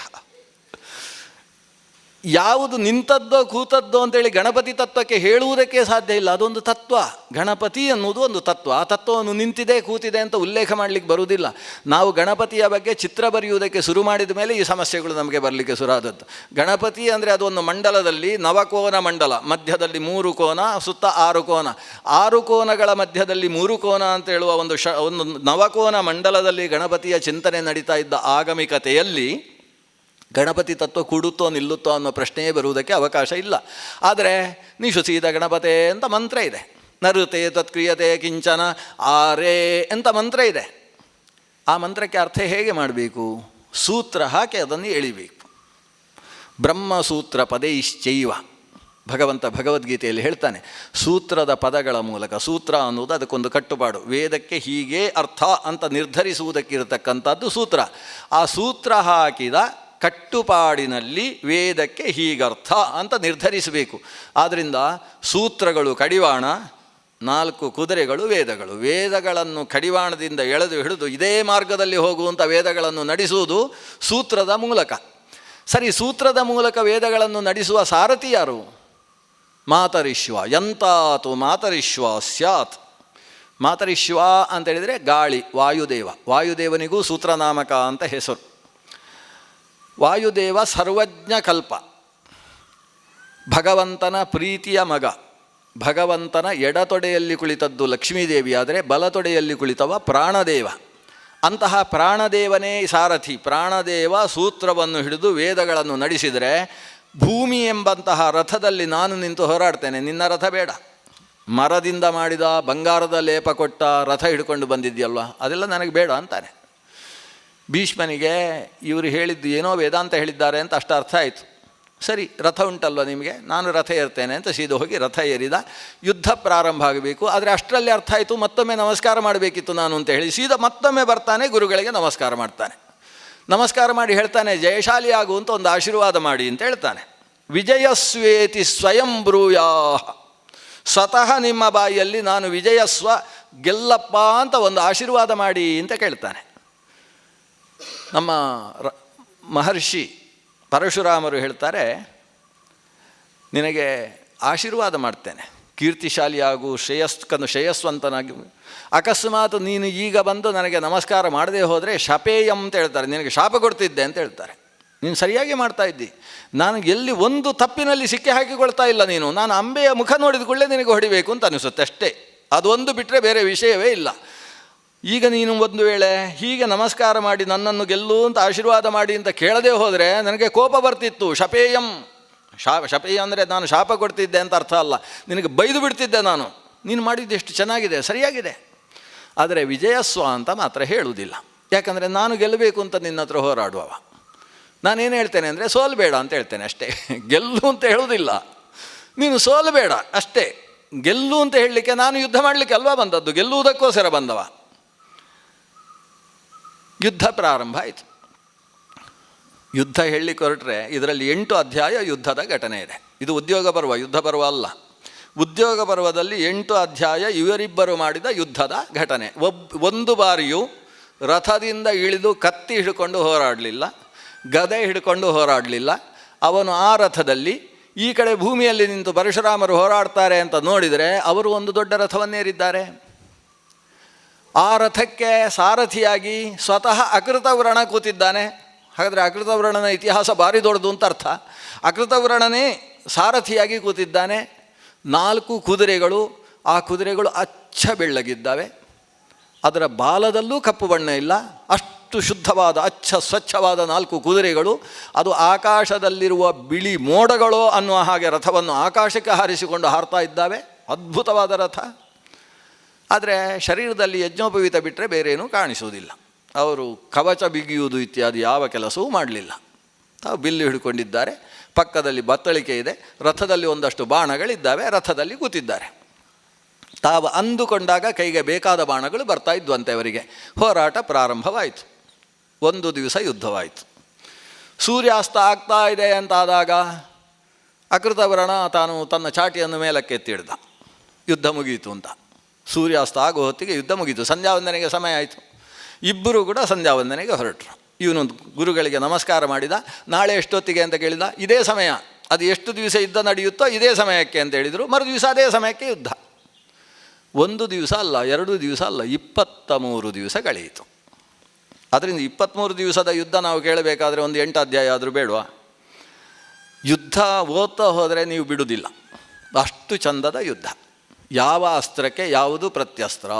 ಯಾವುದು ನಿಂತದ್ದೋ ಕೂತದ್ದೋ ಅಂತೇಳಿ ಗಣಪತಿ ತತ್ವಕ್ಕೆ ಹೇಳುವುದಕ್ಕೆ ಸಾಧ್ಯ ಇಲ್ಲ. ಅದೊಂದು ತತ್ವ. ಗಣಪತಿ ಅನ್ನೋದು ಒಂದು ತತ್ವ. ಆ ತತ್ವವನ್ನು ನಿಂತಿದೆ ಕೂತಿದೆ ಅಂತ ಉಲ್ಲೇಖ ಮಾಡಲಿಕ್ಕೆ ಬರುವುದಿಲ್ಲ. ನಾವು ಗಣಪತಿಯ ಬಗ್ಗೆ ಚಿತ್ರ ಬರೆಯುವುದಕ್ಕೆ ಶುರು ಮಾಡಿದ ಮೇಲೆ ಈ ಸಮಸ್ಯೆಗಳು ನಮಗೆ ಬರಲಿಕ್ಕೆ ಶುರುವಾದದ್ದು. ಗಣಪತಿ ಅಂದರೆ ಅದೊಂದು ಮಂಡಲದಲ್ಲಿ ನವಕೋನ ಮಂಡಲ, ಮಧ್ಯದಲ್ಲಿ 3 ಕೋನ, ಸುತ್ತ 6 ಕೋನ, 6 ಕೋನಗಳ ಮಧ್ಯದಲ್ಲಿ 3 ಕೋನ ಅಂತ ಹೇಳುವ ಒಂದು ನವಕೋನ ಮಂಡಲದಲ್ಲಿ ಗಣಪತಿಯ ಚಿಂತನೆ ನಡೀತಾ ಇದ್ದ ಆಗಮಿಕತೆಯಲ್ಲಿ ಗಣಪತಿ ತತ್ವ ಕೂಡುತ್ತೋ ನಿಲ್ಲುತ್ತೋ ಅನ್ನೋ ಪ್ರಶ್ನೆಯೇ ಬರುವುದಕ್ಕೆ ಅವಕಾಶ ಇಲ್ಲ. ಆದರೆ ನಿಶುಸೀದ ಗಣಪತೆ ಅಂತ ಮಂತ್ರ ಇದೆ, ನರುತೆ ತತ್ಕ್ರಿಯತೆ ಕಿಂಚನ ಆರೇ ಅಂತ ಮಂತ್ರ ಇದೆ. ಆ ಮಂತ್ರಕ್ಕೆ ಅರ್ಥ ಹೇಗೆ ಮಾಡಬೇಕು? ಸೂತ್ರ ಹಾಕಿ ಅದನ್ನು ಎಳಿಬೇಕು. ಬ್ರಹ್ಮಸೂತ್ರ ಪದೈಶ್ಚೈವ ಭಗವಂತ ಭಗವದ್ಗೀತೆಯಲ್ಲಿ ಹೇಳ್ತಾನೆ. ಸೂತ್ರದ ಪದಗಳ ಮೂಲಕ, ಸೂತ್ರ ಅನ್ನೋದು ಅದಕ್ಕೊಂದು ಕಟ್ಟುಪಾಡು, ವೇದಕ್ಕೆ ಹೀಗೆ ಅರ್ಥ ಅಂತ ನಿರ್ಧರಿಸುವುದಕ್ಕಿರತಕ್ಕಂಥದ್ದು ಸೂತ್ರ. ಆ ಸೂತ್ರ ಹಾಕಿದ ಕಟ್ಟುಪಾಡಿನಲ್ಲಿ ವೇದಕ್ಕೆ ಹೀಗರ್ಥ ಅಂತ ನಿರ್ಧರಿಸಬೇಕು. ಆದ್ದರಿಂದ ಸೂತ್ರಗಳು ಕಡಿವಾಣ, 4 ಕುದುರೆಗಳು ವೇದಗಳು. ವೇದಗಳನ್ನು ಕಡಿವಾಣದಿಂದ ಎಳೆದು ಹಿಡಿದು ಇದೇ ಮಾರ್ಗದಲ್ಲಿ ಹೋಗುವಂಥ ವೇದಗಳನ್ನು ನಡೆಸುವುದು ಸೂತ್ರದ ಮೂಲಕ. ಸರಿ, ಸೂತ್ರದ ಮೂಲಕ ವೇದಗಳನ್ನು ನಡೆಸುವ ಸಾರಥಿ ಯಾರು? ಮಾತರಿಶ್ವ. ಎಂತಾತು ಮಾತರಿಶ್ವ ಸ್ಯಾತ್. ಮಾತರಿಶ್ವ ಅಂತೇಳಿದರೆ ಗಾಳಿ, ವಾಯುದೇವ. ವಾಯುದೇವನಿಗೂ ಸೂತ್ರನಾಮಕ ಅಂತ ಹೆಸರು. ವಾಯುದೇವ ಸರ್ವಜ್ಞ ಕಲ್ಪ, ಭಗವಂತನ ಪ್ರೀತಿಯ ಮಗ. ಭಗವಂತನ ಎಡತೊಡೆಯಲ್ಲಿ ಕುಳಿತದ್ದು ಲಕ್ಷ್ಮೀದೇವಿ, ಆದರೆ ಬಲತೊಡೆಯಲ್ಲಿ ಕುಳಿತವ ಪ್ರಾಣದೇವ. ಅಂತಹ ಪ್ರಾಣದೇವನೇ ಸಾರಥಿ. ಪ್ರಾಣದೇವ ಸೂತ್ರವನ್ನು ಹಿಡಿದು ವೇದಗಳನ್ನು ನಡೆಸಿದರೆ, ಭೂಮಿ ಎಂಬಂತಹ ರಥದಲ್ಲಿ ನಾನು ನಿಂತು ಹೋರಾಡ್ತೇನೆ, ನಿನ್ನ ರಥ ಬೇಡ. ಮರದಿಂದ ಮಾಡಿದ ಬಂಗಾರದ ಲೇಪ ಕೊಟ್ಟ ರಥ ಹಿಡ್ಕೊಂಡು ಬಂದಿದ್ಯಲ್ವ, ಅದೆಲ್ಲ ನನಗೆ ಬೇಡ ಅಂತಾನೆ. ಭೀಷ್ಮನಿಗೆ ಇವರು ಹೇಳಿದ್ದು ಏನೋ ವೇದಾಂತ ಹೇಳಿದ್ದಾರೆ ಅಂತ ಅಷ್ಟು ಅರ್ಥ ಆಯಿತು. ಸರಿ, ರಥ ಉಂಟಲ್ವ ನಿಮಗೆ, ನಾನು ರಥ ಏರ್ತೇನೆ ಅಂತ ಸೀದಾ ಹೋಗಿ ರಥ ಏರಿದ. ಯುದ್ಧ ಪ್ರಾರಂಭ ಆಗಬೇಕು. ಆದರೆ ಅಷ್ಟರಲ್ಲಿ ಅರ್ಥ ಆಯಿತು, ಮತ್ತೊಮ್ಮೆ ನಮಸ್ಕಾರ ಮಾಡಬೇಕಿತ್ತು ನಾನು ಅಂತ ಹೇಳಿ ಸೀದಾ ಮತ್ತೊಮ್ಮೆ ಬರ್ತಾನೆ, ಗುರುಗಳಿಗೆ ನಮಸ್ಕಾರ ಮಾಡ್ತಾನೆ. ನಮಸ್ಕಾರ ಮಾಡಿ ಹೇಳ್ತಾನೆ, ಜಯಶಾಲಿ ಆಗು ಅಂತ ಒಂದು ಆಶೀರ್ವಾದ ಮಾಡಿ ಅಂತ ಹೇಳ್ತಾನೆ. ವಿಜಯಸ್ವೇತಿ ಸ್ವಯಂ ಬ್ರೂಯಾ, ಸ್ವತಃ ನಿಮ್ಮ ಬಾಯಿಯಲ್ಲಿ ನಾನು ವಿಜಯಸ್ವ, ಗೆಲ್ಲಪ್ಪ ಅಂತ ಒಂದು ಆಶೀರ್ವಾದ ಮಾಡಿ ಅಂತ ಕೇಳ್ತಾನೆ. ನಮ್ಮ ಮಹರ್ಷಿ ಪರಶುರಾಮರು ಹೇಳ್ತಾರೆ, ನಿನಗೆ ಆಶೀರ್ವಾದ ಮಾಡ್ತೇನೆ, ಕೀರ್ತಿಶಾಲಿಯಾಗು, ಶ್ರೇಯಸ್ವಂತನಾಗಿ. ಅಕಸ್ಮಾತ್ ನೀನು ಈಗ ಬಂದು ನನಗೆ ನಮಸ್ಕಾರ ಮಾಡದೇ ಹೋದರೆ ಶಪೇಯಂ ಅಂತ ಹೇಳ್ತಾರೆ, ನಿನಗೆ ಶಾಪ ಕೊಡ್ತಿದ್ದೆ ಅಂತ ಹೇಳ್ತಾರೆ. ನೀನು ಸರಿಯಾಗಿ ಮಾಡ್ತಾ ಇದ್ದಿ, ನಾನು ಎಲ್ಲಿ ಒಂದು ತಪ್ಪಿನಲ್ಲಿ ಸಿಕ್ಕಿ ಹಾಕಿಕೊಳ್ತಾ ಇಲ್ಲ ನೀನು. ನಾನು ಅಂಬೆಯ ಮುಖ ನೋಡಿದ ಕೂಡಲೇ ನಿನಗೆ ಹೊಡಿಬೇಕು ಅಂತ ಅನಿಸುತ್ತೆ ಅಷ್ಟೇ, ಅದೊಂದು ಬಿಟ್ಟರೆ ಬೇರೆ ವಿಷಯವೇ ಇಲ್ಲ. ಈಗ ನೀನು ಒಂದು ವೇಳೆ ಹೀಗೆ ನಮಸ್ಕಾರ ಮಾಡಿ ನನ್ನನ್ನು ಗೆಲ್ಲು ಅಂತ ಆಶೀರ್ವಾದ ಮಾಡಿ ಅಂತ ಕೇಳದೆ ಹೋದರೆ ನನಗೆ ಕೋಪ ಬರ್ತಿತ್ತು. ಶಪೇಯಂ, ಶಪೇಯ ಅಂದರೆ ನಾನು ಶಾಪ ಕೊಡ್ತಿದ್ದೆ ಅಂತ ಅರ್ಥ ಅಲ್ಲ, ನಿನಗೆ ಬೈದು ಬಿಡ್ತಿದ್ದೆ ನಾನು. ನೀನು ಮಾಡಿದ್ದು ಎಷ್ಟು ಚೆನ್ನಾಗಿದೆ, ಸರಿಯಾಗಿದೆ. ಆದರೆ ವಿಜಯಸ್ವ ಅಂತ ಮಾತ್ರ ಹೇಳುವುದಿಲ್ಲ. ಯಾಕಂದರೆ ನಾನು ಗೆಲ್ಲಬೇಕು ಅಂತ ನಿನ್ನ ಹತ್ರ ಹೋರಾಡುವವ. ನಾನೇನು ಹೇಳ್ತೇನೆ ಅಂದರೆ ಸೋಲ್ಬೇಡ ಅಂತ ಹೇಳ್ತೇನೆ ಅಷ್ಟೇ, ಗೆಲ್ಲು ಅಂತ ಹೇಳುವುದಿಲ್ಲ. ನೀನು ಸೋಲ್ಬೇಡ ಅಷ್ಟೇ. ಗೆಲ್ಲು ಅಂತ ಹೇಳಲಿಕ್ಕೆ ನಾನು ಯುದ್ಧ ಮಾಡಲಿಕ್ಕೆ ಅಲ್ವಾ ಬಂದದ್ದು, ಗೆಲ್ಲುವುದಕ್ಕೋಸ್ಕರ ಬಂದವ. ಯುದ್ಧ ಪ್ರಾರಂಭ ಆಯಿತು. ಯುದ್ಧ ಹೇಳಲಿಕ್ಕೆ ಹೊರಟ್ರೆ ಇದರಲ್ಲಿ 8 ಅಧ್ಯಾಯ ಯುದ್ಧದ ಘಟನೆ ಇದೆ. ಇದು ಉದ್ಯೋಗ ಪರ್ವ, ಯುದ್ಧ ಪರ್ವ ಅಲ್ಲ. ಉದ್ಯೋಗ ಪರ್ವದಲ್ಲಿ 8 ಅಧ್ಯಾಯ ಇವರಿಬ್ಬರು ಮಾಡಿದ ಯುದ್ಧದ ಘಟನೆ. ಒಂದು ಬಾರಿಯೂ ರಥದಿಂದ ಇಳಿದು ಕತ್ತಿ ಹಿಡ್ಕೊಂಡು ಹೋರಾಡಲಿಲ್ಲ, ಗದೆ ಹಿಡ್ಕೊಂಡು ಹೋರಾಡಲಿಲ್ಲ. ಅವನು ಆ ರಥದಲ್ಲಿ ಈ ಕಡೆ ಭೂಮಿಯಲ್ಲಿ ನಿಂತು ಪರಶುರಾಮರು ಹೋರಾಡ್ತಾರೆ ಅಂತ ನೋಡಿದರೆ ಅವರು ಒಂದು ದೊಡ್ಡ ರಥವನ್ನೇರಿದ್ದಾರೆ. ಆ ರಥಕ್ಕೆ ಸಾರಥಿಯಾಗಿ ಸ್ವತಃ ಅಕೃತ ವ್ರಣ ಕೂತಿದ್ದಾನೆ. ಹಾಗಾದರೆ ಅಕೃತವರ್ಣನ ಇತಿಹಾಸ ಭಾರಿ ದೊಡ್ಡದು ಅಂತ ಅರ್ಥ. ಅಕೃತವರ್ಣನೇ ಸಾರಥಿಯಾಗಿ ಕೂತಿದ್ದಾನೆ. 4 ಕುದುರೆಗಳು, ಆ ಕುದುರೆಗಳು ಅಚ್ಚ ಬೆಳ್ಳಗಿದ್ದಾವೆ. ಅದರ ಬಾಲದಲ್ಲೂ ಕಪ್ಪು ಬಣ್ಣ ಇಲ್ಲ. ಅಷ್ಟು ಶುದ್ಧವಾದ ಅಚ್ಚ ಸ್ವಚ್ಛವಾದ 4 ಕುದುರೆಗಳು. ಅದು ಆಕಾಶದಲ್ಲಿರುವ ಬಿಳಿ ಮೋಡಗಳೋ ಅನ್ನುವ ಹಾಗೆ ರಥವನ್ನು ಆಕಾಶಕ್ಕೆ ಹಾರಿಸಿಕೊಂಡು ಹಾರ್ತಾ ಇದ್ದಾವೆ. ಅದ್ಭುತವಾದ ರಥ. ಆದರೆ ಶರೀರದಲ್ಲಿ ಯಜ್ಞೋಪವೀತ ಬಿಟ್ಟರೆ ಬೇರೇನೂ ಕಾಣಿಸುವುದಿಲ್ಲ. ಅವರು ಕವಚ ಬಿಗಿಯುವುದು ಇತ್ಯಾದಿ ಯಾವ ಕೆಲಸವೂ ಮಾಡಲಿಲ್ಲ. ತಾವು ಬಿಲ್ಲು ಹಿಡ್ಕೊಂಡಿದ್ದಾರೆ. ಪಕ್ಕದಲ್ಲಿ ಬತ್ತಳಿಕೆ ಇದೆ. ರಥದಲ್ಲಿ ಒಂದಷ್ಟು ಬಾಣಗಳಿದ್ದಾವೆ. ರಥದಲ್ಲಿ ಕೂತಿದ್ದಾರೆ. ತಾವು ಅಂದುಕೊಂಡಾಗ ಕೈಗೆ ಬೇಕಾದ ಬಾಣಗಳು ಬರ್ತಾ ಇದ್ವಂತೆ ಅವರಿಗೆ. ಹೋರಾಟ ಪ್ರಾರಂಭವಾಯಿತು. 1 ದಿವಸ ಯುದ್ಧವಾಯಿತು. ಸೂರ್ಯಾಸ್ತ ಆಗ್ತಾ ಇದೆ ಅಂತಾದಾಗ ಅಕೃತವರ್ಣ ತಾನು ತನ್ನ ಚಾಟಿಯನ್ನು ಮೇಲಕ್ಕೆ ಎತ್ತಿಡ್ದ. ಯುದ್ಧ ಮುಗಿಯಿತು ಅಂತ. ಸೂರ್ಯಾಸ್ತ ಆಗೋ ಹೊತ್ತಿಗೆ ಯುದ್ಧ ಮುಗೀತು. ಸಂಧ್ಯಾವಂದನೆಗೆ ಸಮಯ ಆಯಿತು. ಇಬ್ಬರು ಕೂಡ ಸಂಧ್ಯಾವಂದನೆಗೆ ಹೊರಟರು. ಇವನು ಗುರುಗಳಿಗೆ ನಮಸ್ಕಾರ ಮಾಡಿದ. ನಾಳೆ ಎಷ್ಟೊತ್ತಿಗೆ ಅಂತ ಕೇಳಿದ. ಇದೇ ಸಮಯ, ಅದು ಎಷ್ಟು ದಿವಸ ಯುದ್ಧ ನಡೆಯುತ್ತೋ ಇದೇ ಸಮಯಕ್ಕೆ ಅಂತ ಹೇಳಿದರು. ಮರು ದಿವಸ ಅದೇ ಸಮಯಕ್ಕೆ ಯುದ್ಧ. 1 ದಿವಸ ಅಲ್ಲ, 2 ದಿವಸ ಅಲ್ಲ, 23 ದಿವಸ ಕಳೆಯಿತು. ಅದರಿಂದ 23 ದಿವಸದ ಯುದ್ಧ ನಾವು ಕೇಳಬೇಕಾದ್ರೆ ಒಂದು 8 ಅಧ್ಯಾಯ ಆದರೂ ಬೇಡವಾ? ಯುದ್ಧ ಓದ್ತಾ ಹೋದರೆ ನೀವು ಬಿಡುವುದಿಲ್ಲ. ಅಷ್ಟು ಚಂದದ ಯುದ್ಧ. ಯಾವ ಅಸ್ತ್ರಕ್ಕೆ ಯಾವುದು ಪ್ರತ್ಯಸ್ತ್ರ.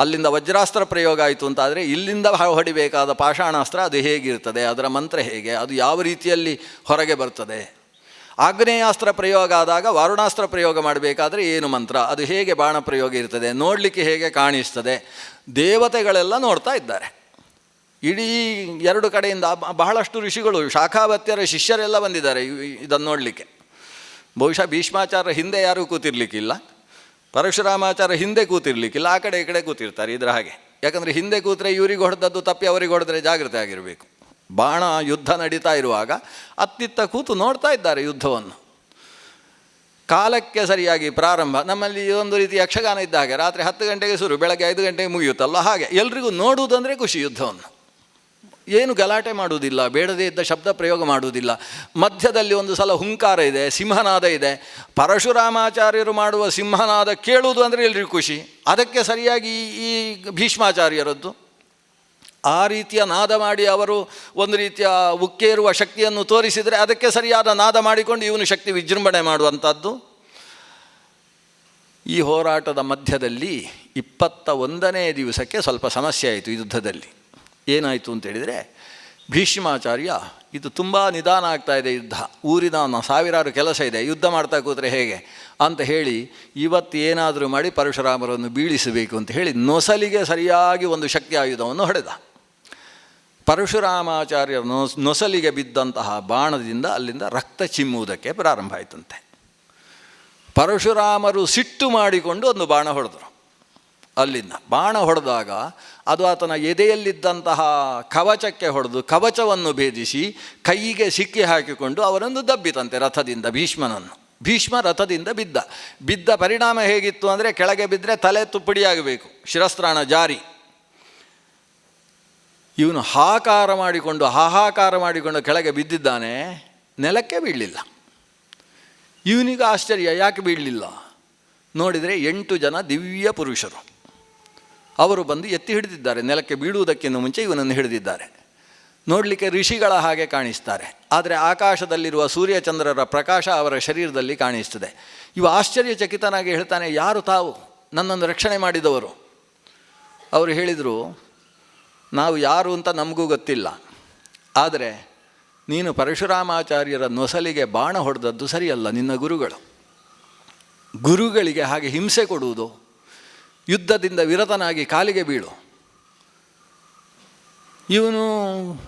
ಅಲ್ಲಿಂದ ವಜ್ರಾಸ್ತ್ರ ಪ್ರಯೋಗ ಆಯಿತು ಅಂತಾದರೆ ಇಲ್ಲಿಂದ ಹೊಡಿಬೇಕಾದ ಪಾಷಾಣಾಸ್ತ್ರ ಅದು ಹೇಗಿರ್ತದೆ, ಅದರ ಮಂತ್ರ ಹೇಗೆ, ಅದು ಯಾವ ರೀತಿಯಲ್ಲಿ ಹೊರಗೆ ಬರ್ತದೆ. ಆಗ್ನೇಯಾಸ್ತ್ರ ಪ್ರಯೋಗ ಆದಾಗ ವಾರುಣಾಸ್ತ್ರ ಪ್ರಯೋಗ ಮಾಡಬೇಕಾದ್ರೆ ಏನು ಮಂತ್ರ, ಅದು ಹೇಗೆ ಬಾಣ ಪ್ರಯೋಗ ಇರ್ತದೆ, ನೋಡಲಿಕ್ಕೆ ಹೇಗೆ ಕಾಣಿಸ್ತದೆ. ದೇವತೆಗಳೆಲ್ಲ ನೋಡ್ತಾ ಇದ್ದಾರೆ. ಇಡೀ 2 ಕಡೆಯಿಂದ ಬಹಳಷ್ಟು ಋಷಿಗಳು, ಶಾಖಾವತ್ಯರ ಶಿಷ್ಯರೆಲ್ಲ ಬಂದಿದ್ದಾರೆ ಇದನ್ನು ನೋಡಲಿಕ್ಕೆ. ಬಹುಶಃ ಭೀಷ್ಮಾಚಾರ್ಯ ಹಿಂದೆ ಯಾರೂ ಕೂತಿರ್ಲಿಕ್ಕಿಲ್ಲ, ಪರಶುರಾಮಾಚಾರ್ಯ ಹಿಂದೆ ಕೂತಿರ್ಲಿಕ್ಕಿಲ್ಲ. ಆ ಕಡೆ ಈ ಕಡೆ ಕೂತಿರ್ತಾರೆ ಇದರ ಹಾಗೆ. ಯಾಕಂದರೆ ಹಿಂದೆ ಕೂತ್ರೆ ಇವರಿಗೆ ಹೊಡೆದದ್ದು ತಪ್ಪಿ ಅವರಿಗೆ ಹೊಡೆದ್ರೆ ಜಾಗ್ರತೆ ಆಗಿರಬೇಕು. ಬಾಣ ಯುದ್ಧ ನಡೀತಾ ಇರುವಾಗ ಅತ್ತಿತ್ತ ಕೂತು ನೋಡ್ತಾ ಇದ್ದಾರೆ ಯುದ್ಧವನ್ನು. ಕಾಲಕ್ಕೆ ಸರಿಯಾಗಿ ಪ್ರಾರಂಭ. ನಮ್ಮಲ್ಲಿ ಒಂದು ರೀತಿ ಯಕ್ಷಗಾನ ಇದ್ದ ಹಾಗೆ ರಾತ್ರಿ 10 ಗಂಟೆಗೆ ಶುರು, ಬೆಳಗ್ಗೆ 5 ಗಂಟೆಗೆ ಮುಗಿಯುತ್ತಲ್ಲ, ಹಾಗೆ ಎಲ್ರಿಗೂ ನೋಡುವುದಂದರೆ ಖುಷಿ. ಯುದ್ಧವನ್ನು ಏನು ಗಲಾಟೆ ಮಾಡುವುದಿಲ್ಲ, ಬೇಡದೇ ಇದ್ದ ಶಬ್ದ ಪ್ರಯೋಗ ಮಾಡುವುದಿಲ್ಲ. ಮಧ್ಯದಲ್ಲಿ ಒಂದು ಸಲ ಹುಂಕಾರ ಇದೆ, ಸಿಂಹನಾದ ಇದೆ. ಪರಶುರಾಮಾಚಾರ್ಯರು ಮಾಡುವ ಸಿಂಹನಾದ ಕೇಳುವುದು ಅಂದರೆ ಎಲ್ರಿಗೂ ಖುಷಿ. ಅದಕ್ಕೆ ಸರಿಯಾಗಿ ಈ ಭೀಷ್ಮಾಚಾರ್ಯರದ್ದು ಆ ರೀತಿಯ ನಾದ ಮಾಡಿ ಅವರು ಒಂದು ರೀತಿಯ ಉಕ್ಕೇರುವ ಶಕ್ತಿಯನ್ನು ತೋರಿಸಿದರೆ ಅದಕ್ಕೆ ಸರಿಯಾದ ನಾದ ಮಾಡಿಕೊಂಡು ಇವನು ಶಕ್ತಿ ವಿಜೃಂಭಣೆ ಮಾಡುವಂಥದ್ದು. ಈ ಹೋರಾಟದ ಮಧ್ಯದಲ್ಲಿ 21ನೇ ದಿವಸಕ್ಕೆ ಸ್ವಲ್ಪ ಸಮಸ್ಯೆ ಆಯಿತು ಯುದ್ಧದಲ್ಲಿ. ಏನಾಯಿತು ಅಂತೇಳಿದರೆ, ಭೀಷ್ಮಾಚಾರ್ಯ ಇದು ತುಂಬ ನಿಧಾನ ಆಗ್ತಾಯಿದೆ ಯುದ್ಧ, ಊರಿನ ಸಾವಿರಾರು ಕೆಲಸ ಇದೆ, ಯುದ್ಧ ಮಾಡ್ತಾ ಕೂತ್ರೆ ಹೇಗೆ ಅಂತ ಹೇಳಿ ಇವತ್ತು ಏನಾದರೂ ಮಾಡಿ ಪರಶುರಾಮರನ್ನು ಬೀಳಿಸಬೇಕು ಅಂತ ಹೇಳಿ ನೊಸಲಿಗೆ ಸರಿಯಾಗಿ ಒಂದು ಶಕ್ತಿ ಆಯುಧವನ್ನು ಹೊಡೆದ. ಪರಶುರಾಮಾಚಾರ್ಯರ ನೊಸಲಿಗೆ ಬಿದ್ದಂತಹ ಬಾಣದಿಂದ ಅಲ್ಲಿಂದ ರಕ್ತ ಚಿಮ್ಮುವುದಕ್ಕೆ ಪ್ರಾರಂಭ ಆಯಿತಂತೆ. ಪರಶುರಾಮರು ಸಿಟ್ಟು ಮಾಡಿಕೊಂಡು ಒಂದು ಬಾಣ ಹೊಡೆದರು. ಅಲ್ಲಿಂದ ಬಾಣ ಹೊಡೆದಾಗ ಅದು ಆತನ ಎದೆಯಲ್ಲಿದ್ದಂತಹ ಕವಚಕ್ಕೆ ಹೊಡೆದು ಕವಚವನ್ನು ಭೇದಿಸಿ ಕೈಗೆ ಸಿಕ್ಕಿ ಹಾಕಿಕೊಂಡು ಅವರನ್ನು ದಬ್ಬಿತಂತೆ ರಥದಿಂದ ಭೀಷ್ಮನನ್ನು. ಭೀಷ್ಮ ರಥದಿಂದ ಬಿದ್ದ ಪರಿಣಾಮ ಹೇಗಿತ್ತು ಅಂದರೆ, ಕೆಳಗೆ ಬಿದ್ದರೆ ತಲೆ ತುಪ್ಪಡಿಯಾಗಬೇಕು, ಶಿರಸ್ತ್ರಾಣ ಜಾರಿ. ಇವನು ಹಾಹಾಕಾರ ಮಾಡಿಕೊಂಡು ಕೆಳಗೆ ಬಿದ್ದಿದ್ದಾನೆ, ನೆಲಕ್ಕೆ ಬೀಳಲಿಲ್ಲ. ಇವನಿಗೆ ಆಶ್ಚರ್ಯ, ಯಾಕೆ ಬೀಳಲಿಲ್ಲ ನೋಡಿದರೆ 8 ಜನ ದಿವ್ಯ ಪುರುಷರು ಅವರು ಬಂದು ಎತ್ತಿ ಹಿಡಿದಿದ್ದಾರೆ. ನೆಲಕ್ಕೆ ಬೀಳುವುದಕ್ಕಿಂತ ಮುಂಚೆ ಇವನನ್ನು ಹಿಡಿದಿದ್ದಾರೆ. ನೋಡಲಿಕ್ಕೆ ಋಷಿಗಳ ಹಾಗೆ ಕಾಣಿಸ್ತಾರೆ, ಆದರೆ ಆಕಾಶದಲ್ಲಿರುವ ಸೂರ್ಯಚಂದ್ರರ ಪ್ರಕಾಶ ಅವರ ಶರೀರದಲ್ಲಿ ಕಾಣಿಸ್ತದೆ. ಇವ ಆಶ್ಚರ್ಯಚಕಿತನಾಗಿ ಹೇಳ್ತಾನೆ, ಯಾರು ತಾವು ನನ್ನನ್ನು ರಕ್ಷಣೆ ಮಾಡಿದವರು? ಅವರು ಹೇಳಿದರು, ನಾವು ಯಾರು ಅಂತ ನಮಗೂ ಗೊತ್ತಿಲ್ಲ, ಆದರೆ ನೀನು ಪರಶುರಾಮಾಚಾರ್ಯರ ನೊಸಲಿಗೆ ಬಾಣ ಹೊಡೆದದ್ದು ಸರಿಯಲ್ಲ. ನಿನ್ನ ಗುರುಗಳಿಗೆ ಹಾಗೆ ಹಿಂಸೆ ಕೊಡುವುದು, ಯುದ್ಧದಿಂದ ವಿರತನಾಗಿ ಕಾಲಿಗೆ ಬೀಳು. ಇವನು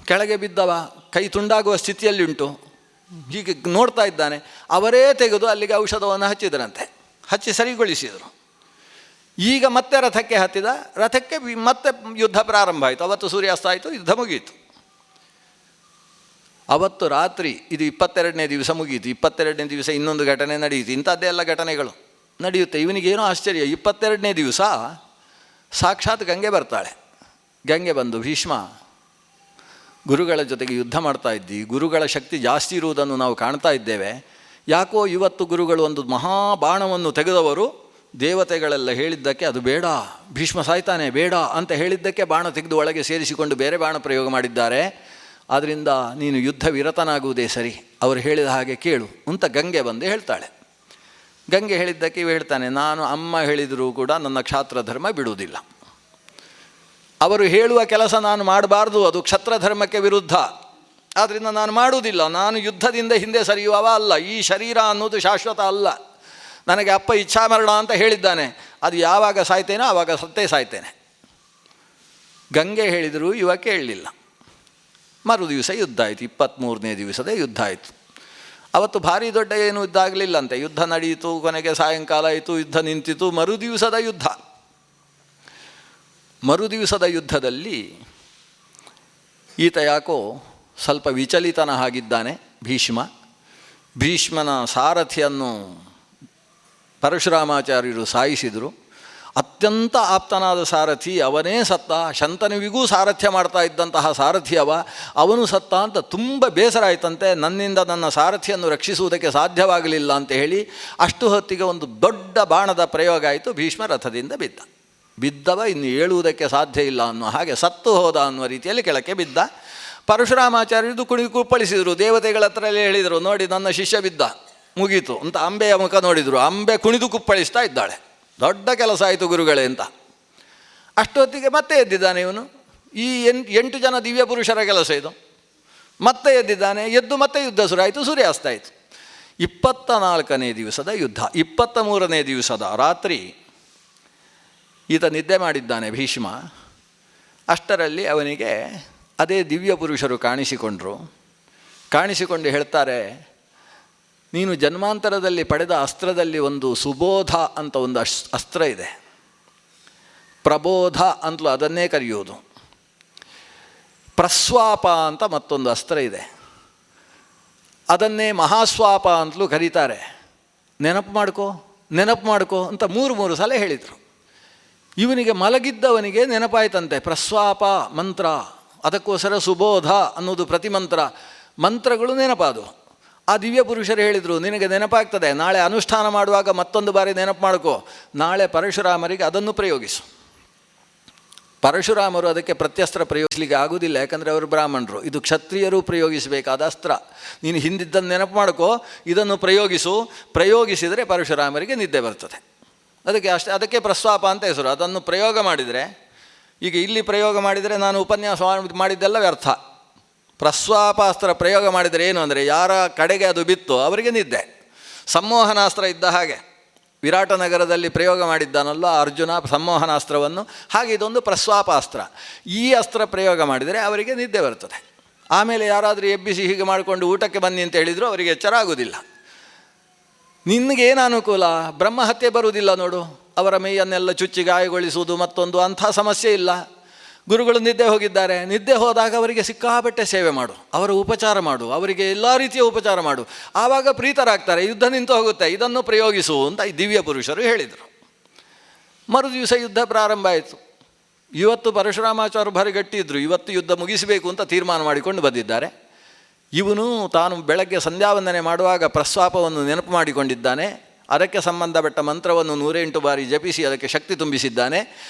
ಕೆಳಗೆ ಬಿದ್ದವ ಕೈ ತುಂಡಾಗುವ ಸ್ಥಿತಿಯಲ್ಲಿ ಉಂಟು. ಹೀಗೆ ನೋಡ್ತಾ ಇದ್ದಾನೆ. ಅವರೇ ತೆಗೆದು ಅಲ್ಲಿಗೆ ಔಷಧವನ್ನು ಹಚ್ಚಿದರಂತೆ, ಹಚ್ಚಿ ಸರಿಗೊಳಿಸಿದರು. ಈಗ ಮತ್ತೆ ರಥಕ್ಕೆ ಹತ್ತಿದ. ರಥಕ್ಕೆ ಮತ್ತೆ ಯುದ್ಧ ಪ್ರಾರಂಭ ಆಯಿತು. ಅವತ್ತು ಸೂರ್ಯಾಸ್ತ ಆಯಿತು, ಯುದ್ಧ ಮುಗಿಯಿತು. ಅವತ್ತು ರಾತ್ರಿ, ಇದು 22ನೇ ದಿವಸ ಮುಗಿಯಿತು. 22ನೇ ದಿವಸ ಇನ್ನೊಂದು ಘಟನೆ ನಡೆಯಿತು. ಇಂಥದ್ದೇ ಎಲ್ಲ ಘಟನೆಗಳು ನಡೆಯುತ್ತೆ. ಇವನಿಗೇನೋ ಆಶ್ಚರ್ಯ, 22ನೇ ದಿವಸ ಸಾಕ್ಷಾತ್ ಗಂಗೆ ಬರ್ತಾಳೆ. ಗಂಗೆ ಬಂದು, ಭೀಷ್ಮ, ಗುರುಗಳ ಜೊತೆಗೆ ಯುದ್ಧ ಮಾಡ್ತಾ ಇದ್ದಿ, ಗುರುಗಳ ಶಕ್ತಿ ಜಾಸ್ತಿ ಇರುವುದನ್ನು ನಾವು ಕಾಣ್ತಾ ಇದ್ದೇವೆ. ಯಾಕೋ ಇವತ್ತು ಗುರುಗಳು ಒಂದು ಮಹಾಬಾಣವನ್ನು ತೆಗೆದವರು, ದೇವತೆಗಳೆಲ್ಲ ಹೇಳಿದ್ದಕ್ಕೆ ಅದು ಬೇಡ, ಭೀಷ್ಮ ಸಾಯ್ತಾನೆ ಬೇಡ ಅಂತ ಹೇಳಿದ್ದಕ್ಕೆ ಬಾಣ ತೆಗೆದು ಒಳಗೆ ಸೇರಿಸಿಕೊಂಡು ಬೇರೆ ಬಾಣ ಪ್ರಯೋಗ ಮಾಡಿದ್ದಾರೆ. ಆದ್ದರಿಂದ ನೀನು ಯುದ್ಧ ವಿರತನಾಗುವುದೇ ಸರಿ, ಅವರು ಹೇಳಿದ ಹಾಗೆ ಕೇಳು ಅಂತ ಗಂಗೆ ಬಂದು ಹೇಳ್ತಾಳೆ. ಗಂಗೆ ಹೇಳಿದ್ದಕ್ಕೆ ಇವ ಹೇಳ್ತಾನೆ, ನಾನು ಅಮ್ಮ ಹೇಳಿದರೂ ಕೂಡ ನನ್ನ ಕ್ಷಾತ್ರ ಧರ್ಮ ಬಿಡುವುದಿಲ್ಲ. ಅವರು ಹೇಳುವ ಕೆಲಸ ನಾನು ಮಾಡಬಾರ್ದು, ಅದು ಕ್ಷತ್ರ ಧರ್ಮಕ್ಕೆ ವಿರುದ್ಧ. ಆದ್ದರಿಂದ ನಾನು ಮಾಡುವುದಿಲ್ಲ. ನಾನು ಯುದ್ಧದಿಂದ ಹಿಂದೆ ಸರಿಯುವವ ಅಲ್ಲ. ಈ ಶರೀರ ಅನ್ನೋದು ಶಾಶ್ವತ ಅಲ್ಲ. ನನಗೆ ಅಪ್ಪ ಇಚ್ಛಾಮರಣ ಅಂತ ಹೇಳಿದ್ದಾನೆ, ಅದು ಯಾವಾಗ ಸಾಯ್ತೇನೋ ಆವಾಗ ಸತ್ತೇ ಸಾಯ್ತೇನೆ. ಗಂಗೆ ಹೇಳಿದರೂ ಇವ ಕೇಳಲಿಲ್ಲ. ಮರು ದಿವಸ ಯುದ್ಧ ಆಯಿತು. 23ನೇ ದಿವಸದ ಯುದ್ಧ ಆಯಿತು. ಅವತ್ತು ಭಾರಿ ದೊಡ್ಡ ಏನು ಯುದ್ಧ ಆಗಲಿಲ್ಲಂತೆ. ಯುದ್ಧ ನಡೆಯಿತು, ಕೊನೆಗೆ ಸಾಯಂಕಾಲ ಆಯಿತು, ಯುದ್ಧ ನಿಂತಿತು. ಮರು ದಿವಸದ ಯುದ್ಧದಲ್ಲಿ ಈತ ಯಾಕೋ ಸ್ವಲ್ಪ ವಿಚಲಿತನ ಆಗಿದ್ದಾನೆ. ಭೀಷ್ಮನ ಸಾರಥಿಯನ್ನು ಪರಶುರಾಮಾಚಾರ್ಯರು ಸಾಯಿಸಿದರು. ಅತ್ಯಂತ ಆಪ್ತನಾದ ಸಾರಥಿ ಅವನೇ ಸತ್ತ. ಶಂತನುವಿಗೂ ಸಾರಥ್ಯ ಮಾಡ್ತಾ ಇದ್ದಂತಹ ಸಾರಥಿ ಅವನು ಸತ್ತ ಅಂತ ತುಂಬ ಬೇಸರ ಆಯ್ತಂತೆ. ನನ್ನಿಂದ ನನ್ನ ಸಾರಥಿಯನ್ನು ರಕ್ಷಿಸುವುದಕ್ಕೆ ಸಾಧ್ಯವಾಗಲಿಲ್ಲ ಅಂತ ಹೇಳಿ ಅಷ್ಟು ಹೊತ್ತಿಗೆ ಒಂದು ದೊಡ್ಡ ಬಾಣದ ಪ್ರಯೋಗ ಆಯಿತು. ಭೀಷ್ಮ ರಥದಿಂದ ಬಿದ್ದವ ಇನ್ನು ಏಳುವುದಕ್ಕೆ ಸಾಧ್ಯ ಇಲ್ಲ ಅನ್ನೋ ಹಾಗೆ ಸತ್ತು ಹೋದ ಅನ್ನುವ ರೀತಿಯಲ್ಲಿ ಕೆಳಕ್ಕೆ ಬಿದ್ದ. ಪರಶುರಾಮಾಚಾರ್ಯರು ಕುಪ್ಪಳಿಸಿದರು. ದೇವತೆಗಳ ಹತ್ರ ಹೇಳಿದರು, ನೋಡಿ ನನ್ನ ಶಿಷ್ಯ ಬಿದ್ದ, ಮುಗೀತು ಅಂತ. ಅಂಬೆಯ ಮುಖ ನೋಡಿದರು. ಅಂಬೆ ಕುಣಿದು ಕುಪ್ಪಳಿಸ್ತಾ ಇದ್ದಾಳೆ. ದೊಡ್ಡ ಕೆಲಸ ಆಯಿತು ಗುರುಗಳೇ ಅಂತ. ಅಷ್ಟೊತ್ತಿಗೆ ಮತ್ತೆ ಎದ್ದಿದ್ದಾನೆ ಇವನು. ಈ 8 ಜನ ದಿವ್ಯ ಪುರುಷರ ಕೆಲಸ ಇದು. ಮತ್ತೆ ಎದ್ದಿದ್ದಾನೆ. ಎದ್ದು ಮತ್ತೆ ಯುದ್ಧ ಶುರು ಆಯಿತು. ಸೂರ್ಯಾಸ್ತ ಆಯಿತು. 24ನೇ ದಿವಸದ ಯುದ್ಧ. 23ನೇ ದಿವಸದ ರಾತ್ರಿ ಈತ ನಿದ್ದೆ ಮಾಡಿದ್ದಾನೆ ಭೀಷ್ಮ. ಅಷ್ಟರಲ್ಲಿ ಅವನಿಗೆ ಅದೇ ದಿವ್ಯ ಪುರುಷರು ಕಾಣಿಸಿಕೊಂಡು ಹೇಳ್ತಾರೆ, ನೀನು ಜನ್ಮಾಂತರದಲ್ಲಿ ಪಡೆದ ಅಸ್ತ್ರದಲ್ಲಿ ಒಂದು ಸುಬೋಧ ಅಂತ ಒಂದು ಅಸ್ತ್ರ ಇದೆ. ಪ್ರಬೋಧ ಅಂತಲೂ ಅದನ್ನೇ ಕರೆಯುವುದು. ಪ್ರಸ್ವಾಪ ಅಂತ ಮತ್ತೊಂದು ಅಸ್ತ್ರ ಇದೆ. ಅದನ್ನೇ ಮಹಾಸ್ವಾಪ ಅಂತಲೂ ಕರೀತಾರೆ. ನೆನಪು ಮಾಡ್ಕೋ ಅಂತ 3 ಸಲ ಹೇಳಿದರು. ಇವನಿಗೆ ಮಲಗಿದ್ದವನಿಗೆ ನೆನಪಾಯ್ತಂತೆ ಪ್ರಸ್ವಾಪ ಮಂತ್ರ. ಅದಕ್ಕೋಸ್ಕರ ಸುಬೋಧ ಅನ್ನೋದು ಪ್ರತಿಮಂತ್ರ. ಮಂತ್ರಗಳು ನೆನಪಾದವು. ಆ ದಿವ್ಯ ಪುರುಷರು ಹೇಳಿದರು, ನಿನಗೆ ನೆನಪಾಗ್ತದೆ, ನಾಳೆ ಅನುಷ್ಠಾನ ಮಾಡುವಾಗ ಮತ್ತೊಂದು ಬಾರಿ ನೆನಪು ಮಾಡ್ಕೋ. ನಾಳೆ ಪರಶುರಾಮರಿಗೆ ಅದನ್ನು ಪ್ರಯೋಗಿಸು. ಪರಶುರಾಮರು ಅದಕ್ಕೆ ಪ್ರತ್ಯಸ್ತ್ರ ಪ್ರಯೋಗಿಸಲಿಕ್ಕೆ ಆಗುವುದಿಲ್ಲ, ಯಾಕಂದರೆ ಅವರು ಬ್ರಾಹ್ಮಣರು. ಇದು ಕ್ಷತ್ರಿಯರು ಪ್ರಯೋಗಿಸಬೇಕಾದ ಅಸ್ತ್ರ. ನೀನು ಹಿಂದಿದ್ದನ್ನು ನೆನಪು ಮಾಡ್ಕೋ, ಇದನ್ನು ಪ್ರಯೋಗಿಸಿದರೆ ಪರಶುರಾಮರಿಗೆ ನಿದ್ದೆ ಬರ್ತದೆ. ಅದಕ್ಕೆ ಪ್ರಸ್ವಾಪ ಅಂತ ಹೆಸರು. ಅದನ್ನು ಪ್ರಯೋಗ ಮಾಡಿದರೆ, ಈಗ ಇಲ್ಲಿ ಪ್ರಯೋಗ ಮಾಡಿದರೆ ನಾನು ಉಪನ್ಯಾಸ ಮಾಡಿದ್ದೆಲ್ಲ ವ್ಯರ್ಥ. ಪ್ರಸ್ವಾಪಾಸ್ತ್ರ ಪ್ರಯೋಗ ಮಾಡಿದರೆ ಏನು ಅಂದರೆ, ಯಾರ ಕಡೆಗೆ ಅದು ಬಿತ್ತು ಅವರಿಗೆ ನಿದ್ದೆ. ಸಂಮೋಹನಾಸ್ತ್ರ ಇದ್ದ ಹಾಗೆ ವಿರಾಟನಗರದಲ್ಲಿ ಪ್ರಯೋಗ ಮಾಡಿದ್ದಾನಲ್ಲ ಅರ್ಜುನ ಸಂಮೋಹನಾಸ್ತ್ರವನ್ನು, ಹಾಗೆ ಇದೊಂದು ಪ್ರಸ್ವಾಪಾಸ್ತ್ರ. ಈ ಅಸ್ತ್ರ ಪ್ರಯೋಗ ಮಾಡಿದರೆ ಅವರಿಗೆ ನಿದ್ದೆ ಬರ್ತದೆ. ಆಮೇಲೆ ಯಾರಾದರೂ ಎಬ್ಬಿಸಿ ಹೀಗೆ ಮಾಡಿಕೊಂಡು ಊಟಕ್ಕೆ ಬನ್ನಿ ಅಂತ ಹೇಳಿದರೂ ಅವರಿಗೆ ಎಚ್ಚರ ಆಗೋದಿಲ್ಲ. ನಿನಗೇನು ಅನುಕೂಲ, ಬ್ರಹ್ಮಹತ್ಯೆ ಬರುವುದಿಲ್ಲ ನೋಡು. ಅವರ ಮೈಯನ್ನೆಲ್ಲ ಚುಚ್ಚಿ ಗಾಯಗೊಳಿಸುವುದು ಮತ್ತೊಂದು, ಅಂಥ ಸಮಸ್ಯೆ ಇಲ್ಲ. ಗುರುಗಳು ನಿದ್ದೆ ಹೋಗಿದ್ದಾರೆ. ನಿದ್ದೆ ಹೋದಾಗ ಅವರಿಗೆ ಸಿಕ್ಕಾಪಟ್ಟೆ ಸೇವೆ ಮಾಡು, ಅವರ ಉಪಚಾರ ಮಾಡು, ಅವರಿಗೆ ಎಲ್ಲ ರೀತಿಯ ಉಪಚಾರ ಮಾಡು. ಆವಾಗ ಪ್ರೀತರಾಗ್ತಾರೆ, ಯುದ್ಧ ನಿಂತು ಹೋಗುತ್ತೆ. ಇದನ್ನು ಪ್ರಯೋಗಿಸು ಅಂತ ಈ ದಿವ್ಯ ಪುರುಷರು ಹೇಳಿದರು. ಮರುದಿವಸ ಯುದ್ಧ ಪ್ರಾರಂಭ ಆಯಿತು. ಇವತ್ತು ಪರಶುರಾಮಾಚಾರ್ಯರು ಭಾರಿ ಗಟ್ಟಿ ಇದ್ದರು. ಇವತ್ತು ಯುದ್ಧ ಮುಗಿಸಬೇಕು ಅಂತ ತೀರ್ಮಾನ ಮಾಡಿಕೊಂಡು ಬಂದಿದ್ದಾರೆ. ಇವನು ತಾನು ಬೆಳಗ್ಗೆ ಸಂಧ್ಯಾವಂದನೆ ಮಾಡುವಾಗ ಪ್ರಸ್ವಾಪವನ್ನು ನೆನಪು ಮಾಡಿಕೊಂಡಿದ್ದಾನೆ. ಅದಕ್ಕೆ ಸಂಬಂಧಪಟ್ಟ ಮಂತ್ರವನ್ನು 108 ಬಾರಿ ಜಪಿಸಿ ಅದಕ್ಕೆ ಶಕ್ತಿ ತುಂಬಿಸಿದ್ದಾನೆ.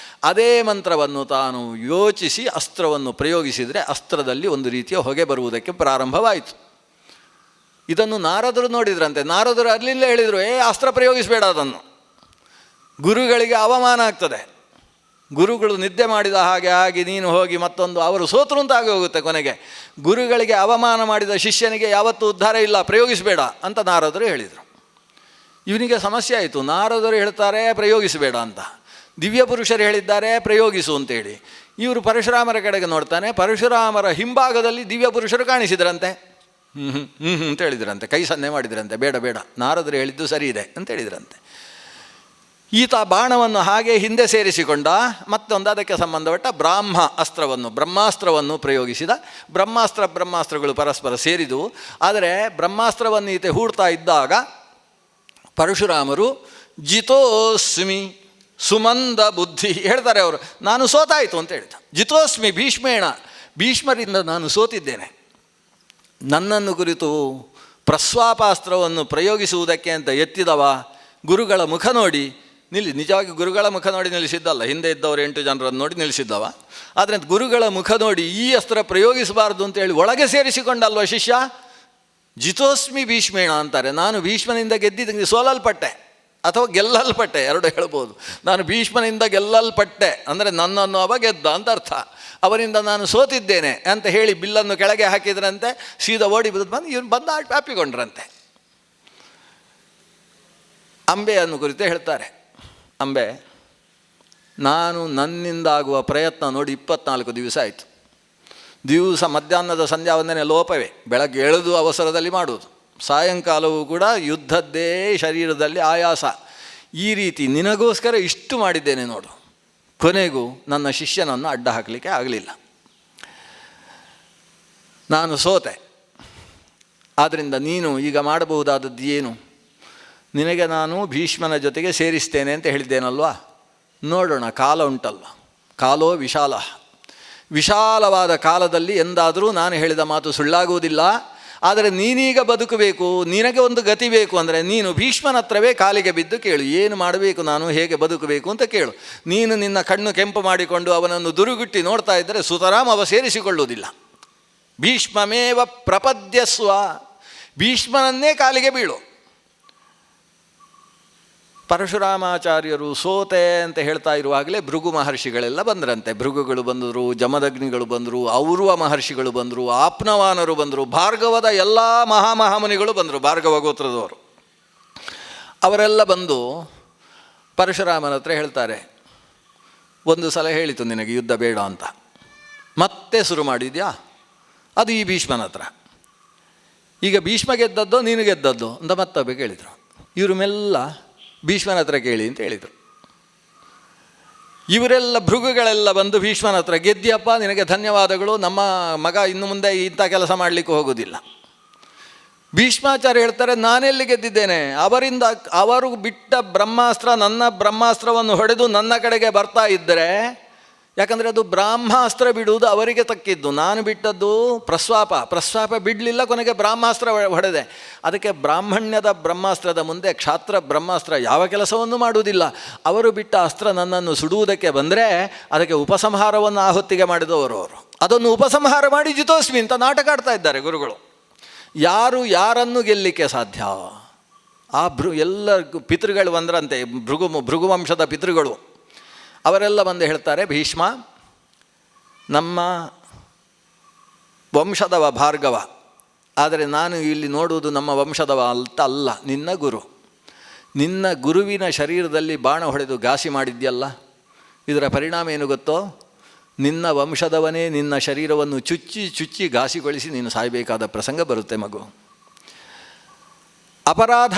ಅದೇ ಮಂತ್ರವನ್ನು ತಾನು ಯೋಚಿಸಿ ಅಸ್ತ್ರವನ್ನು ಪ್ರಯೋಗಿಸಿದರೆ ಅಸ್ತ್ರದಲ್ಲಿ ಒಂದು ರೀತಿಯ ಹೊಗೆ ಬರುವುದಕ್ಕೆ ಪ್ರಾರಂಭವಾಯಿತು. ಇದನ್ನು ನಾರದರು ನೋಡಿದ್ರಂತೆ. ನಾರದರು ಅಲ್ಲಿಂದಲೇ ಹೇಳಿದರು, ಅಸ್ತ್ರ ಪ್ರಯೋಗಿಸಬೇಡ, ಅದನ್ನು ಗುರುಗಳಿಗೆ ಅವಮಾನ ಆಗ್ತದೆ. ಗುರುಗಳು ನಿದ್ದೆ ಮಾಡಿದ ಹಾಗೆ ಆಗಿ ನೀನು ಹೋಗಿ ಮತ್ತೊಂದು ಅವರು ಸೋತರು ಅಂತ ಆಗಿ ಹೋಗುತ್ತೆ. ಕೊನೆಗೆ ಗುರುಗಳಿಗೆ ಅವಮಾನ ಮಾಡಿದ ಶಿಷ್ಯನಿಗೆ ಯಾವತ್ತೂ ಉದ್ಧಾರ ಇಲ್ಲ, ಪ್ರಯೋಗಿಸಬೇಡ ಅಂತ ನಾರದರು ಹೇಳಿದರು. ಇವನಿಗೆ ಸಮಸ್ಯೆ ಆಯಿತು. ನಾರದರು ಹೇಳ್ತಾರೆ ಪ್ರಯೋಗಿಸಬೇಡ ಅಂತ, ದಿವ್ಯ ಪುರುಷರು ಹೇಳಿದ್ದಾರೆ ಪ್ರಯೋಗಿಸು ಅಂತೇಳಿ. ಇವರು ಪರಶುರಾಮರ ಕಡೆಗೆ ನೋಡ್ತಾನೆ. ಪರಶುರಾಮರ ಹಿಂಭಾಗದಲ್ಲಿ ದಿವ್ಯ ಪುರುಷರು ಕಾಣಿಸಿದ್ರಂತೆ. ಅಂತ ಹೇಳಿದ್ರಂತೆ, ಕೈ ಸನ್ನೆ ಮಾಡಿದ್ರಂತೆ, ಬೇಡ ಬೇಡ, ನಾರದರು ಹೇಳಿದ್ದು ಸರಿ ಇದೆ ಅಂತ ಹೇಳಿದ್ರಂತೆ. ಈತ ಬಾಣವನ್ನು ಹಾಗೆ ಹಿಂದೆ ಸೇರಿಸಿಕೊಂಡ. ಮತ್ತೊಂದು ಅದಕ್ಕೆ ಸಂಬಂಧಪಟ್ಟ ಬ್ರಹ್ಮಾಸ್ತ್ರವನ್ನು ಪ್ರಯೋಗಿಸಿದ. ಬ್ರಹ್ಮಾಸ್ತ್ರಗಳು ಪರಸ್ಪರ ಸೇರಿದವು. ಆದರೆ ಬ್ರಹ್ಮಾಸ್ತ್ರವನ್ನು ಈತ ಹೂಡ್ತಾ ಇದ್ದಾಗ ಪರಶುರಾಮರು ಜಿತೋಸ್ಮಿ ಸುಮಂದ ಬುದ್ಧಿ ಹೇಳ್ತಾರೆ. ಅವರು ನಾನು ಸೋತಾಯಿತು ಅಂತ ಹೇಳಿದ. ಜಿತೋಸ್ಮಿ ಭೀಷ್ಮರಿಂದ ನಾನು ಸೋತಿದ್ದೇನೆ. ನನ್ನನ್ನು ಕುರಿತು ಪ್ರಸ್ವಾಪಾಸ್ತ್ರವನ್ನು ಪ್ರಯೋಗಿಸುವುದಕ್ಕೆ ಅಂತ ಎತ್ತಿದವ ಗುರುಗಳ ಮುಖ ನೋಡಿ ನಿಜವಾಗಿ ಗುರುಗಳ ಮುಖ ನೋಡಿ ನಿಲ್ಲಿಸಿದ್ದಲ್ಲ, ಹಿಂದೆ ಇದ್ದವರು 8 ಜನರನ್ನು ನೋಡಿ ನಿಲ್ಲಿಸಿದ್ದವ. ಆದರೆ ಗುರುಗಳ ಮುಖ ನೋಡಿ ಈ ಅಸ್ತ್ರ ಪ್ರಯೋಗಿಸಬಾರ್ದು ಅಂತೇಳಿ ಒಳಗೆ ಸೇರಿಸಿಕೊಂಡಲ್ವ ಶಿಷ್ಯ. ಜಿತೋಸ್ಮಿ ಭೀಷ್ಮೇಣ ಅಂತಾರೆ. ನಾನು ಭೀಷ್ಮನಿಂದ ಗೆದ್ದಿದ್ದ ಸೋಲಲ್ಪಟ್ಟೆ ಅಥವಾ ಗೆಲ್ಲಲ್ಪಟ್ಟೆ, ಎರಡು ಹೇಳ್ಬೋದು. ನಾನು ಭೀಷ್ಮನಿಂದ ಗೆಲ್ಲಲ್ಪಟ್ಟೆ ಅಂದರೆ ನನ್ನನ್ನು ಅವ ಗೆದ್ದ ಅಂತ ಅರ್ಥ. ಅವರಿಂದ ನಾನು ಸೋತಿದ್ದೇನೆ ಅಂತ ಹೇಳಿ ಬಿಲ್ಲನ್ನು ಕೆಳಗೆ ಹಾಕಿದ್ರಂತೆ. ಸೀದಾ ಓಡಿ ಬಂದು ಇವನು ಬಂದು ಅಪ್ಪಿಕೊಂಡ್ರಂತೆ. ಅಂಬೆಯನ್ನು ಕುರಿತು ಹೇಳ್ತಾರೆ. ಅಂಬೆ, ನಾನು ನನ್ನಿಂದ ಆಗುವ ಪ್ರಯತ್ನ ನೋಡಿ 24 ದಿವಸ ಆಯಿತು. ಮಧ್ಯಾಹ್ನದ ಸಂಧ್ಯಾ ವಂದನೆ ಲೋಪವೇ, ಬೆಳಗ್ಗೆ ಎಳೆದು ಅವಸರದಲ್ಲಿ ಮಾಡುವುದು, ಸಾಯಂಕಾಲವೂ ಕೂಡ ಯುದ್ಧದ್ದೇ ಶರೀರದಲ್ಲಿ ಆಯಾಸ. ಈ ರೀತಿ ನಿನಗೋಸ್ಕರ ಇಷ್ಟು ಮಾಡಿದ್ದೇನೆ ನೋಡು. ಕೊನೆಗೂ ನನ್ನ ಶಿಷ್ಯನನ್ನು ಅಡ್ಡ ಹಾಕಲಿಕ್ಕೆ ಆಗಲಿಲ್ಲ, ನಾನು ಸೋತೆ. ಆದ್ದರಿಂದ ನೀನು ಈಗ ಮಾಡಬಹುದಾದದ್ದು ಏನು? ನಿನಗೆ ನಾನು ಭೀಷ್ಮನ ಜೊತೆಗೆ ಸೇರಿಸ್ತೇನೆ ಅಂತ ಹೇಳಿದ್ದೇನಲ್ವಾ. ನೋಡೋಣ, ಕಾಲ ಉಂಟಲ್ವ, ಕಾಲೋ ವಿಶಾಲ. ವಿಶಾಲವಾದ ಕಾಲದಲ್ಲಿ ಎಂದಾದರೂ ನಾನು ಹೇಳಿದ ಮಾತು ಸುಳ್ಳಾಗುವುದಿಲ್ಲ. ಆದರೆ ನೀನೀಗ ಬದುಕಬೇಕು, ನಿನಗೆ ಒಂದು ಗತಿ ಬೇಕು ಅಂದರೆ ನೀನು ಭೀಷ್ಮನ ಹತ್ರವೇ ಕಾಲಿಗೆ ಬಿದ್ದು ಕೇಳು, ಏನು ಮಾಡಬೇಕು, ನಾನು ಹೇಗೆ ಬದುಕಬೇಕು ಅಂತ ಕೇಳು. ನೀನು ನಿನ್ನ ಕಣ್ಣು ಕೆಂಪು ಮಾಡಿಕೊಂಡು ಅವನನ್ನು ದುರುಗುಟ್ಟಿ ನೋಡ್ತಾ ಇದ್ದರೆ ಸುತರಾಮ್ ಅವ ಸೇರಿಸಿಕೊಳ್ಳುವುದಿಲ್ಲ. ಭೀಷ್ಮಮೇವ ಪ್ರಪದ್ಯಸ್ವ, ಭೀಷ್ಮನನ್ನೇ ಕಾಲಿಗೆ ಬೀಳು. ಪರಶುರಾಮಾಚಾರ್ಯರು ಸೋತೆ ಅಂತ ಹೇಳ್ತಾ ಇರುವಾಗಲೇ ಭೃಗು ಮಹರ್ಷಿಗಳೆಲ್ಲ ಬಂದರಂತೆ. ಭೃಗುಗಳು ಬಂದರು, ಜಮದಗ್ನಿಗಳು ಬಂದರು, ಔರ್ವ ಮಹರ್ಷಿಗಳು ಬಂದರು, ಆಪ್ನವಾನರು ಬಂದರು, ಭಾರ್ಗವದ ಎಲ್ಲ ಮಹಾಮಹಾಮುನಿಗಳು ಬಂದರು, ಭಾರ್ಗವ ಗೋತ್ರದವರು. ಅವರೆಲ್ಲ ಬಂದು ಪರಶುರಾಮನ ಹತ್ರ ಹೇಳ್ತಾರೆ, ಒಂದು ಸಲ ಹೇಳಿತು ನಿನಗೆ ಯುದ್ಧ ಬೇಡ ಅಂತ, ಮತ್ತೆ ಶುರು ಮಾಡಿದ್ಯಾ? ಅದು ಈ ಭೀಷ್ಮನ ಹತ್ರ. ಈಗ ಭೀಷ್ಮ ಗೆದ್ದದ್ದೋ ನೀನು ಗೆದ್ದದ್ದೋ ಅಂತ ಮತ್ತೊಬ್ಬ ಕೇಳಿದರು. ಇವರು ಮೆಲ್ಲ ಭೀಷ್ಮನ ಹತ್ರ ಕೇಳಿ ಅಂತ ಹೇಳಿದರು. ಇವರೆಲ್ಲ ಭೃಗುಗಳೆಲ್ಲ ಬಂದು ಭೀಷ್ಮನ ಹತ್ರ, ಗೆದ್ದಿಯಪ್ಪ, ನಿನಗೆ ಧನ್ಯವಾದಗಳು, ನಮ್ಮ ಮಗ ಇನ್ನು ಮುಂದೆ ಇಂಥ ಕೆಲಸ ಮಾಡಲಿಕ್ಕೆ ಹೋಗೋದಿಲ್ಲ. ಭೀಷ್ಮಾಚಾರ್ಯ ಹೇಳ್ತಾರೆ, ನಾನೆಲ್ಲಿ ಗೆದ್ದಿದ್ದೇನೆ? ಅವರು ಬಿಟ್ಟ ಬ್ರಹ್ಮಾಸ್ತ್ರ ನನ್ನ ಬ್ರಹ್ಮಾಸ್ತ್ರವನ್ನು ಹೊಡೆದು ನನ್ನ ಕಡೆಗೆ ಬರ್ತಾ ಇದ್ದರೆ, ಯಾಕಂದರೆ ಅದು ಬ್ರಾಹ್ಮಾಸ್ತ್ರ ಬಿಡುವುದು ಅವರಿಗೆ ತಕ್ಕಿದ್ದು. ನಾನು ಬಿಟ್ಟದ್ದು ಪ್ರಸ್ವಾಪ ಬಿಡಲಿಲ್ಲ, ಕೊನೆಗೆ ಬ್ರಾಹ್ಮಾಸ್ತ್ರ ಹೊಡೆದೆ. ಅದಕ್ಕೆ ಬ್ರಾಹ್ಮಣ್ಯದ ಬ್ರಹ್ಮಾಸ್ತ್ರದ ಮುಂದೆ ಕ್ಷಾತ್ರ ಬ್ರಹ್ಮಾಸ್ತ್ರ ಯಾವ ಕೆಲಸವನ್ನು ಮಾಡುವುದಿಲ್ಲ. ಅವರು ಬಿಟ್ಟ ಅಸ್ತ್ರ ನನ್ನನ್ನು ಸುಡುವುದಕ್ಕೆ ಬಂದರೆ ಅದಕ್ಕೆ ಉಪಸಂಹಾರವನ್ನು ಆ ಹೊತ್ತಿಗೆ ಮಾಡಿದವರು ಅವರು. ಅದನ್ನು ಉಪಸಂಹಾರ ಮಾಡಿ ಜಿತೋಸ್ಮಿ ಅಂತ ನಾಟಕ ಆಡ್ತಾ ಇದ್ದಾರೆ ಗುರುಗಳು. ಯಾರನ್ನು ಗೆಲ್ಲಲಿಕ್ಕೆ ಸಾಧ್ಯ? ಆ ಎಲ್ಲ ಪಿತೃಗಳು ಬಂದ್ರಂತೆ, ಭೃಗುವಂಶದ ಪಿತೃಗಳು. ಅವರೆಲ್ಲ ಬಂದು ಹೇಳ್ತಾರೆ, ಭೀಷ್ಮ ನಮ್ಮ ವಂಶದವ ಭಾರ್ಗವ, ಆದರೆ ನಾನು ಇಲ್ಲಿ ನೋಡುವುದು ನಮ್ಮ ವಂಶದವ ಅಲ್ಲ, ನಿನ್ನ ಗುರು. ನಿನ್ನ ಗುರುವಿನ ಶರೀರದಲ್ಲಿ ಬಾಣ ಹೊಡೆದು ಘಾಸಿ ಮಾಡಿದ್ಯಲ್ಲ, ಇದರ ಪರಿಣಾಮ ಏನು ಗೊತ್ತೋ? ನಿನ್ನ ವಂಶದವನೇ ನಿನ್ನ ಶರೀರವನ್ನು ಚುಚ್ಚಿ ಘಾಸಿಗೊಳಿಸಿ ನೀನು ಸಾಯಬೇಕಾದ ಪ್ರಸಂಗ ಬರುತ್ತೆ ಮಗು. ಅಪರಾಧ.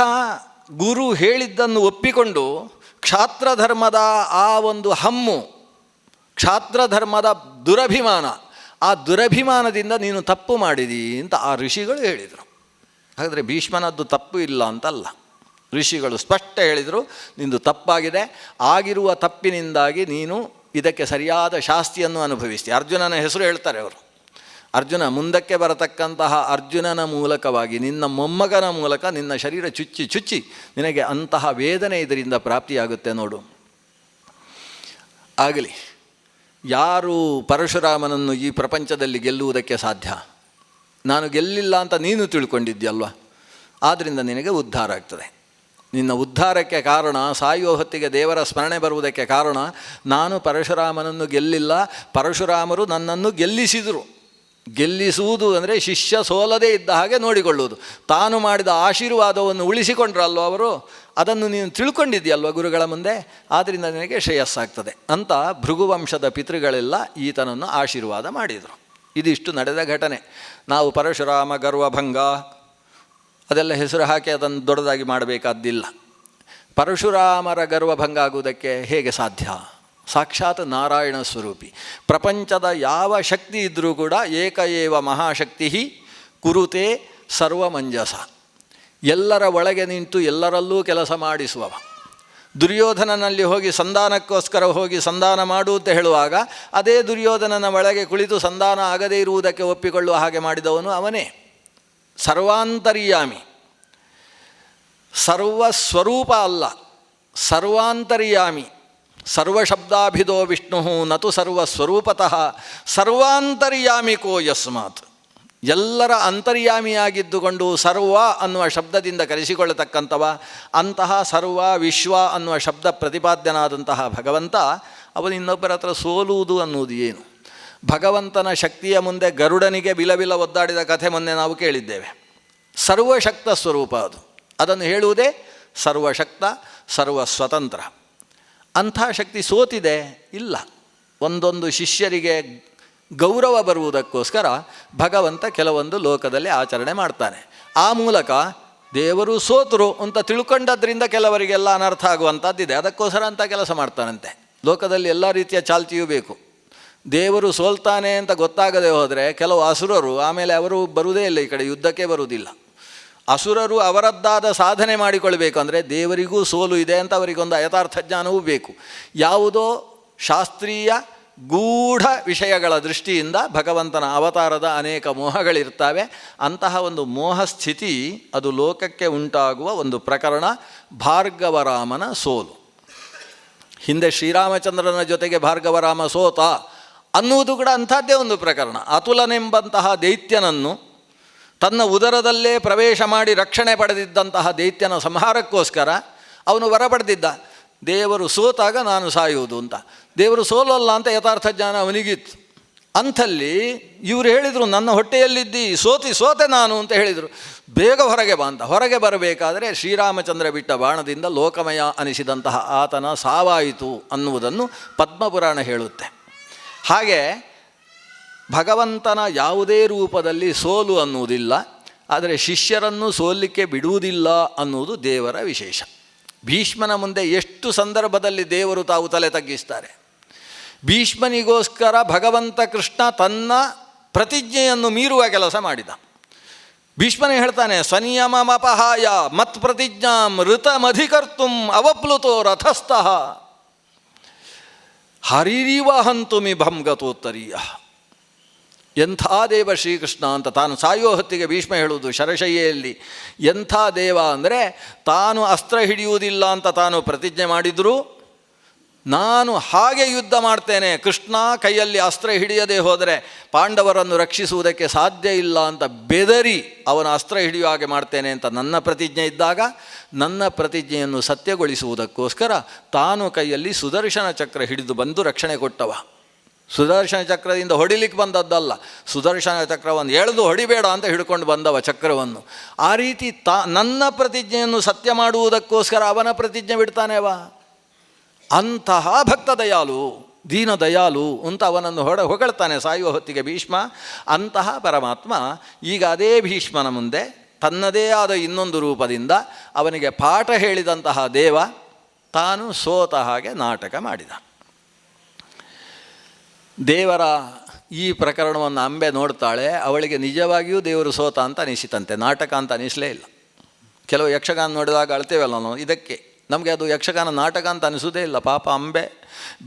ಗುರು ಹೇಳಿದ್ದನ್ನು ಒಪ್ಪಿಕೊಂಡು ಕ್ಷಾತ್ರಧರ್ಮದ ಆ ಒಂದು ಹಮ್ಮು, ಕ್ಷಾತ್ರಧರ್ಮದ ದುರಭಿಮಾನ, ಆ ದುರಭಿಮಾನದಿಂದ ನೀನು ತಪ್ಪು ಮಾಡಿದಿ ಅಂತ ಆ ಋಷಿಗಳು ಹೇಳಿದರು. ಹಾಗಾದರೆ ಭೀಷ್ಮನದ್ದು ತಪ್ಪು ಇಲ್ಲ ಅಂತಲ್ಲ, ಋಷಿಗಳು ಸ್ಪಷ್ಟ ಹೇಳಿದರು, ನಿಂದು ತಪ್ಪಾಗಿದೆ, ಆಗಿರುವ ತಪ್ಪಿನಿಂದಾಗಿ ನೀನು ಇದಕ್ಕೆ ಸರಿಯಾದ ಶಾಸ್ತಿಯನ್ನು ಅನುಭವಿಸ್ತಿ. ಅರ್ಜುನನ ಹೆಸರು ಹೇಳ್ತಾರೆ ಅವರು. ಅರ್ಜುನ, ಮುಂದಕ್ಕೆ ಬರತಕ್ಕಂತಹ ಅರ್ಜುನನ ಮೂಲಕವಾಗಿ, ನಿನ್ನ ಮೊಮ್ಮಗನ ಮೂಲಕ ನಿನ್ನ ಶರೀರ ಚುಚ್ಚಿ ನಿನಗೆ ಅಂತಹ ವೇದನೆ ಇದರಿಂದ ಪ್ರಾಪ್ತಿಯಾಗುತ್ತೆ ನೋಡು. ಆಗಲಿ, ಯಾರು ಪರಶುರಾಮನನ್ನು ಈ ಪ್ರಪಂಚದಲ್ಲಿ ಗೆಲ್ಲುವುದಕ್ಕೆ ಸಾಧ್ಯ? ನಾನು ಗೆಲ್ಲಿಲ್ಲ ಅಂತ ನೀನು ತಿಳ್ಕೊಂಡಿದ್ಯಲ್ವ, ಆದ್ದರಿಂದ ನಿನಗೆ ಉದ್ಧಾರ ಆಗ್ತದೆ. ನಿನ್ನ ಉದ್ಧಾರಕ್ಕೆ ಕಾರಣ, ಸಾಯುವ ಹೊತ್ತಿಗೆ ದೇವರ ಸ್ಮರಣೆ ಬರುವುದಕ್ಕೆ ಕಾರಣ, ನಾನು ಪರಶುರಾಮನನ್ನು ಗೆಲ್ಲಿಲ್ಲ, ಪರಶುರಾಮರು ನನ್ನನ್ನು ಗೆಲ್ಲಿಸಿದರು. ಗೆಲ್ಲಿಸುವುದು ಅಂದರೆ ಶಿಷ್ಯ ಸೋಲದೇ ಇದ್ದ ಹಾಗೆ ನೋಡಿಕೊಳ್ಳುವುದು. ತಾನು ಮಾಡಿದ ಆಶೀರ್ವಾದವನ್ನು ಉಳಿಸಿಕೊಂಡ್ರಲ್ವ ಅವರು, ಅದನ್ನು ನೀನು ತಿಳ್ಕೊಂಡಿದ್ದೀಯಲ್ವ ಗುರುಗಳ ಮುಂದೆ, ಆದ್ದರಿಂದ ನಿನಗೆ ಶ್ರೇಯಸ್ಸಾಗ್ತದೆ ಅಂತ ಭೃಗುವಂಶದ ಪಿತೃಗಳೆಲ್ಲ ಈತನನ್ನು ಆಶೀರ್ವಾದ ಮಾಡಿದರು. ಇದಿಷ್ಟು ನಡೆದ ಘಟನೆ. ನಾವು ಪರಶುರಾಮ ಗರ್ವಭಂಗ ಅದೆಲ್ಲ ಹೆಸರು ಹಾಕಿ ಅದನ್ನು ದೊಡ್ಡದಾಗಿ ಮಾಡಬೇಕಾದ್ದಿಲ್ಲ. ಪರಶುರಾಮರ ಗರ್ವಭಂಗ ಆಗುವುದಕ್ಕೆ ಹೇಗೆ ಸಾಧ್ಯ? ಸಾಕ್ಷಾತ್ ನಾರಾಯಣ ಸ್ವರೂಪಿ. ಪ್ರಪಂಚದ ಯಾವ ಶಕ್ತಿ ಇದ್ದರೂ ಕೂಡ ಏಕ ಏವ ಮಹಾಶಕ್ತಿ ಕುರುತೆ ಸರ್ವಮಂಜಸ. ಎಲ್ಲರ ಒಳಗೆ ನಿಂತು ಎಲ್ಲರಲ್ಲೂ ಕೆಲಸ ಮಾಡಿಸುವವ. ದುರ್ಯೋಧನನಲ್ಲಿ ಹೋಗಿ ಸಂಧಾನಕ್ಕೋಸ್ಕರ ಹೋಗಿ ಸಂಧಾನ ಮಾಡು ಅಂತ ಹೇಳುವಾಗ ಅದೇ ದುರ್ಯೋಧನನ ಒಳಗೆ ಕುಳಿತು ಸಂಧಾನ ಆಗದೇ ಇರುವುದಕ್ಕೆ ಒಪ್ಪಿಕೊಳ್ಳುವ ಹಾಗೆ ಮಾಡಿದವನು ಅವನೇ. ಸರ್ವಾಂತರ್ಯಾಮಿ, ಸರ್ವಸ್ವರೂಪ ಅಲ್ಲ, ಸರ್ವಾಂತರ್ಯಾಮಿ, ಸರ್ವಶಬ್ದಾಭಿಧೋ ವಿಷ್ಣು ನತು ಸರ್ವಸ್ವರೂಪತಃ ಸರ್ವಾಂತರ್ಯಾಮಿಕೋ ಯಸ್ಮಾತ್. ಎಲ್ಲರ ಅಂತರ್ಯಾಮಿಯಾಗಿದ್ದುಕೊಂಡು ಸರ್ವ ಅನ್ನುವ ಶಬ್ದದಿಂದ ಕರೆಸಿಕೊಳ್ಳತಕ್ಕಂಥವ, ಅಂತಹ ಸರ್ವ ವಿಶ್ವ ಅನ್ನುವ ಶಬ್ದ ಪ್ರತಿಪಾದ್ಯನಾದಂತಹ ಭಗವಂತ ಅವನು ಇನ್ನೊಬ್ಬರ ಹತ್ರ ಸೋಲುವುದು ಅನ್ನುವುದು ಏನು? ಭಗವಂತನ ಶಕ್ತಿಯ ಮುಂದೆ ಗರುಡನಿಗೆ ಬಿಲಬಿಲ ಒದ್ದಾಡಿದ ಕಥೆ ಮೊನ್ನೆ ನಾವು ಕೇಳಿದ್ದೇವೆ. ಸರ್ವಶಕ್ತ ಸ್ವರೂಪ ಅದು, ಅದನ್ನು ಹೇಳುವುದೇ ಸರ್ವಶಕ್ತ ಸರ್ವಸ್ವತಂತ್ರ. ಅಂಥ ಶಕ್ತಿ ಸೋತಿದೆ ಇಲ್ಲ. ಒಂದೊಂದು ಶಿಷ್ಯರಿಗೆ ಗೌರವ ಬರುವುದಕ್ಕೋಸ್ಕರ ಭಗವಂತ ಕೆಲವೊಂದು ಲೋಕದಲ್ಲಿ ಆಚರಣೆ ಮಾಡ್ತಾನೆ. ಆ ಮೂಲಕ ದೇವರು ಸೋತರು ಅಂತ ತಿಳ್ಕೊಂಡದ್ರಿಂದ ಕೆಲವರಿಗೆಲ್ಲ ಅನರ್ಥ ಆಗುವಂಥದ್ದಿದೆ. ಅದಕ್ಕೋಸ್ಕರ ಅಂಥ ಕೆಲಸ ಮಾಡ್ತಾನಂತೆ. ಲೋಕದಲ್ಲಿ ಎಲ್ಲ ರೀತಿಯ ಚಾಲ್ತಿಯೂ ಬೇಕು. ದೇವರು ಸೋಲ್ತಾನೆ ಅಂತ ಗೊತ್ತಾಗದೆ ಹೋದರೆ ಕೆಲವು ಅಸುರರು ಆಮೇಲೆ ಅವರು ಬರುವುದೇ ಇಲ್ಲ, ಈ ಕಡೆ ಯುದ್ಧಕ್ಕೆ ಬರುವುದಿಲ್ಲ. ಅಸುರರು ಅವರದ್ದಾದ ಸಾಧನೆ ಮಾಡಿಕೊಳ್ಬೇಕು ಅಂದರೆ ದೇವರಿಗೂ ಸೋಲು ಇದೆ ಅಂತ ಅವರಿಗೊಂದು ಯಥಾರ್ಥ ಜ್ಞಾನವೂ ಬೇಕು. ಯಾವುದೋ ಶಾಸ್ತ್ರೀಯ ಗೂಢ ವಿಷಯಗಳ ದೃಷ್ಟಿಯಿಂದ ಭಗವಂತನ ಅವತಾರದ ಅನೇಕ ಮೋಹಗಳಿರ್ತವೆ. ಅಂತಹ ಒಂದು ಮೋಹ ಸ್ಥಿತಿ ಅದು ಲೋಕಕ್ಕೆ ಉಂಟಾಗುವ ಒಂದು ಪ್ರಕರಣ ಭಾರ್ಗವರಾಮನ ಸೋಲು. ಹಿಂದೆ ಶ್ರೀರಾಮಚಂದ್ರನ ಜೊತೆಗೆ ಭಾರ್ಗವರಾಮ ಸೋತ ಅನ್ನುವುದು ಕೂಡ ಅಂಥದ್ದೇ ಒಂದು ಪ್ರಕರಣ. ಅತುಲನೆಂಬಂತಹ ದೈತ್ಯನನ್ನು ತನ್ನ ಉದರದಲ್ಲೇ ಪ್ರವೇಶ ಮಾಡಿ ರಕ್ಷಣೆ ಪಡೆದಿದ್ದಂತಹ ದೈತ್ಯನ ಸಂಹಾರಕ್ಕೋಸ್ಕರ ಅವನು ವರ ಪಡೆದಿದ್ದ, ದೇವರು ಸೋತಾಗ ನಾನು ಸಾಯುವುದು ಅಂತ. ದೇವರು ಸೋಲಲ್ಲ ಅಂತ ಯಥಾರ್ಥ ಜ್ಞಾನ ಅವನಿಗಿತ್ತು. ಅಂಥಲ್ಲಿ ಇವರು ಹೇಳಿದರು, ನನ್ನ ಹೊಟ್ಟೆಯಲ್ಲಿದ್ದಿ ಸೋತೆ ನಾನು ಅಂತ ಹೇಳಿದರು. ಬೇಗ ಹೊರಗೆ ಬಾ ಅಂತ. ಹೊರಗೆ ಬರಬೇಕಾದರೆ ಶ್ರೀರಾಮಚಂದ್ರ ಬಿಟ್ಟ ಬಾಣದಿಂದ ಲೋಕಮಯ ಅನಿಸಿದಂತಹ ಆತನ ಸಾವಾಯಿತು ಅನ್ನುವುದನ್ನು ಪದ್ಮಪುರಾಣ ಹೇಳುತ್ತೆ. ಹಾಗೆ ಭಗವಂತನ ಯಾವುದೇ ರೂಪದಲ್ಲಿ ಸೋಲು ಅನ್ನುವುದಿಲ್ಲ, ಆದರೆ ಶಿಷ್ಯರನ್ನು ಸೋಲಿಕ್ಕೆ ಬಿಡುವುದಿಲ್ಲ ಅನ್ನುವುದು ದೇವರ ವಿಶೇಷ. ಭೀಷ್ಮನ ಮುಂದೆ ಎಷ್ಟು ಸಂದರ್ಭದಲ್ಲಿ ದೇವರು ತಾವು ತಲೆ ತಗ್ಗಿಸ್ತಾರೆ. ಭೀಷ್ಮನಿಗೋಸ್ಕರ ಭಗವಂತ ಕೃಷ್ಣ ತನ್ನ ಪ್ರತಿಜ್ಞೆಯನ್ನು ಮೀರುವ ಕೆಲಸ ಮಾಡಿದ. ಭೀಷ್ಮನೇ ಹೇಳ್ತಾನೆ, ಸ್ವನಿಯಮಮಪಹಾಯ ಮತ್ ಪ್ರತಿಜ್ಞಾಂ ಋತಮಧಿಕರ್ತುಂ ಅವಪ್ಲುತೋ ರಥಸ್ಥಃ ಹರಿರಿವ ಹಂತುಮಿ ಭಂಗತೋತ್ತರೀಯ. ಎಂಥ ದೇವ ಶ್ರೀಕೃಷ್ಣ ಅಂತ ತಾನು ಸಾಯೋ ಹೊತ್ತಿಗೆ ಭೀಷ್ಮ ಹೇಳುವುದು ಶರಶಯ್ಯೆಯಲ್ಲಿ. ಎಂಥ ದೇವ ಅಂದರೆ ತಾನು ಅಸ್ತ್ರ ಹಿಡಿಯುವುದಿಲ್ಲ ಅಂತ ತಾನು ಪ್ರತಿಜ್ಞೆ ಮಾಡಿದರೂ ನಾನು ಹಾಗೆ ಯುದ್ಧ ಮಾಡ್ತೇನೆ, ಕೃಷ್ಣ ಕೈಯಲ್ಲಿ ಅಸ್ತ್ರ ಹಿಡಿಯದೆ ಹೋದರೆ ಪಾಂಡವರನ್ನು ರಕ್ಷಿಸುವುದಕ್ಕೆ ಸಾಧ್ಯ ಇಲ್ಲ ಅಂತ ಬೆದರಿ ಅವನ ಅಸ್ತ್ರ ಹಿಡಿಯುವ ಹಾಗೆ ಮಾಡ್ತೇನೆ ಅಂತ ನನ್ನ ಪ್ರತಿಜ್ಞೆ ಇದ್ದಾಗ ನನ್ನ ಪ್ರತಿಜ್ಞೆಯನ್ನು ಸತ್ಯಗೊಳಿಸುವುದಕ್ಕೋಸ್ಕರ ತಾನು ಕೈಯಲ್ಲಿ ಸುದರ್ಶನ ಚಕ್ರ ಹಿಡಿದು ಬಂದು ರಕ್ಷಣೆ ಕೊಟ್ಟವ. ಸುದರ್ಶನ ಚಕ್ರದಿಂದ ಹೊಡಿಲಿಕ್ಕೆ ಬಂದದ್ದಲ್ಲ, ಸುದರ್ಶನ ಚಕ್ರವನ್ನು ಎಳೆದು ಹೊಡಿಬೇಡ ಅಂತ ಹಿಡ್ಕೊಂಡು ಬಂದವ ಚಕ್ರವನ್ನು. ಆ ರೀತಿ ನನ್ನ ಪ್ರತಿಜ್ಞೆಯನ್ನು ಸತ್ಯ ಮಾಡುವುದಕ್ಕೋಸ್ಕರ ಅವನ ಪ್ರತಿಜ್ಞೆ ಬಿಡ್ತಾನೆವ. ಅಂತಹ ಭಕ್ತ ದಯಾಲು, ದೀನ ದಯಾಲು ಅಂತ ಅವನನ್ನು ಹೊಗಳ್ತಾನೆ ಸಾಯುವ ಹೊತ್ತಿಗೆ ಭೀಷ್ಮ. ಅಂತಹ ಪರಮಾತ್ಮ ಈಗ ಅದೇ ಭೀಷ್ಮನ ಮುಂದೆ ತನ್ನದೇ ಆದ ಇನ್ನೊಂದು ರೂಪದಿಂದ ಅವನಿಗೆ ಪಾಠ ಹೇಳಿದಂತಹ ದೇವ ತಾನು ಸೋತ ಹಾಗೆ ನಾಟಕ ಮಾಡಿದ. ದೇವರ ಈ ಪ್ರಕರಣವನ್ನು ಅಂಬೆ ನೋಡ್ತಾಳೆ. ಅವಳಿಗೆ ನಿಜವಾಗಿಯೂ ದೇವರು ಸೋತ ಅಂತ ಅನಿಸಿತಂತೆ, ನಾಟಕ ಅಂತ ಅನಿಸಲೇ ಇಲ್ಲ. ಕೆಲವು ಯಕ್ಷಗಾನ ನೋಡಿದಾಗ ಅಳ್ತೇವಲ್ಲ ನಾವು, ಇದಕ್ಕೆ ನಮಗೆ ಅದು ಯಕ್ಷಗಾನ ನಾಟಕ ಅಂತ ಅನಿಸೋದೇ ಇಲ್ಲ. ಪಾಪ ಅಂಬೆ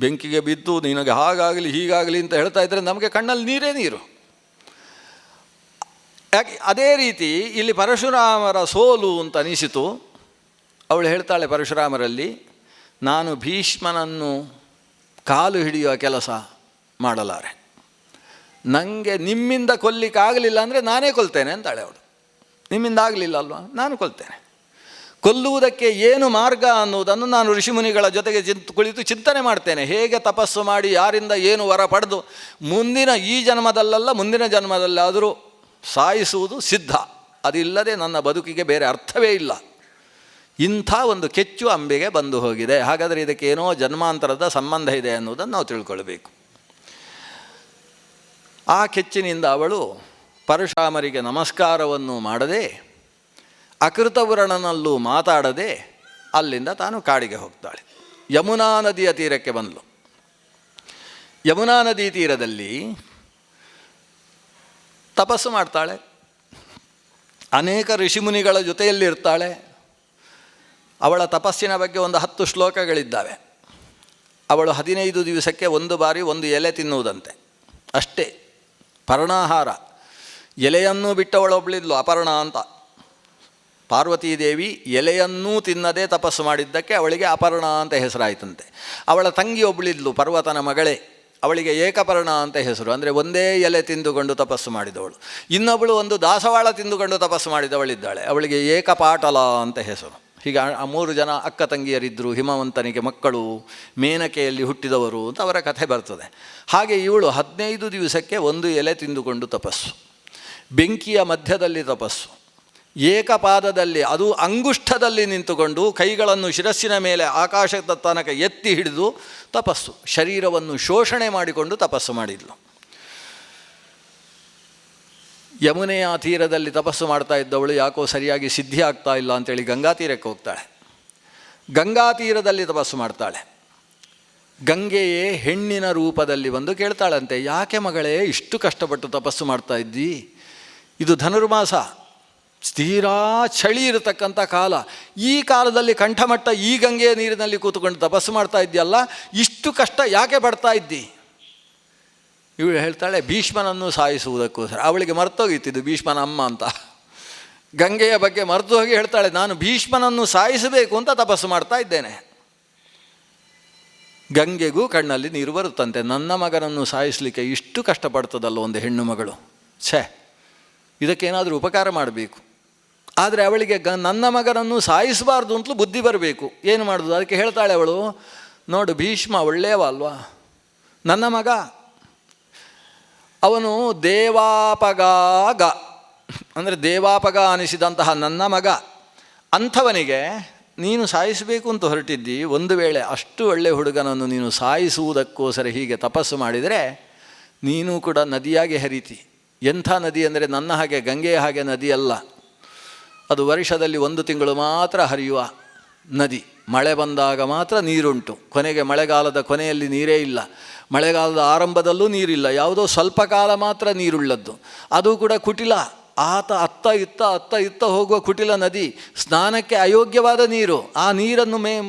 ಬೆಂಕಿಗೆ ಬಿದ್ದು ನಿನಗೆ ಹಾಗಾಗಲಿ ಹೀಗಾಗಲಿ ಅಂತ ಹೇಳ್ತಾ ಇದ್ದರೆ ನಮಗೆ ಕಣ್ಣಲ್ಲಿ ನೀರೇ ನೀರು. ಯಾಕೆ ಅದೇ ರೀತಿ ಇಲ್ಲಿ ಪರಶುರಾಮರ ಸೋಲು ಅಂತ ಅನಿಸಿತು. ಅವಳು ಹೇಳ್ತಾಳೆ ಪರಶುರಾಮರಲ್ಲಿ, ನಾನು ಭೀಷ್ಮನನ್ನು ಕಾಲು ಹಿಡಿಯುವ ಕೆಲಸ ಮಾಡಲಾರೆ, ನನಗೆ ನಿಮ್ಮಿಂದ ಕೊಲ್ಲಿಕ್ಕಾಗಲಿಲ್ಲ ಅಂದರೆ ನಾನೇ ಕೊಲ್ತೇನೆ ಅಂತಾಳೆ ಅವಳು. ನಿಮ್ಮಿಂದ ಆಗಲಿಲ್ಲ ಅಲ್ವಾ, ನಾನು ಕೊಲ್ತೇನೆ. ಕೊಲ್ಲುವುದಕ್ಕೆ ಏನು ಮಾರ್ಗ ಅನ್ನುವುದನ್ನು ನಾನು ಋಷಿಮುನಿಗಳ ಜೊತೆಗೆ ಕುಳಿತು ಚಿಂತನೆ ಮಾಡ್ತೇನೆ. ಹೇಗೆ ತಪಸ್ಸು ಮಾಡಿ ಯಾರಿಂದ ಏನು ವರ ಪಡೆದು ಮುಂದಿನ ಈ ಜನ್ಮದಲ್ಲ ಮುಂದಿನ ಜನ್ಮದಲ್ಲಾದರೂ ಸಾಯಿಸುವುದು ಸಿದ್ಧ. ಅದಿಲ್ಲದೆ ನನ್ನ ಬದುಕಿಗೆ ಬೇರೆ ಅರ್ಥವೇ ಇಲ್ಲ. ಇಂಥ ಒಂದು ಕೆಚ್ಚು ಅಂಬೆಗೆ ಬಂದು ಹೋಗಿದೆ. ಹಾಗಾದರೆ ಇದಕ್ಕೆ ಏನೋ ಜನ್ಮಾಂತರದ ಸಂಬಂಧ ಇದೆ ಅನ್ನೋದನ್ನು ನಾವು ತಿಳ್ಕೊಳ್ಬೇಕು. ಆ ಕೆಚ್ಚಿನಿಂದ ಅವಳು ಪರಶುರಾಮರಿಗೆ ನಮಸ್ಕಾರವನ್ನು ಮಾಡದೆ, ಅಕೃತವರ್ಣನಲ್ಲೂ ಮಾತಾಡದೆ ಅಲ್ಲಿಂದ ತಾನು ಕಾಡಿಗೆ ಹೋಗ್ತಾಳೆ. ಯಮುನಾ ನದಿಯ ತೀರಕ್ಕೆ ಬಂದಳು. ಯಮುನಾ ನದಿ ತೀರದಲ್ಲಿ ತಪಸ್ಸು ಮಾಡ್ತಾಳೆ. ಅನೇಕ ಋಷಿಮುನಿಗಳ ಜೊತೆಯಲ್ಲಿರ್ತಾಳೆ. ಅವಳ ತಪಸ್ಸಿನ ಬಗ್ಗೆ ಒಂದು 10 ಶ್ಲೋಕಗಳಿದ್ದಾವೆ. ಅವಳು 15 ದಿವಸಕ್ಕೆ ಒಂದು ಬಾರಿ ಒಂದು ಎಲೆ ತಿನ್ನುವುದಂತೆ, ಅಷ್ಟೇ. ಪರ್ಣಾಹಾರ, ಎಲೆಯನ್ನು ಬಿಟ್ಟವಳೊಬ್ಬಳಿದ್ಲು ಅಪರ್ಣ ಅಂತ. ಪಾರ್ವತೀದೇವಿ ಎಲೆಯನ್ನೂ ತಿನ್ನದೇ ತಪಸ್ಸು ಮಾಡಿದ್ದಕ್ಕೆ ಅವಳಿಗೆ ಅಪರ್ಣ ಅಂತ ಹೆಸರಾಯಿತಂತೆ. ಅವಳ ತಂಗಿ ಒಬ್ಬಳಿದ್ಲು, ಪರ್ವತನ ಮಗಳೇ, ಅವಳಿಗೆ ಏಕಪರ್ಣ ಅಂತ ಹೆಸರು. ಅಂದರೆ ಒಂದೇ ಎಲೆ ತಿಂದುಕೊಂಡು ತಪಸ್ಸು ಮಾಡಿದವಳು. ಇನ್ನೊಬ್ಬಳು ಒಂದು ದಾಸವಾಳ ತಿಂದುಕೊಂಡು ತಪಸ್ಸು ಮಾಡಿದವಳಿದ್ದಾಳೆ, ಅವಳಿಗೆ ಏಕಪಾಟಲ ಅಂತ ಹೆಸರು. ಹೀಗೆ ಆ 3 ಜನ ಅಕ್ಕ ತಂಗಿಯರಿದ್ದರು, ಹಿಮವಂತನಿಗೆ ಮಕ್ಕಳು, ಮೇನಕೆಯಲ್ಲಿ ಹುಟ್ಟಿದವರು ಅಂತ ಅವರ ಕಥೆ ಬರ್ತದೆ. ಹಾಗೆ ಇವಳು 15 ದಿವಸಕ್ಕೆ ಒಂದು ಎಲೆ ತಿಂದುಕೊಂಡು ತಪಸ್ಸು, ಬೆಂಕಿಯ ಮಧ್ಯದಲ್ಲಿ ತಪಸ್ಸು, ಏಕಪಾದದಲ್ಲಿ, ಅದು ಅಂಗುಷ್ಠದಲ್ಲಿ ನಿಂತುಕೊಂಡು ಕೈಗಳನ್ನು ಶಿರಸ್ಸಿನ ಮೇಲೆ ಆಕಾಶದ ತನಕ ಎತ್ತಿ ಹಿಡಿದು ತಪಸ್ಸು, ಶರೀರವನ್ನು ಶೋಷಣೆ ಮಾಡಿಕೊಂಡು ತಪಸ್ಸು ಮಾಡಿದ್ಲು. ಯಮುನೆಯ ತೀರದಲ್ಲಿ ತಪಸ್ಸು ಮಾಡ್ತಾ ಇದ್ದವಳು ಯಾಕೋ ಸರಿಯಾಗಿ ಸಿದ್ಧಿ ಆಗ್ತಾ ಇಲ್ಲ ಅಂತೇಳಿ ಗಂಗಾ ತೀರಕ್ಕೆ ಹೋಗ್ತಾಳೆ. ಗಂಗಾ ತೀರದಲ್ಲಿ ತಪಸ್ಸು ಮಾಡ್ತಾಳೆ. ಗಂಗೆಯೇ ಹೆಣ್ಣಿನ ರೂಪದಲ್ಲಿ ಬಂದು ಕೇಳ್ತಾಳಂತೆ, ಯಾಕೆ ಮಗಳೇ ಇಷ್ಟು ಕಷ್ಟಪಟ್ಟು ತಪಸ್ಸು ಮಾಡ್ತಾ ಇದ್ದಿ? ಇದು ಧನುರ್ಮಾಸ, ತೀರಾ ಚಳಿ ಇರತಕ್ಕಂಥ ಕಾಲ. ಈ ಕಾಲದಲ್ಲಿ ಕಂಠಮಟ್ಟ ಈ ಗಂಗೆಯ ನೀರಿನಲ್ಲಿ ಕೂತ್ಕೊಂಡು ತಪಸ್ಸು ಮಾಡ್ತಾ ಇದ್ದೀಯಲ್ಲ, ಇಷ್ಟು ಕಷ್ಟ ಯಾಕೆ ಪಡ್ತಾ ಇದ್ದಿ? ಇವಳು ಹೇಳ್ತಾಳೆ, ಭೀಷ್ಮನನ್ನು ಸಾಯಿಸುವುದಕ್ಕೋಸ್ಕರ. ಅವಳಿಗೆ ಮರ್ತೋಗಿತ್ತಿದ್ದು ಭೀಷ್ಮನ ಅಮ್ಮ ಅಂತ. ಗಂಗೆಯ ಬಗ್ಗೆ ಮರೆತು ಹೋಗಿ ಹೇಳ್ತಾಳೆ, ನಾನು ಭೀಷ್ಮನನ್ನು ಸಾಯಿಸಬೇಕು ಅಂತ ತಪಸ್ಸು ಮಾಡ್ತಾ ಇದ್ದೇನೆ. ಗಂಗೆಗೂ ಕಣ್ಣಲ್ಲಿ ನೀರು ಬರುತ್ತಂತೆ, ನನ್ನ ಮಗನನ್ನು ಸಾಯಿಸಲಿಕ್ಕೆ ಇಷ್ಟು ಕಷ್ಟಪಡ್ತದಲ್ಲ ಒಂದು ಹೆಣ್ಣು ಮಗಳು, ಛೇ ಇದಕ್ಕೇನಾದರೂ ಉಪಕಾರ ಮಾಡಬೇಕು. ಆದರೆ ಅವಳಿಗೆ ನನ್ನ ಮಗನನ್ನು ಸಾಯಿಸಬಾರ್ದು ಅಂತಲೂ ಬುದ್ಧಿ ಬರಬೇಕು. ಏನು ಮಾಡೋದು? ಅದಕ್ಕೆ ಹೇಳ್ತಾಳೆ ಅವಳು, ನೋಡು ಭೀಷ್ಮ ಒಳ್ಳೆಯವ ಅಲ್ವಾ, ನನ್ನ ಮಗ, ಅವನು ದೇವಾಪಗಾಗ ಅಂದರೆ ದೇವಾಪಗ ಅನಿಸಿದಂತಹ ನನ್ನ ಮಗ, ಅಂಥವನಿಗೆ ನೀನು ಸಾಯಿಸಬೇಕು ಅಂತ ಹೊರಟಿದ್ದಿ. ಒಂದು ವೇಳೆ ಅಷ್ಟು ಒಳ್ಳೆಯ ಹುಡುಗನನ್ನು ನೀನು ಸಾಯಿಸುವುದಕ್ಕೋಸ್ಕರ ಹೀಗೆ ತಪಸ್ಸು ಮಾಡಿದರೆ ನೀನು ಕೂಡ ನದಿಯಾಗಿ ಹರಿತಿ. ಎಂಥ ನದಿ ಅಂದರೆ ನನ್ನ ಹಾಗೆ ಗಂಗೆಯ ಹಾಗೆ ನದಿ ಅಲ್ಲ, ಅದು ವರ್ಷದಲ್ಲಿ 1 ತಿಂಗಳು ಮಾತ್ರ ಹರಿಯುವ ನದಿ. ಮಳೆ ಬಂದಾಗ ಮಾತ್ರ ನೀರುಂಟು, ಕೊನೆಗೆ ಮಳೆಗಾಲದ ಕೊನೆಯಲ್ಲಿ ನೀರೇ ಇಲ್ಲ, ಮಳೆಗಾಲದ ಆರಂಭದಲ್ಲೂ ನೀರಿಲ್ಲ, ಯಾವುದೋ ಸ್ವಲ್ಪ ಕಾಲ ಮಾತ್ರ ನೀರುಳ್ಳದ್ದು, ಅದು ಕೂಡ ಕುಟಿಲ. ಅತ್ತ ಇತ್ತ ಹೋಗುವ ಕುಟಿಲ ನದಿ, ಸ್ನಾನಕ್ಕೆ ಅಯೋಗ್ಯವಾದ ನೀರು. ಆ ನೀರನ್ನು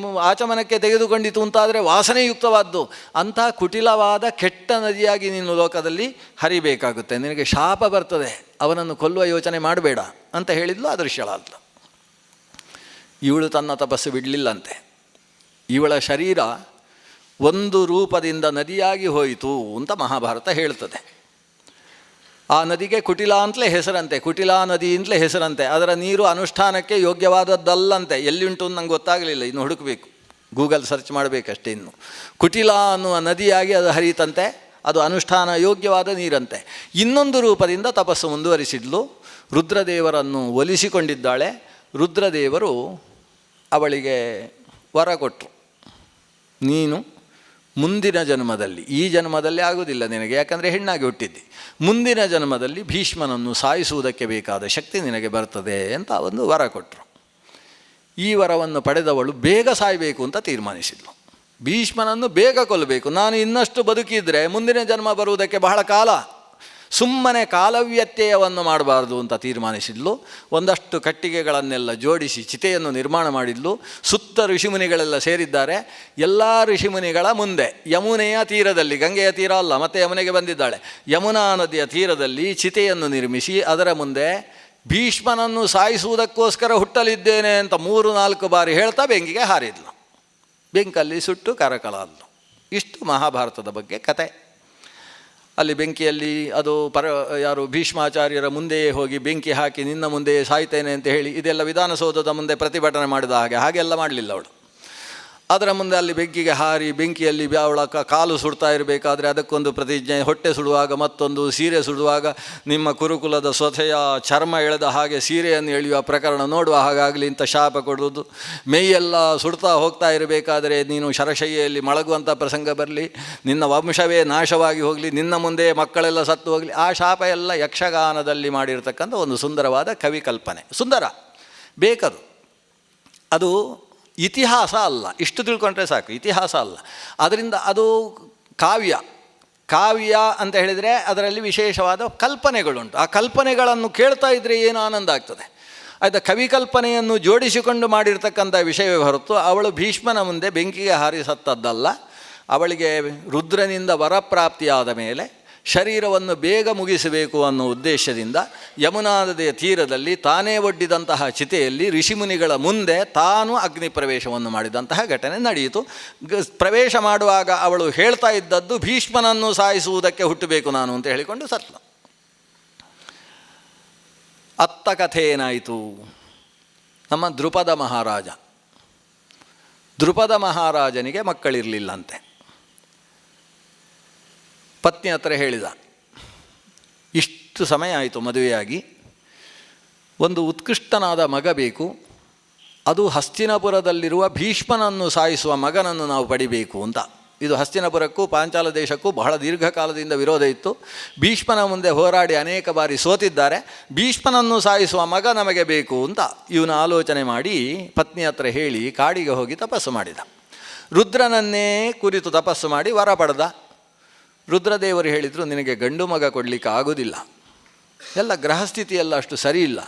ಆಚಮನಕ್ಕೆ ತೆಗೆದುಕೊಂಡಿತು ಅಂತಾದರೆ ವಾಸನೆಯುಕ್ತವಾದ್ದು. ಅಂಥ ಕುಟಿಲವಾದ ಕೆಟ್ಟ ನದಿಯಾಗಿ ನೀನು ಲೋಕದಲ್ಲಿ ಹರಿಬೇಕಾಗುತ್ತೆ, ನಿನಗೆ ಶಾಪ ಬರ್ತದೆ, ಅವನನ್ನು ಕೊಲ್ಲುವ ಯೋಚನೆ ಮಾಡಬೇಡ ಅಂತ ಹೇಳಿದ್ಲು ಅದೃಶ್ಯಳಾದ್ಲು. ಇವಳು ತನ್ನ ತಪಸ್ಸು ಬಿಡಲಿಲ್ಲಂತೆ. ಇವಳ ಶರೀರ ಒಂದು ರೂಪದಿಂದ ನದಿಯಾಗಿ ಹೋಯಿತು ಅಂತ ಮಹಾಭಾರತ ಹೇಳ್ತದೆ. ಆ ನದಿಗೆ ಕುಟಿಲ ಅಂತಲೇ ಹೆಸರಂತೆ, ಕುಟಿಲಾ ನದಿ ಅಂತಲೇ ಹೆಸರಂತೆ. ಅದರ ನೀರು ಅನುಷ್ಠಾನಕ್ಕೆ ಯೋಗ್ಯವಾದದ್ದಲ್ಲಂತೆ. ಎಲ್ಲಿಂಟು ನಂಗೆ ಗೊತ್ತಾಗಲಿಲ್ಲ, ಇನ್ನು ಹುಡುಕಬೇಕು, ಗೂಗಲ್ ಸರ್ಚ್ ಮಾಡಬೇಕಷ್ಟೇ. ಇನ್ನು ಕುಟಿಲ ಅನ್ನುವ ನದಿಯಾಗಿ ಅದು ಹರಿತಂತೆ, ಅದು ಅನುಷ್ಠಾನ ಯೋಗ್ಯವಾದ ನೀರಂತೆ. ಇನ್ನೊಂದು ರೂಪದಿಂದ ತಪಸ್ಸು ಮುಂದುವರಿಸಿದ್ಲು, ರುದ್ರದೇವರನ್ನು ಒಲಿಸಿಕೊಂಡಿದ್ದಾಳೆ. ರುದ್ರದೇವರು ಅವಳಿಗೆ ವರ ಕೊಟ್ಟರು, ನೀನು ಮುಂದಿನ ಜನ್ಮದಲ್ಲಿ, ಈ ಜನ್ಮದಲ್ಲಿ ಆಗೋದಿಲ್ಲ ನಿನಗೆ, ಯಾಕಂದರೆ ಹೆಣ್ಣಾಗಿ ಹುಟ್ಟಿದ್ದಿ, ಮುಂದಿನ ಜನ್ಮದಲ್ಲಿ ಭೀಷ್ಮನನ್ನು ಸಾಯಿಸುವುದಕ್ಕೆ ಬೇಕಾದ ಶಕ್ತಿ ನಿನಗೆ ಬರ್ತದೆ ಅಂತ ಒಂದು ವರ ಕೊಟ್ಟರು. ಈ ವರವನ್ನು ಪಡೆದವಳು ಬೇಗ ಸಾಯಬೇಕು ಅಂತ ತೀರ್ಮಾನಿಸಿದ್ಳು. ಭೀಷ್ಮನನ್ನು ಬೇಗ ಕೊಲ್ಲಬೇಕು, ನಾನು ಇನ್ನಷ್ಟು ಬದುಕಿದರೆ ಮುಂದಿನ ಜನ್ಮ ಬರುವುದಕ್ಕೆ ಬಹಳ ಕಾಲ, ಸುಮ್ಮನೆ ಕಾಲವ್ಯತ್ಯಯವನ್ನು ಮಾಡಬಾರ್ದು ಅಂತ ತೀರ್ಮಾನಿಸಿದ್ಲು. ಒಂದಷ್ಟು ಕಟ್ಟಿಗೆಗಳನ್ನೆಲ್ಲ ಜೋಡಿಸಿ ಚಿತೆಯನ್ನು ನಿರ್ಮಾಣ ಮಾಡಿದ್ಲು. ಸುತ್ತ ಋಷಿಮುನಿಗಳೆಲ್ಲ ಸೇರಿದ್ದಾರೆ. ಎಲ್ಲ ಋಷಿಮುನಿಗಳ ಮುಂದೆ ಯಮುನೆಯ ತೀರದಲ್ಲಿ, ಗಂಗೆಯ ತೀರ ಅಲ್ಲ, ಮತ್ತೆ ಯಮುನೆಗೆ ಬಂದಿದ್ದಾಳೆ, ಯಮುನಾ ನದಿಯ ತೀರದಲ್ಲಿ ಚಿತೆಯನ್ನು ನಿರ್ಮಿಸಿ ಅದರ ಮುಂದೆ ಭೀಷ್ಮನನ್ನು ಸಾಯಿಸುವುದಕ್ಕೋಸ್ಕರ ಹುಟ್ಟಲಿದ್ದೇನೆ ಅಂತ 3-4 ಬಾರಿ ಹೇಳ್ತಾ ಬೆಂಕಿಗೆ ಹಾರಿದ್ಲು. ಬೆಂಕಲ್ಲಿ ಸುಟ್ಟು ಕರಕಲಾದ್ಲು. ಇಷ್ಟು ಮಹಾಭಾರತದ ಬಗ್ಗೆ ಕತೆ. ಅಲ್ಲಿ ಬೆಂಕಿಯಲ್ಲಿ ಅದು ಯಾರು ಭೀಷ್ಮಾಚಾರ್ಯರ ಮುಂದೆಯೇ ಹೋಗಿ ಬೆಂಕಿ ಹಾಕಿ ನಿನ್ನ ಮುಂದೆಯೇ ಸಾಯ್ತೇನೆ ಅಂತ ಹೇಳಿ, ಇದೆಲ್ಲ ವಿಧಾನಸೌಧದ ಮುಂದೆ ಪ್ರತಿಭಟನೆ ಮಾಡಿದ ಹಾಗೆಲ್ಲ ಮಾಡಲಿಲ್ಲ ಅವಳು. ಅದರ ಮುಂದೆ ಅಲ್ಲಿ ಬೆಂಕಿಗೆ ಹಾರಿ ಬೆಂಕಿಯಲ್ಲಿ ಅವಳ ಕಾಲು ಸುಡ್ತಾ ಇರಬೇಕಾದ್ರೆ ಅದಕ್ಕೊಂದು ಪ್ರತಿಜ್ಞೆ, ಹೊಟ್ಟೆ ಸುಡುವಾಗ ಮತ್ತೊಂದು, ಸೀರೆ ಸುಡುವಾಗ ನಿಮ್ಮ ಕುರುಕುಲದ ಸೊಸೆಯ ಚರ್ಮ ಎಳೆದ ಹಾಗೆ ಸೀರೆಯನ್ನು ಎಳೆಯುವ ಪ್ರಕರಣ ನೋಡುವ ಹಾಗಾಗಲಿ ಅಂತ ಶಾಪ ಕೊಡುವುದು. ಮೈಯೆಲ್ಲ ಸುಡ್ತಾ ಹೋಗ್ತಾ ಇರಬೇಕಾದರೆ ನೀನು ಶರಶಯ್ಯಲ್ಲಿ ಮಳಗುವಂಥ ಪ್ರಸಂಗ ಬರಲಿ, ನಿನ್ನ ವಂಶವೇ ನಾಶವಾಗಿ ಹೋಗಲಿ, ನಿನ್ನ ಮುಂದೆ ಮಕ್ಕಳೆಲ್ಲ ಸತ್ತು ಹೋಗಲಿ. ಆ ಶಾಪ ಎಲ್ಲ ಯಕ್ಷಗಾನದಲ್ಲಿ ಮಾಡಿರ್ತಕ್ಕಂಥ ಒಂದು ಸುಂದರವಾದ ಕವಿ ಕಲ್ಪನೆ. ಸುಂದರ ಬೇಕದು, ಅದು ಇತಿಹಾಸ ಅಲ್ಲ. ಇಷ್ಟು ತಿಳ್ಕೊಂಡ್ರೆ ಸಾಕು, ಇತಿಹಾಸ ಅಲ್ಲ. ಅದರಿಂದ ಅದು ಕಾವ್ಯ ಅಂತ ಹೇಳಿದರೆ ಅದರಲ್ಲಿ ವಿಶೇಷವಾದ ಕಲ್ಪನೆಗಳುಂಟು. ಆ ಕಲ್ಪನೆಗಳನ್ನು ಕೇಳ್ತಾ ಇದ್ದರೆ ಏನು ಆನಂದ ಆಗ್ತದೆ. ಆಯಿತಾ, ಕವಿ ಕಲ್ಪನೆಯನ್ನು ಜೋಡಿಸಿಕೊಂಡು ಮಾಡಿರ್ತಕ್ಕಂಥ ವಿಷಯವೇ ಹೊರತು ಅವಳು ಭೀಷ್ಮನ ಮುಂದೆ ಬೆಂಕಿಗೆ ಹಾರಿ ಸತ್ತದ್ದಲ್ಲ. ಅವಳಿಗೆ ರುದ್ರನಿಂದ ವರಪ್ರಾಪ್ತಿಯಾದ ಮೇಲೆ ಶರೀರವನ್ನು ಬೇಗ ಮುಗಿಸಬೇಕು ಅನ್ನೋ ಉದ್ದೇಶದಿಂದ ಯಮುನಾ ನದಿಯ ತೀರದಲ್ಲಿ ತಾನೇ ಒಡ್ಡಿದಂತಹ ಚಿತೆಯಲ್ಲಿ ಋಷಿಮುನಿಗಳ ಮುಂದೆ ತಾನು ಅಗ್ನಿ ಪ್ರವೇಶವನ್ನು ಮಾಡಿದಂತಹ ಘಟನೆ ನಡೆಯಿತು. ಪ್ರವೇಶ ಮಾಡುವಾಗ ಅವಳು ಹೇಳ್ತಾ ಇದ್ದದ್ದು ಭೀಷ್ಮನನ್ನು ಸಾಯಿಸುವುದಕ್ಕೆ ಹುಟ್ಟಬೇಕು ನಾನು ಅಂತ ಹೇಳಿಕೊಂಡು ಸತ್ಲು. ಅತ್ತ ಕಥೆ ಏನಾಯಿತು? ನಮ್ಮ ದ್ರುಪದ ಮಹಾರಾಜನಿಗೆ ಮಕ್ಕಳಿರಲಿಲ್ಲಂತೆ. ಪತ್ನಿ ಹತ್ರ ಹೇಳಿದ, ಇಷ್ಟು ಸಮಯ ಆಯಿತು ಮದುವೆಯಾಗಿ, ಒಂದು ಉತ್ಕೃಷ್ಟನಾದ ಮಗ ಬೇಕು, ಅದು ಹಸ್ತಿನಪುರದಲ್ಲಿರುವ ಭೀಷ್ಮನನ್ನು ಸಾಯಿಸುವ ಮಗನನ್ನು ನಾವು ಪಡಿಬೇಕು ಅಂತ. ಇದು ಹಸ್ತಿನಪುರಕ್ಕೂ ಪಾಂಚಾಲ ದೇಶಕ್ಕೂ ಬಹಳ ದೀರ್ಘಕಾಲದಿಂದ ವಿರೋಧ ಇತ್ತು. ಭೀಷ್ಮನ ಮುಂದೆ ಹೋರಾಡಿ ಅನೇಕ ಬಾರಿ ಸೋತಿದ್ದಾರೆ. ಭೀಷ್ಮನನ್ನು ಸಾಯಿಸುವ ಮಗ ನಮಗೆ ಬೇಕು ಅಂತ ಇವನು ಆಲೋಚನೆ ಮಾಡಿ ಪತ್ನಿ ಹತ್ರ ಹೇಳಿ ಕಾಡಿಗೆ ಹೋಗಿ ತಪಸ್ಸು ಮಾಡಿದ. ರುದ್ರನನ್ನೇ ಕುರಿತು ತಪಸ್ಸು ಮಾಡಿ ವರ ಪಡೆದ. ರುದ್ರದೇವರು ಹೇಳಿದರು, ನಿನಗೆ ಗಂಡು ಮಗ ಕೊಡಲಿಕ್ಕೆ ಆಗೋದಿಲ್ಲ, ಎಲ್ಲ ಗ್ರಹಸ್ಥಿತಿಯೆಲ್ಲ ಅಷ್ಟು ಸರಿ ಇಲ್ಲ,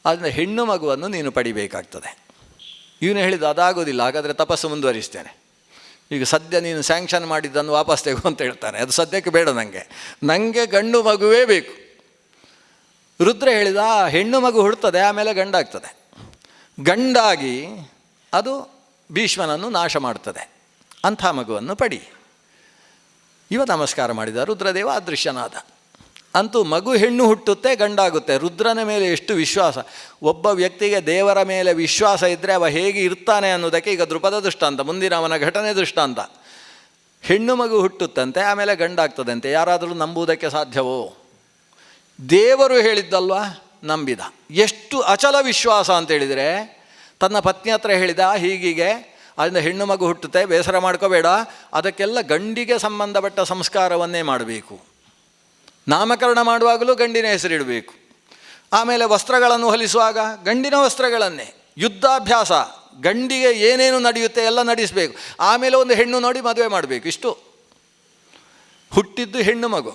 ಆದ್ದರಿಂದ ಹೆಣ್ಣು ಮಗುವನ್ನು ನೀನು ಪಡಿಬೇಕಾಗ್ತದೆ. ಇವನು ಹೇಳಿದ, ಅದಾಗೋದಿಲ್ಲ, ಹಾಗಾದರೆ ತಪಸ್ಸು ಮುಂದುವರಿಸ್ತೇನೆ, ಈಗ ಸದ್ಯ ನೀನು ಸ್ಯಾಂಕ್ಷನ್ ಮಾಡಿದ್ದನ್ನು ವಾಪಸ್ ತೆಗೋ ಅಂತ ಹೇಳ್ತಾನೆ, ಅದು ಸದ್ಯಕ್ಕೆ ಬೇಡ, ನನಗೆ ಗಂಡು ಮಗುವೇ ಬೇಕು. ರುದ್ರ ಹೇಳಿದ, ಹೆಣ್ಣು ಮಗು ಹುಡ್ತದೆ, ಆಮೇಲೆ ಗಂಡಾಗ್ತದೆ, ಗಂಡಾಗಿ ಅದು ಭೀಷ್ಮನನ್ನು ನಾಶ ಮಾಡ್ತದೆ, ಅಂಥ ಮಗುವನ್ನು ಪಡಿ. ಇವ ನಮಸ್ಕಾರ ಮಾಡಿದ. ರುದ್ರದೇವ ಅದೃಶ್ಯನಾದ. ಅಂತೂ ಮಗು ಹೆಣ್ಣು ಹುಟ್ಟುತ್ತೆ, ಗಂಡಾಗುತ್ತೆ. ರುದ್ರನ ಮೇಲೆ ಎಷ್ಟು ವಿಶ್ವಾಸ! ಒಬ್ಬ ವ್ಯಕ್ತಿಗೆ ದೇವರ ಮೇಲೆ ವಿಶ್ವಾಸ ಇದ್ದರೆ ಅವ ಹೇಗೆ ಇರ್ತಾನೆ ಅನ್ನೋದಕ್ಕೆ ಈಗ ದ್ರುಪದ ದೃಷ್ಟಾಂತ, ಮುಂದಿನ ಅವನ ಘಟನೆ ದೃಷ್ಟಾಂತ. ಹೆಣ್ಣು ಮಗು ಹುಟ್ಟುತ್ತಂತೆ, ಆಮೇಲೆ ಗಂಡಾಗ್ತದಂತೆ. ಯಾರಾದರೂ ನಂಬುವುದಕ್ಕೆ ಸಾಧ್ಯವೋ? ದೇವರು ಹೇಳಿದ್ದಲ್ವಾ, ನಂಬಿದ. ಎಷ್ಟು ಅಚಲ ವಿಶ್ವಾಸ ಅಂತೇಳಿದರೆ, ತನ್ನ ಪತ್ನಿ ಹತ್ರ ಹೇಳಿದ, ಹೀಗೀಗೆ ಅದರಿಂದ ಹೆಣ್ಣು ಮಗು ಹುಟ್ಟುತ್ತೆ, ಬೇಸರ ಮಾಡ್ಕೋಬೇಡ, ಅದಕ್ಕೆಲ್ಲ ಗಂಡಿಗೆ ಸಂಬಂಧಪಟ್ಟ ಸಂಸ್ಕಾರವನ್ನೇ ಮಾಡಬೇಕು, ನಾಮಕರಣ ಮಾಡುವಾಗಲೂ ಗಂಡಿನ ಹೆಸರಿಡಬೇಕು, ಆಮೇಲೆ ವಸ್ತ್ರಗಳನ್ನು ಹೊಲಿಸುವಾಗ ಗಂಡಿನ ವಸ್ತ್ರಗಳನ್ನೇ, ಯುದ್ಧಾಭ್ಯಾಸ ಗಂಡಿಗೆ ಏನೇನು ನಡೆಯುತ್ತೆ ಎಲ್ಲ ನಡೆಸಬೇಕು, ಆಮೇಲೆ ಒಂದು ಹೆಣ್ಣು ನೋಡಿ ಮದುವೆ ಮಾಡಬೇಕು. ಇಷ್ಟು. ಹುಟ್ಟಿದ್ದು ಹೆಣ್ಣು ಮಗು.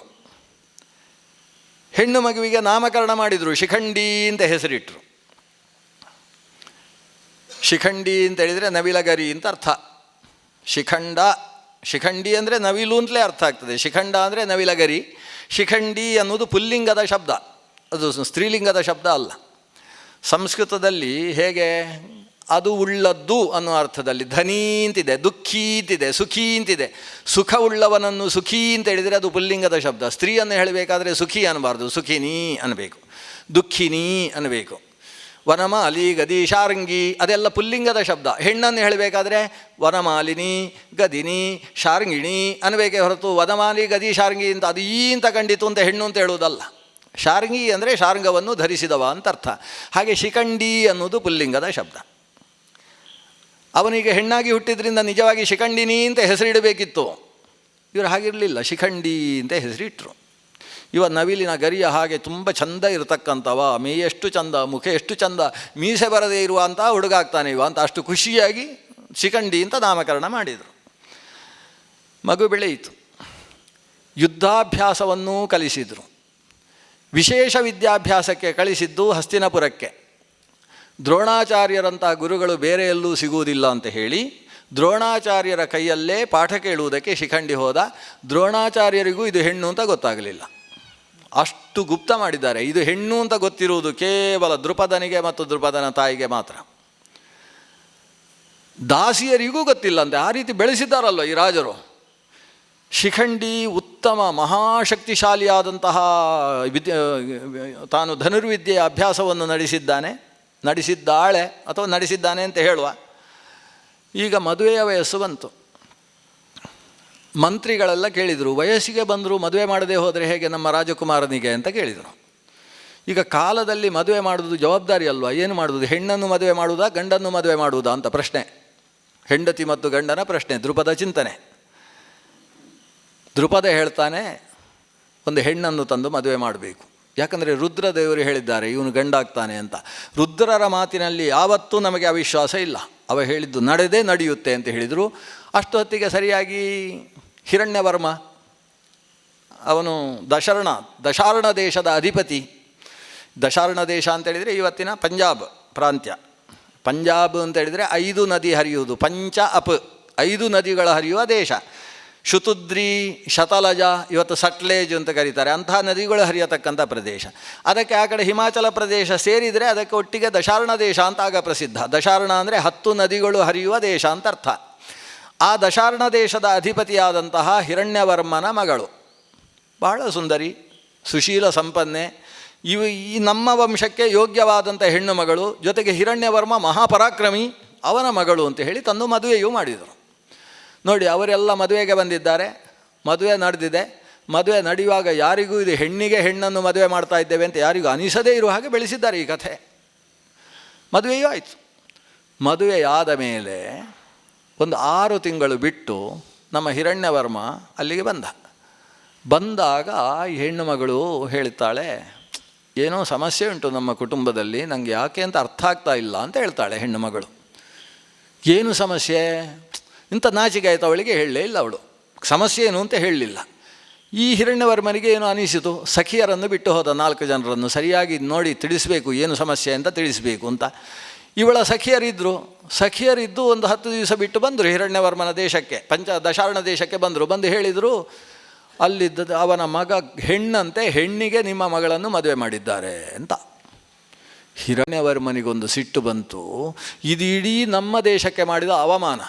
ಹೆಣ್ಣು ಮಗುವಿಗೆ ನಾಮಕರಣ ಮಾಡಿದರು, ಶಿಖಂಡಿ ಅಂತ ಹೆಸರಿಟ್ಟರು. ಶಿಖಂಡಿ ಅಂತೇಳಿದರೆ ನವಿಲಗರಿ ಅಂತ ಅರ್ಥ. ಶಿಖಂಡಿ ಅಂದರೆ ನವಿಲು ಅಂತಲೇ ಅರ್ಥ ಆಗ್ತದೆ. ಶಿಖಂಡ ಅಂದರೆ ನವಿಲಗರಿ. ಶಿಖಂಡಿ ಅನ್ನೋದು ಪುಲ್ಲಿಂಗದ ಶಬ್ದ, ಅದು ಸ್ತ್ರೀಲಿಂಗದ ಶಬ್ದ ಅಲ್ಲ. ಸಂಸ್ಕೃತದಲ್ಲಿ ಹೇಗೆ ಅದು ಉಳ್ಳದ್ದು ಅನ್ನೋ ಅರ್ಥದಲ್ಲಿ ಧನಿ ಅಂತಿದೆ, ದುಃಖಿ ಅಂತಿದೆ, ಸುಖಿ ಅಂತಿದೆ. ಸುಖ ಉಳ್ಳವನನ್ನು ಸುಖಿ ಅಂತ ಹೇಳಿದರೆ ಅದು ಪುಲ್ಲಿಂಗದ ಶಬ್ದ. ಸ್ತ್ರೀಯನ್ನು ಹೇಳಬೇಕಾದ್ರೆ ಸುಖಿ ಅನ್ನಬಾರ್ದು, ಸುಖಿನಿ ಅನ್ನಬೇಕು, ದುಃಖಿನಿ ಅನ್ನಬೇಕು. ವನಮಾಲಿ, ಗದಿ, ಶಾರಂಗಿ ಅದೆಲ್ಲ ಪುಲ್ಲಿಂಗದ ಶಬ್ದ. ಹೆಣ್ಣನ್ನು ಹೇಳಬೇಕಾದ್ರೆ ವನಮಾಲಿನಿ, ಗದಿನಿ, ಶಾರಂಗಿಣಿ ಅನ್ನಬೇಕೇ ಹೊರತು ವನಮಾಲಿ, ಗದಿ, ಶಾರಂಗಿ ಅಂತ ಅದು ಈ ಅಂತ ಕಂಡಿತು ಅಂತ ಹೆಣ್ಣು ಅಂತ ಹೇಳುವುದಲ್ಲ. ಶಾರಂಗಿ ಅಂದರೆ ಶಾರ್ಂಗವನ್ನು ಧರಿಸಿದವ ಅಂತ ಅರ್ಥ. ಹಾಗೆ ಶಿಖಂಡಿ ಅನ್ನೋದು ಪುಲ್ಲಿಂಗದ ಶಬ್ದ. ಅವನಿಗೆ ಹೆಣ್ಣಾಗಿ ಹುಟ್ಟಿದ್ರಿಂದ ನಿಜವಾಗಿ ಶಿಖಂಡಿನಿ ಅಂತ ಹೆಸರಿಡಬೇಕಿತ್ತು. ಇವರು ಹಾಗಿರಲಿಲ್ಲ, ಶಿಖಂಡಿ ಅಂತ ಹೆಸರಿಟ್ಟರು. ಇವ ನವಿಲಿನ ಗರಿಯ ಹಾಗೆ ತುಂಬ ಚಂದ ಇರತಕ್ಕಂಥವ, ಮೇ ಎಷ್ಟು ಚಂದ, ಮುಖ ಎಷ್ಟು ಚಂದ, ಮೀಸೆ ಬರದೇ ಇರುವಂಥ ಹುಡುಗ ಆಗ್ತಾನೆ ಇವ ಅಂತ ಅಷ್ಟು ಖುಷಿಯಾಗಿ ಶಿಖಂಡಿ ಅಂತ ನಾಮಕರಣ ಮಾಡಿದರು. ಮಗು ಬೆಳೆಯಿತು. ಯುದ್ಧಾಭ್ಯಾಸವನ್ನೂ ಕಲಿಸಿದರು. ವಿಶೇಷ ವಿದ್ಯಾಭ್ಯಾಸಕ್ಕೆ ಕಳಿಸಿದ್ದು ಹಸ್ತಿನಪುರಕ್ಕೆ. ದ್ರೋಣಾಚಾರ್ಯರಂಥ ಗುರುಗಳು ಬೇರೆ ಎಲ್ಲೂ ಸಿಗುವುದಿಲ್ಲ ಅಂತ ಹೇಳಿ ದ್ರೋಣಾಚಾರ್ಯರ ಕೈಯಲ್ಲೇ ಪಾಠ ಕೇಳುವುದಕ್ಕೆ ಶಿಖಂಡಿ ಹೋದ. ದ್ರೋಣಾಚಾರ್ಯರಿಗೂ ಇದು ಹೆಣ್ಣು ಅಂತ ಗೊತ್ತಾಗಲಿಲ್ಲ, ಅಷ್ಟು ಗುಪ್ತ ಮಾಡಿದ್ದಾರೆ. ಇದು ಹೆಣ್ಣು ಅಂತ ಗೊತ್ತಿರುವುದು ಕೇವಲ ದ್ರುಪದನಿಗೆ ಮತ್ತು ದ್ರುಪದನ ತಾಯಿಗೆ ಮಾತ್ರ. ದಾಸಿಯರಿಗೂ ಗೊತ್ತಿಲ್ಲಂತೆ, ಆ ರೀತಿ ಬೆಳೆಸಿದ್ದಾರಲ್ವ ಈ ರಾಜರು. ಶಿಖಂಡಿ ಉತ್ತಮ ಮಹಾಶಕ್ತಿಶಾಲಿಯಾದಂತಹ ತಾನು ಧನುರ್ವಿದ್ಯೆಯ ಅಭ್ಯಾಸವನ್ನು ನಡೆಸಿದ್ದಾಳೆ ಅಥವಾ ನಡೆಸಿದ್ದಾನೆ ಅಂತ ಹೇಳುವ. ಈಗ ಮದುವೆಯ ವಯಸ್ಸು ಬಂತು. ಮಂತ್ರಿಗಳೆಲ್ಲ ಕೇಳಿದರು, ವಯಸ್ಸಿಗೆ ಬಂದರೂ ಮದುವೆ ಮಾಡದೆ ಹೋದರೆ ಹೇಗೆ ನಮ್ಮ ರಾಜಕುಮಾರನಿಗೆ ಅಂತ ಕೇಳಿದರು. ಈಗ ಕಾಲದಲ್ಲಿ ಮದುವೆ ಮಾಡುವುದು ಜವಾಬ್ದಾರಿ ಅಲ್ವಾ, ಏನು ಮಾಡುವುದು? ಹೆಣ್ಣನ್ನು ಮದುವೆ ಮಾಡುವುದಾ, ಗಂಡನ್ನು ಮದುವೆ ಮಾಡುವುದಾ ಅಂತ ಪ್ರಶ್ನೆ. ಹೆಂಡತಿ ಮತ್ತು ಗಂಡನ ಪ್ರಶ್ನೆ, ದ್ರುಪದ ಚಿಂತನೆ. ದ್ರುಪದ ಹೇಳ್ತಾನೆ, ಒಂದು ಹೆಣ್ಣನ್ನು ತಂದು ಮದುವೆ ಮಾಡಬೇಕು. ಯಾಕಂದರೆ ರುದ್ರದೇವರು ಹೇಳಿದ್ದಾರೆ ಇವನು ಗಂಡಾಗ್ತಾನೆ ಅಂತ. ರುದ್ರರ ಮಾತಿನಲ್ಲಿ ಯಾವತ್ತೂ ನಮಗೆ ಅವಿಶ್ವಾಸ ಇಲ್ಲ. ಅವ ಹೇಳಿದ್ದು ನಡೆಯುತ್ತೆ ಅಂತ ಹೇಳಿದರು. ಅಷ್ಟು ಹೊತ್ತಿಗೆ ಸರಿಯಾಗಿ ಹಿರಣ್ಯವರ್ಮ, ಅವನು ದಶಾರ್ಣ ದೇಶದ ಅಧಿಪತಿ. ದಶಾರ್ಣ ದೇಶ ಅಂತೇಳಿದರೆ ಇವತ್ತಿನ ಪಂಜಾಬ್ ಪ್ರಾಂತ್ಯ. ಪಂಜಾಬ್ ಅಂತೇಳಿದರೆ 5 ನದಿ ಹರಿಯುವುದು, 5 ನದಿಗಳ ಹರಿಯುವ ದೇಶ. ಶುತುದ್ರಿ, ಶತಲಜ, ಇವತ್ತು ಸಟ್ಲೇಜ್ ಅಂತ ಕರೀತಾರೆ, ಅಂತಹ ನದಿಗಳು ಹರಿಯತಕ್ಕಂಥ ಪ್ರದೇಶ. ಅದಕ್ಕೆ ಆ ಕಡೆ ಹಿಮಾಚಲ ಪ್ರದೇಶ ಸೇರಿದರೆ ಅದಕ್ಕೆ ಒಟ್ಟಿಗೆ ದಶಾರ್ಣ ದೇಶ ಅಂತ ಆಗ ಪ್ರಸಿದ್ಧ. ದಶಾರ್ಣ ಅಂದರೆ 10 ನದಿಗಳು ಹರಿಯುವ ದೇಶ ಅಂತ ಅರ್ಥ. ಆ ದಶಾರ್ಣ ದೇಶದ ಅಧಿಪತಿಯಾದಂತಹ ಹಿರಣ್ಯವರ್ಮನ ಮಗಳು ಬಹಳ ಸುಂದರಿ, ಸುಶೀಲ ಸಂಪನ್ನೆ. ಈ ನಮ್ಮ ವಂಶಕ್ಕೆ ಯೋಗ್ಯವಾದಂಥ ಹೆಣ್ಣು ಮಗಳು, ಜೊತೆಗೆ ಹಿರಣ್ಯವರ್ಮ ಮಹಾಪರಾಕ್ರಮಿ, ಅವನ ಮಗಳು ಅಂತ ಹೇಳಿ ತಂದು ಮದುವೆಯೂ ಮಾಡಿದರು. ನೋಡಿ, ಅವರೆಲ್ಲ ಮದುವೆಗೆ ಬಂದಿದ್ದಾರೆ, ಮದುವೆ ನಡೆದಿದೆ. ಮದುವೆ ನಡೆಯುವಾಗ ಯಾರಿಗೂ ಇದು ಹೆಣ್ಣಿಗೆ ಹೆಣ್ಣನ್ನು ಮದುವೆ ಮಾಡ್ತಾ ಇದ್ದೇವೆ ಅಂತ ಯಾರಿಗೂ ಅನಿಸದೇ ಇರುವ ಹಾಗೆ ಬೆಳೆಸಿದ್ದಾರೆ ಈ ಕಥೆ. ಮದುವೆಯೂ ಆಯಿತು. ಮದುವೆಯಾದ ಮೇಲೆ ಒಂದು 6 ತಿಂಗಳು ಬಿಟ್ಟು ನಮ್ಮ ಹಿರಣ್ಯವರ್ಮ ಅಲ್ಲಿಗೆ ಬಂದಾಗ ಈ ಹೆಣ್ಣು ಮಗಳು ಹೇಳ್ತಾಳೆ, ಏನೋ ಸಮಸ್ಯೆ ಉಂಟು ನಮ್ಮ ಕುಟುಂಬದಲ್ಲಿ, ನನಗೆ ಯಾಕೆ ಅಂತ ಅರ್ಥ ಆಗ್ತಾ ಇಲ್ಲ ಅಂತ ಹೇಳ್ತಾಳೆ ಹೆಣ್ಣು ಮಗಳು. ಏನು ಸಮಸ್ಯೆ ಇಂಥ ನಾಚಿಕೆ ಆಯಿತು ಅವಳಿಗೆ, ಹೇಳಲೇ ಇಲ್ಲ ಅವಳು. ಸಮಸ್ಯೆ ಏನು ಅಂತ ಹೇಳಲಿಲ್ಲ. ಈ ಹಿರಣ್ಯವರ್ಮನಿಗೆ ಏನು ಅನಿಸಿತು, ಸಖಿಯರನ್ನು ಬಿಟ್ಟು ಹೋದ 4 ಜನರನ್ನು ಸರಿಯಾಗಿ ನೋಡಿ ತಿಳಿಸಬೇಕು, ಏನು ಸಮಸ್ಯೆ ಅಂತ ತಿಳಿಸಬೇಕು ಅಂತ. ಇವಳ ಸಖಿಯರಿದ್ದು ಒಂದು 10 ದಿವಸ ಬಿಟ್ಟು ಬಂದರು ಹಿರಣ್ಯವರ್ಮನ ದೇಶಕ್ಕೆ, ದಶಾರ್ಣ ದೇಶಕ್ಕೆ ಬಂದು ಹೇಳಿದರು, ಅಲ್ಲಿದ್ದ ಅವನ ಮಗ ಹೆಣ್ಣಂತೆ, ಹೆಣ್ಣಿಗೆ ನಿಮ್ಮ ಮಗಳನ್ನು ಮದುವೆ ಮಾಡಿದ್ದಾರೆ ಅಂತ. ಹಿರಣ್ಯವರ್ಮನಿಗೊಂದು ಸಿಟ್ಟು ಬಂತು. ಇದು ಇಡೀ ನಮ್ಮ ದೇಶಕ್ಕೆ ಮಾಡಿದ ಅವಮಾನ.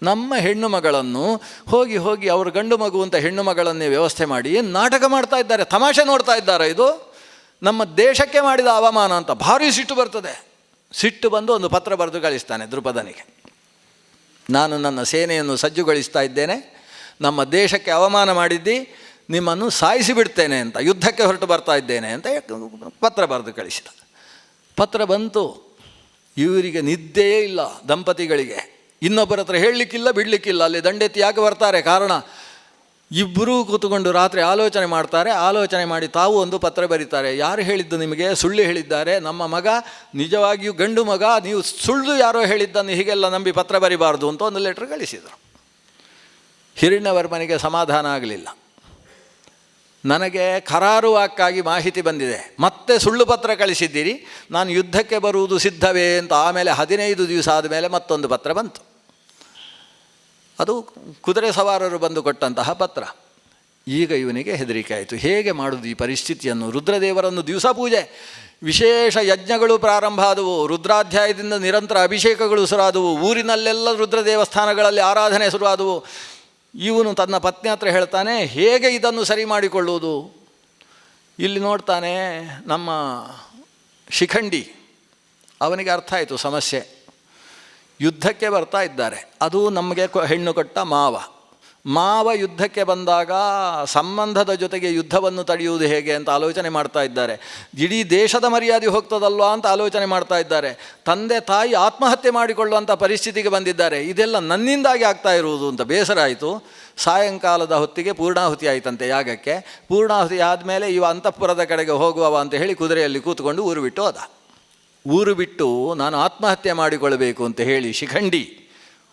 ನಮ್ಮ ಹೆಣ್ಣು ಮಗಳನ್ನು ಹೋಗಿ ಅವರು ಗಂಡು ಮಗು ಅಂತ ಹೆಣ್ಣು ಮಗಳನ್ನೇ ವ್ಯವಸ್ಥೆ ಮಾಡಿ ನಾಟಕ ಮಾಡ್ತಾ ಇದ್ದಾರೆ, ತಮಾಷೆ ನೋಡ್ತಾ ಇದ್ದಾರೆ, ಇದು ನಮ್ಮ ದೇಶಕ್ಕೆ ಮಾಡಿದ ಅವಮಾನ ಅಂತ ಭಾರಿ ಸಿಟ್ಟು ಬರ್ತದೆ. ಸಿಟ್ಟು ಬಂದು ಒಂದು ಪತ್ರ ಬರೆದು ಕಳಿಸ್ತಾನೆ ದ್ರುಪದನಿಗೆ. ನಾನು ನನ್ನ ಸೇನೆಯನ್ನು ಸಜ್ಜುಗೊಳಿಸ್ತಾ ಇದ್ದೇನೆ, ನಮ್ಮ ದೇಶಕ್ಕೆ ಅವಮಾನ ಮಾಡಿದ್ದಿ, ನಿಮ್ಮನ್ನು ಸಾಯಿಸಿಬಿಡ್ತೇನೆ ಅಂತ, ಯುದ್ಧಕ್ಕೆ ಹೊರಟು ಬರ್ತಾ ಇದ್ದೇನೆ ಅಂತ ಪತ್ರ ಬರೆದು ಕಳಿಸಿದ. ಪತ್ರ ಬಂತು. ಇವರಿಗೆ ನಿದ್ದೆಯೇ ಇಲ್ಲ ದಂಪತಿಗಳಿಗೆ, ಇನ್ನೊಬ್ಬರ ಹತ್ರ ಹೇಳಲಿಕ್ಕಿಲ್ಲ ಬಿಡಲಿಕ್ಕಿಲ್ಲ. ಅಲ್ಲಿ ದಂಡೆತ್ತಿ ಯಾಕೆ ಬರ್ತಾರೆ, ಕಾರಣ ಇಬ್ಬರೂ ಕೂತ್ಕೊಂಡು ರಾತ್ರಿ ಆಲೋಚನೆ ಮಾಡಿ ತಾವು ಒಂದು ಪತ್ರ ಬರೀತಾರೆ. ಯಾರು ಹೇಳಿದ್ದು ನಿಮಗೆ, ಸುಳ್ಳು ಹೇಳಿದ್ದಾರೆ, ನಮ್ಮ ಮಗ ನಿಜವಾಗಿಯೂ ಗಂಡು ಮಗ, ನೀವು ಸುಳ್ಳು ಯಾರೋ ಹೇಳಿದ್ದನ್ನು ಹೀಗೆಲ್ಲ ನಂಬಿ ಪತ್ರ ಬರಿಬಾರ್ದು ಅಂತ ಒಂದು ಲೆಟ್ರ್ ಕಳಿಸಿದರು. ಹಿರಣ್ಯವರ್ಮನಿಗೆ ಸಮಾಧಾನ ಆಗಲಿಲ್ಲ. ನನಗೆ ಕರಾರುವಾಕ್ಕಾಗಿ ಮಾಹಿತಿ ಬಂದಿದೆ, ಮತ್ತೆ ಸುಳ್ಳು ಪತ್ರ ಕಳಿಸಿದ್ದೀರಿ, ನಾನು ಯುದ್ಧಕ್ಕೆ ಬರುವುದು ಸಿದ್ಧವೇ ಅಂತ. ಆಮೇಲೆ 15 ದಿವಸ ಆದಮೇಲೆ ಮತ್ತೊಂದು ಪತ್ರ ಬಂತು. ಅದು ಕುದುರೆ ಸವಾರರು ಬಂದು ಕೊಟ್ಟಂತಹ ಪತ್ರ. ಈಗ ಇವನಿಗೆ ಹೆದರಿಕೆ ಆಯಿತು, ಹೇಗೆ ಮಾಡುವುದು ಈ ಪರಿಸ್ಥಿತಿಯನ್ನು. ರುದ್ರದೇವರನ್ನು ದಿವಸ ಪೂಜೆ, ವಿಶೇಷ ಯಜ್ಞಗಳು ಪ್ರಾರಂಭ ಆದವು, ರುದ್ರಾಧ್ಯಾಯದಿಂದ ನಿರಂತರ ಅಭಿಷೇಕಗಳು ಶುರುವಾದವು, ಊರಿನಲ್ಲೆಲ್ಲ ರುದ್ರ ದೇವಸ್ಥಾನಗಳಲ್ಲಿ ಆರಾಧನೆ ಶುರುವಾದವು. ಇವನು ತನ್ನ ಪತ್ನಿ ಹತ್ರ ಹೇಳ್ತಾನೆ, ಹೇಗೆ ಇದನ್ನು ಸರಿ ಮಾಡಿಕೊಳ್ಳುವುದು. ಇಲ್ಲಿ ನೋಡ್ತಾನೆ ನಮ್ಮ ಶಿಖಂಡಿ, ಅವನಿಗೆ ಅರ್ಥ ಆಯಿತು ಸಮಸ್ಯೆ. ಯುದ್ಧಕ್ಕೆ ಬರ್ತಾ ಇದ್ದಾರೆ, ಅದು ನಮಗೆ ಹೆಣ್ಣು ಕೊಟ್ಟ ಮಾವ ಯುದ್ಧಕ್ಕೆ ಬಂದಾಗ ಸಂಬಂಧದ ಜೊತೆಗೆ ಯುದ್ಧವನ್ನು ತಡೆಯುವುದು ಹೇಗೆ ಅಂತ ಆಲೋಚನೆ ಮಾಡ್ತಾ ಇದ್ದಾರೆ. ಇಡೀ ದೇಶದ ಮರ್ಯಾದೆ ಹೋಗ್ತದಲ್ವಾ ಅಂತ ಆಲೋಚನೆ ಮಾಡ್ತಾ ಇದ್ದಾರೆ. ತಂದೆ ತಾಯಿ ಆತ್ಮಹತ್ಯೆ ಮಾಡಿಕೊಳ್ಳುವಂಥ ಪರಿಸ್ಥಿತಿಗೆ ಬಂದಿದ್ದಾರೆ. ಇದೆಲ್ಲ ನನ್ನಿಂದಾಗಿ ಆಗ್ತಾ ಇರುವುದು ಅಂತ ಬೇಸರ ಆಯಿತು. ಸಾಯಂಕಾಲದ ಹೊತ್ತಿಗೆ ಪೂರ್ಣಾಹುತಿ ಆಯಿತಂತೆ ಯಾಗಕ್ಕೆ. ಪೂರ್ಣಾಹುತಿ ಆದಮೇಲೆ ಇವ ಅಂತಃಪುರದ ಕಡೆಗೆ ಹೋಗುವವ ಅಂತ ಹೇಳಿ ಕುದುರೆಯಲ್ಲಿ ಕೂತ್ಕೊಂಡು ಊರು ಬಿಟ್ಟು ಹೋದ. ಊರು ಬಿಟ್ಟು ನಾನು ಆತ್ಮಹತ್ಯೆ ಮಾಡಿಕೊಳ್ಳಬೇಕು ಅಂತ ಹೇಳಿ ಶಿಖಂಡಿ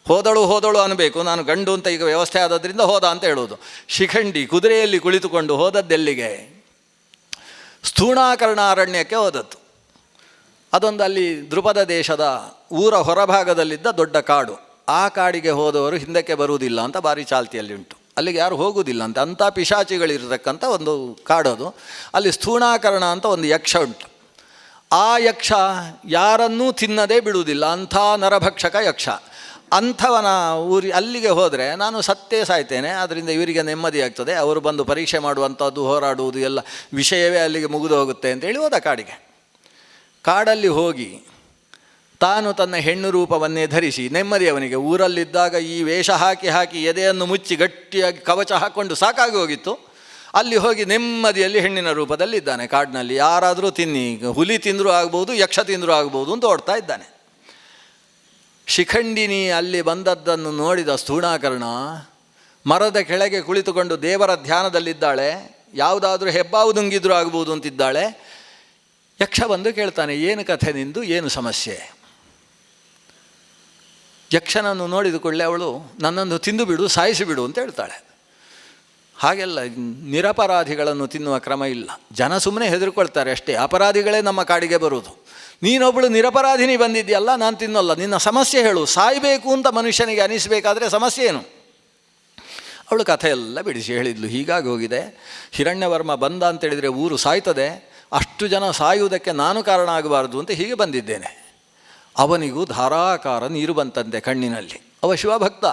ಹೋದಳು ಅನ್ನಬೇಕು, ನಾನು ಗಂಡು ಅಂತ ಈಗ ವ್ಯವಸ್ಥೆ ಆದದ್ರಿಂದ ಹೋದ ಅಂತ ಹೇಳೋದು. ಶಿಖಂಡಿ ಕುದುರೆಯಲ್ಲಿ ಕುಳಿತುಕೊಂಡು ಹೋದದ್ದೆಲ್ಲಿಗೆ, ಸ್ಥೂಣಾಕರ್ಣ ಅರಣ್ಯಕ್ಕೆ ಹೋದದ್ದು. ಅದೊಂದು ಅಲ್ಲಿ ದ್ರುಪದ ದೇಶದ ಊರ ಹೊರಭಾಗದಲ್ಲಿದ್ದ ದೊಡ್ಡ ಕಾಡು. ಆ ಕಾಡಿಗೆ ಹೋದವರು ಹಿಂದಕ್ಕೆ ಬರುವುದಿಲ್ಲ ಅಂತ ಭಾರಿ ಚಾಲ್ತಿಯಲ್ಲಿ ಉಂಟು. ಅಲ್ಲಿಗೆ ಯಾರು ಹೋಗುವುದಿಲ್ಲ ಅಂತ, ಅಂಥ ಪಿಶಾಚಿಗಳಿರತಕ್ಕಂಥ ಒಂದು ಕಾಡೋದು. ಅಲ್ಲಿ ಸ್ಥೂಣಾಕರ್ಣ ಅಂತ ಒಂದು ಯಕ್ಷ ಉಂಟು. ಆ ಯಕ್ಷ ಯಾರನ್ನೂ ತಿನ್ನದೇ ಬಿಡುವುದಿಲ್ಲ, ಅಂಥ ನರಭಕ್ಷಕ ಯಕ್ಷ. ಅಂಥವನ ಅಲ್ಲಿಗೆ ಹೋದರೆ ನಾನು ಸತ್ತೇ ಸಾಯ್ತೇನೆ, ಆದ್ದರಿಂದ ಇವರಿಗೆ ನೆಮ್ಮದಿ ಆಗ್ತದೆ, ಅವರು ಬಂದು ಪರೀಕ್ಷೆ ಮಾಡುವಂಥದ್ದು, ಹೋರಾಡುವುದು ಎಲ್ಲ ವಿಷಯವೇ ಅಲ್ಲಿಗೆ ಮುಗಿದು ಹೋಗುತ್ತೆ ಅಂತೇಳಿ ಹೋದ ಕಾಡಿಗೆ. ಕಾಡಲ್ಲಿ ಹೋಗಿ ತಾನು ತನ್ನ ಹೆಣ್ಣು ರೂಪವನ್ನೇ ಧರಿಸಿ ನೆಮ್ಮದಿ ಅವನಿಗೆ. ಊರಲ್ಲಿದ್ದಾಗ ಈ ವೇಷ ಹಾಕಿ ಎದೆಯನ್ನು ಮುಚ್ಚಿ ಗಟ್ಟಿಯಾಗಿ ಕವಚ ಹಾಕ್ಕೊಂಡು ಸಾಕಾಗಿ ಹೋಗಿತ್ತು. ಅಲ್ಲಿ ಹೋಗಿ ನೆಮ್ಮದಿಯಲ್ಲಿ ಹೆಣ್ಣಿನ ರೂಪದಲ್ಲಿದ್ದಾನೆ ಕಾಡಿನಲ್ಲಿ. ಯಾರಾದರೂ ತಿನ್ನಿ, ಹುಲಿ ತಿಂದರೂ ಆಗ್ಬೋದು, ಯಕ್ಷ ತಿಂದರೂ ಆಗ್ಬೋದು ಅಂತ ಓಡ್ತಾ ಇದ್ದಾನೆ. ಶಿಖಂಡಿನಿ ಅಲ್ಲಿ ಬಂದದ್ದನ್ನು ನೋಡಿದ ಸ್ಥೂಣಾಕರ್ಣ ಮರದ ಕೆಳಗೆ ಕುಳಿತುಕೊಂಡು ದೇವರ ಧ್ಯಾನದಲ್ಲಿದ್ದಾಳೆ. ಯಾವುದಾದ್ರೂ ಹೆಬ್ಬಾವು ನುಂಗಿದ್ರೂ ಆಗ್ಬೋದು ಅಂತಿದ್ದಾಳೆ. ಯಕ್ಷ ಬಂದು ಕೇಳ್ತಾನೆ, ಏನು ಕಥೆ ನಿಂದು, ಏನು ಸಮಸ್ಯೆ. ಯಕ್ಷನನ್ನು ನೋಡಿದ ಕೂಡಲೇ ಅವಳು ನನ್ನನ್ನು ತಿಂದು ಬಿಡು, ಸಾಯಿಸಿಬಿಡು ಅಂತ ಹೇಳ್ತಾಳೆ. ಹಾಗೆಲ್ಲ ನಿರಪರಾಧಿಗಳನ್ನು ತಿನ್ನುವ ಕ್ರಮ ಇಲ್ಲ. ಜನ ಸುಮ್ಮನೆ ಹೆದರ್ಕೊಳ್ತಾರೆ ಅಷ್ಟೇ, ಅಪರಾಧಿಗಳೇ ನಮ್ಮ ಕಾಡಿಗೆ ಬರುವುದು. ನೀನೊಬ್ಬಳು ನಿರಪರಾಧಿನಿ ಬಂದಿದ್ದೀಯಲ್ಲ, ನಾನು ತಿನ್ನೋಲ್ಲ, ನಿನ್ನ ಸಮಸ್ಯೆ ಹೇಳು. ಸಾಯಬೇಕು ಅಂತ ಮನುಷ್ಯನಿಗೆ ಅನಿಸಬೇಕಾದ್ರೆ ಸಮಸ್ಯೆ ಏನು. ಅವಳು ಕಥೆ ಎಲ್ಲ ಬಿಡಿಸಿ ಹೇಳಿದ್ಲು. ಹೀಗಾಗಿ ಹೋಗಿದೆ, ಹಿರಣ್ಯವರ್ಮ ಬಂದ ಅಂತೇಳಿದರೆ ಊರು ಸಾಯ್ತದೆ, ಅಷ್ಟು ಜನ ಸಾಯುವುದಕ್ಕೆ ನಾನು ಕಾರಣ ಆಗಬಾರ್ದು ಅಂತ ಹೀಗೆ ಬಂದಿದ್ದೇನೆ. ಅವನಿಗೂ ಧಾರಾಕಾರ ನೀರು ಬಂತಂತೆ ಕಣ್ಣಿನಲ್ಲಿ. ಅವ ಶಿವಭಕ್ತ.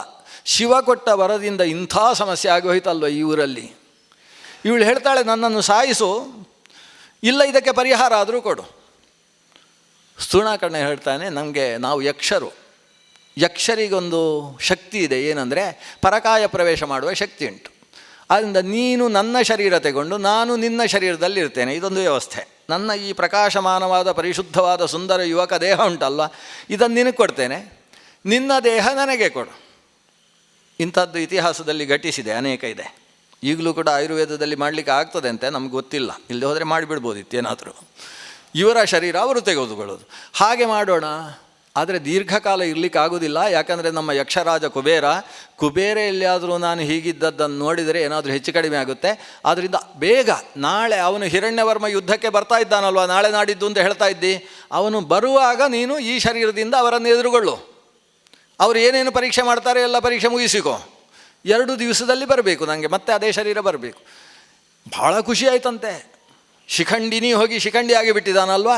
ಶಿವ ಕೊಟ್ಟ ವರದಿಂದ ಇಂಥ ಸಮಸ್ಯೆ ಆಗಿ ಹೋಯ್ತಲ್ವ ಈ ಊರಲ್ಲಿ. ಇವಳು ಹೇಳ್ತಾಳೆ, ನನ್ನನ್ನು ಸಾಯಿಸು, ಇಲ್ಲ ಇದಕ್ಕೆ ಪರಿಹಾರ ಆದರೂ ಕೊಡು. ಸ್ತೂಣಾಕರ್ಣ ಹೇಳ್ತಾನೆ, ನಾವು ಯಕ್ಷರು, ಯಕ್ಷರಿಗೊಂದು ಶಕ್ತಿ ಇದೆ, ಏನಂದರೆ ಪರಕಾಯ ಪ್ರವೇಶ ಮಾಡುವ ಶಕ್ತಿ ಉಂಟು. ಆದ್ದರಿಂದ ನೀನು ನನ್ನ ಶರೀರ ತಗೊಂಡು ನಾನು ನಿನ್ನ ಶರೀರದಲ್ಲಿರ್ತೇನೆ, ಇದೊಂದು ವ್ಯವಸ್ಥೆ. ನನ್ನ ಈ ಪ್ರಕಾಶಮಾನವಾದ ಪರಿಶುದ್ಧವಾದ ಸುಂದರ ಯುವಕ ದೇಹ ಉಂಟಲ್ವ, ಇದನ್ನು ನಿನಗೆ ಕೊಡ್ತೇನೆ, ನಿನ್ನ ದೇಹ ನನಗೆ ಕೊಡು. ಇಂಥದ್ದು ಇತಿಹಾಸದಲ್ಲಿ ಘಟಿಸಿದೆ, ಅನೇಕ ಇದೆ. ಈಗಲೂ ಕೂಡ ಆಯುರ್ವೇದದಲ್ಲಿ ಮಾಡಲಿಕ್ಕೆ ಆಗ್ತದೆ ಅಂತೆ, ನಮ್ಗೆ ಗೊತ್ತಿಲ್ಲ. ಇಲ್ಲದೆ ಹೋದರೆ ಮಾಡಿಬಿಡ್ಬೋದಿತ್ತು ಏನಾದರೂ. ಇವರ ಶರೀರ ಅವರು ತೆಗೆದುಕೊಳ್ಳೋದು. ಹಾಗೆ ಮಾಡೋಣ, ಆದರೆ ದೀರ್ಘಕಾಲ ಇರಲಿಕ್ಕೆ ಆಗೋದಿಲ್ಲ. ಯಾಕಂದರೆ ನಮ್ಮ ಯಕ್ಷರಾಜ ಕುಬೇರ ಎಲ್ಲಿಯಾದರೂ ನಾನು ಹೀಗಿದ್ದದ್ದನ್ನು ನೋಡಿದರೆ ಏನಾದರೂ ಹೆಚ್ಚು ಕಡಿಮೆ ಆಗುತ್ತೆ. ಆದ್ದರಿಂದ ಬೇಗ ನಾಳೆ ಅವನು ಹಿರಣ್ಯವರ್ಮ ಯುದ್ಧಕ್ಕೆ ಬರ್ತಾ ಇದ್ದಾನಲ್ವ, ನಾಳೆ ನಾಡಿದ್ದು ಅಂತ ಹೇಳ್ತಾ ಇದ್ದಿ, ಅವನು ಬರುವಾಗ ನೀನು ಈ ಶರೀರದಿಂದ ಅವರನ್ನು ಎದುರುಗೊಳ್ಳು. ಅವರು ಏನೇನು ಪರೀಕ್ಷೆ ಮಾಡ್ತಾರೆ ಎಲ್ಲ ಪರೀಕ್ಷೆ ಮುಗಿಸಿಕೋ. 2 ದಿವಸದಲ್ಲಿ ಬರಬೇಕು, ನನಗೆ ಮತ್ತೆ ಅದೇ ಶರೀರ ಬರಬೇಕು. ಭಾಳ ಖುಷಿ ಆಯ್ತಂತೆ. ಶಿಖಂಡಿನಿ ಹೋಗಿ ಶಿಖಂಡಿ ಆಗಿಬಿಟ್ಟಿದ್ದಾನಲ್ವ,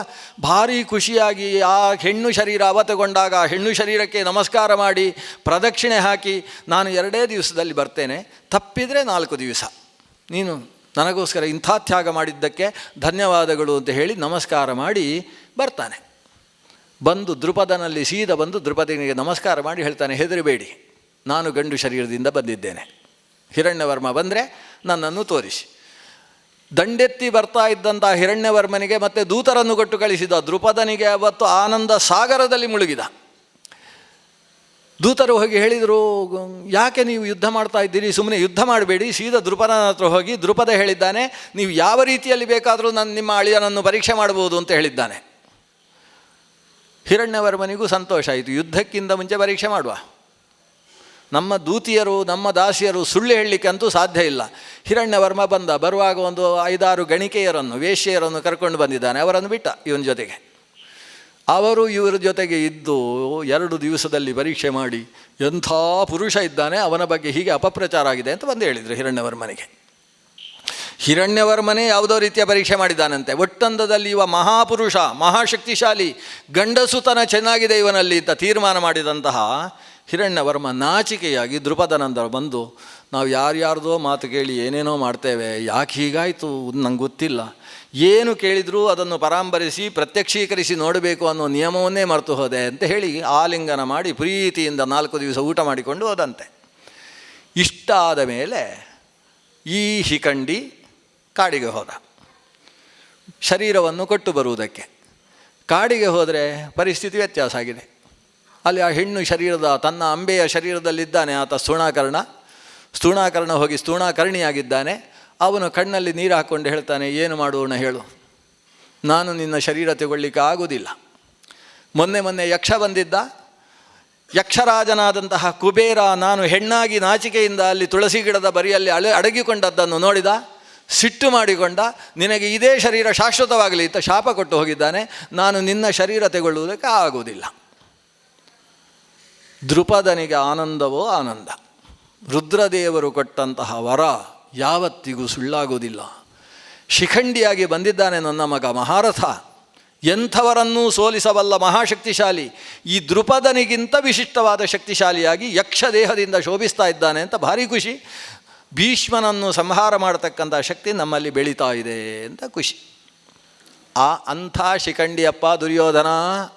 ಭಾರಿ ಖುಷಿಯಾಗಿ ಆ ಹೆಣ್ಣು ಶರೀರ ಅವತಗೊಂಡಾಗ ಆ ಹೆಣ್ಣು ಶರೀರಕ್ಕೆ ನಮಸ್ಕಾರ ಮಾಡಿ ಪ್ರದಕ್ಷಿಣೆ ಹಾಕಿ, ನಾನು 2 ದಿವಸದಲ್ಲಿ ಬರ್ತೇನೆ, ತಪ್ಪಿದರೆ 4 ದಿವಸ, ನೀನು ನನಗೋಸ್ಕರ ಇಂಥ ತ್ಯಾಗ ಮಾಡಿದ್ದಕ್ಕೆ ಧನ್ಯವಾದಗಳು ಅಂತ ಹೇಳಿ ನಮಸ್ಕಾರ ಮಾಡಿ ಬರ್ತಾನೆ. ಬಂದು ದೃಪದನಲ್ಲಿ ಸೀದಾ ಬಂದು ದೃಪದನಿಗೆ ನಮಸ್ಕಾರ ಮಾಡಿ ಹೇಳ್ತಾನೆ, ಹೆದರಬೇಡಿ, ನಾನು ಗಂಡು ಶರೀರದಿಂದ ಬಂದಿದ್ದೇನೆ. ಹಿರಣ್ಯವರ್ಮ ಬಂದರೆ ನನ್ನನ್ನು ತೋರಿಸಿ. ದಂಡೆತ್ತಿ ಬರ್ತಾ ಇದ್ದಂಥ ಹಿರಣ್ಯವರ್ಮನಿಗೆ ಮತ್ತೆ ದೂತರನ್ನು ಕೊಟ್ಟು ಕಳಿಸಿದ. ದೃಪದನಿಗೆ ಅವತ್ತು ಆನಂದ ಸಾಗರದಲ್ಲಿ ಮುಳುಗಿದ. ದೂತರು ಹೋಗಿ ಹೇಳಿದರು, ಯಾಕೆ ನೀವು ಯುದ್ಧ ಮಾಡ್ತಾ ಇದ್ದೀರಿ, ಸುಮ್ಮನೆ ಯುದ್ಧ ಮಾಡಬೇಡಿ, ಸೀದಾ ದೃಪದನ ಹತ್ರ ಹೋಗಿ. ದೃಪದ ಹೇಳಿದ್ದಾನೆ, ನೀವು ಯಾವ ರೀತಿಯಲ್ಲಿ ಬೇಕಾದರೂ ನಿಮ್ಮ ಅಳಿಯನನ್ನು ಪರೀಕ್ಷೆ ಮಾಡ್ಬೋದು ಅಂತ ಹೇಳಿದ್ದಾನೆ. ಹಿರಣ್ಯವರ್ಮನಿಗೂ ಸಂತೋಷ ಆಯಿತು, ಯುದ್ಧಕ್ಕಿಂತ ಮುಂಚೆ ಪರೀಕ್ಷೆ ಮಾಡುವ. ನಮ್ಮ ದೂತಿಯರು ನಮ್ಮ ದಾಸಿಯರು ಸುಳ್ಳು ಹೇಳಲಿಕ್ಕೆ ಅಂತೂ ಸಾಧ್ಯ ಇಲ್ಲ. ಹಿರಣ್ಯವರ್ಮ ಬರುವಾಗ ಒಂದು 5-6 ಗಣಿಕೆಯರನ್ನು ವೇಶ್ಯೆಯರನ್ನು ಕರ್ಕೊಂಡು ಬಂದಿದ್ದಾನೆ. ಅವರನ್ನು ಬಿಟ್ಟ ಇವನ ಜೊತೆಗೆ. ಅವರು ಇವರ ಜೊತೆಗೆ ಇದ್ದು 2 ದಿವಸದಲ್ಲಿ ಪರೀಕ್ಷೆ ಮಾಡಿ, ಎಂಥ ಪುರುಷ ಇದ್ದಾನೆ, ಅವನ ಬಗ್ಗೆ ಹೀಗೆ ಅಪಪ್ರಚಾರ ಆಗಿದೆ ಅಂತ ಬಂದು ಹೇಳಿದರು ಹಿರಣ್ಯವರ್ಮನಿಗೆ. ಹಿರಣ್ಯವರ್ಮನೇ ಯಾವುದೋ ರೀತಿಯ ಪರೀಕ್ಷೆ ಮಾಡಿದ್ದಾನಂತೆ. ಒಟ್ಟಂದದಲ್ಲಿ ಇವ ಮಹಾಪುರುಷ, ಮಹಾಶಕ್ತಿಶಾಲಿ, ಗಂಡಸುತನ ಚೆನ್ನಾಗಿದೆ ಇವನಲ್ಲಿ ಅಂತ ತೀರ್ಮಾನ ಮಾಡಿದಂತಹ ಹಿರಣ್ಯವರ್ಮ ನಾಚಿಕೆಯಾಗಿ ದೃಪದನಂದ ಬಂದು, ನಾವು ಯಾರ್ಯಾರ್ದೋ ಮಾತು ಕೇಳಿ ಏನೇನೋ ಮಾಡ್ತೇವೆ, ಯಾಕೆ ಹೀಗಾಯಿತು ನಂಗೆ ಗೊತ್ತಿಲ್ಲ, ಏನು ಕೇಳಿದರೂ ಅದನ್ನು ಪರಾಂಬರಿಸಿ ಪ್ರತ್ಯಕ್ಷೀಕರಿಸಿ ನೋಡಬೇಕು ಅನ್ನೋ ನಿಯಮವನ್ನೇ ಮರೆತು ಹೋದೆ ಅಂತ ಹೇಳಿ ಆಲಿಂಗನ ಮಾಡಿ ಪ್ರೀತಿಯಿಂದ 4 ದಿವಸ ಊಟ ಮಾಡಿಕೊಂಡು ಹೋದಂತೆ. ಇಷ್ಟ ಆದ ಮೇಲೆ ಈ ಶಿಖಂಡಿ ಕಾಡಿಗೆ ಹೋದ ಶರೀರವನ್ನು ಕೊಟ್ಟು ಬರುವುದಕ್ಕೆ. ಕಾಡಿಗೆ ಹೋದರೆ ಪರಿಸ್ಥಿತಿ ವ್ಯತ್ಯಾಸ ಆಗಿದೆ. ಅಲ್ಲಿ ಆ ಹೆಣ್ಣು ಶರೀರದ ತನ್ನ ಅಂಬೆಯ ಶರೀರದಲ್ಲಿದ್ದಾನೆ ಆತ ಸ್ತೂಣಾಕರ್ಣ ಹೋಗಿ ಸ್ತೂಣಾಕರ್ಣಿಯಾಗಿದ್ದಾನೆ. ಅವನು ಕಣ್ಣಲ್ಲಿ ನೀರು ಹಾಕ್ಕೊಂಡು ಹೇಳ್ತಾನೆ, ಏನು ಮಾಡೋಣ ಹೇಳು, ನಾನು ನಿನ್ನ ಶರೀರ ತಗೊಳ್ಳಿಕ್ಕೆ ಆಗೋದಿಲ್ಲ. ಮೊನ್ನೆ ಯಕ್ಷ ಬಂದಿದ್ದ, ಯಕ್ಷರಾಜನಾದಂತಹ ಕುಬೇರ ನಾನು ಹೆಣ್ಣಾಗಿ ನಾಚಿಕೆಯಿಂದ ಅಲ್ಲಿ ತುಳಸಿ ಗಿಡದ ಬರಿಯಲ್ಲಿ ಅಡಗಿಕೊಂಡದ್ದನ್ನು ನೋಡಿದ, ಸಿಟ್ಟು ಮಾಡಿಕೊಂಡ, ನಿನಗೆ ಇದೇ ಶರೀರ ಶಾಶ್ವತವಾಗಲಿ ಅಂತ ಶಾಪ ಕೊಟ್ಟು ಹೋಗಿದ್ದಾನೆ. ನಾನು ನಿನ್ನ ಶರೀರ ತಗೊಳ್ಳುವುದಕ್ಕೆ ಆಗುವುದಿಲ್ಲ. ದೃಪದನಿಗೆ ಆನಂದವೋ ಆನಂದ. ರುದ್ರದೇವರು ಕೊಟ್ಟಂತಹ ವರ ಯಾವತ್ತಿಗೂ ಸುಳ್ಳಾಗುವುದಿಲ್ಲ. ಶಿಖಂಡಿಯಾಗಿ ಬಂದಿದ್ದಾನೆ ನನ್ನ ಮಗ ಮಹಾರಥ, ಎಂಥವರನ್ನೂ ಸೋಲಿಸಬಲ್ಲ ಮಹಾಶಕ್ತಿಶಾಲಿ. ಈ ದೃಪದನಿಗಿಂತ ವಿಶಿಷ್ಟವಾದ ಶಕ್ತಿಶಾಲಿಯಾಗಿ ಯಕ್ಷ ದೇಹದಿಂದ ಶೋಭಿಸ್ತಾ ಇದ್ದಾನೆ ಅಂತ ಭಾರಿ ಖುಷಿ. ಭೀಷ್ಮನನ್ನು ಸಂಹಾರ ಮಾಡತಕ್ಕಂಥ ಶಕ್ತಿ ನಮ್ಮಲ್ಲಿ ಬೆಳೀತಾ ಇದೆ ಅಂತ ಖುಷಿ. ಅಂಥ ಶಿಖಂಡಿಯಪ್ಪ ದುರ್ಯೋಧನ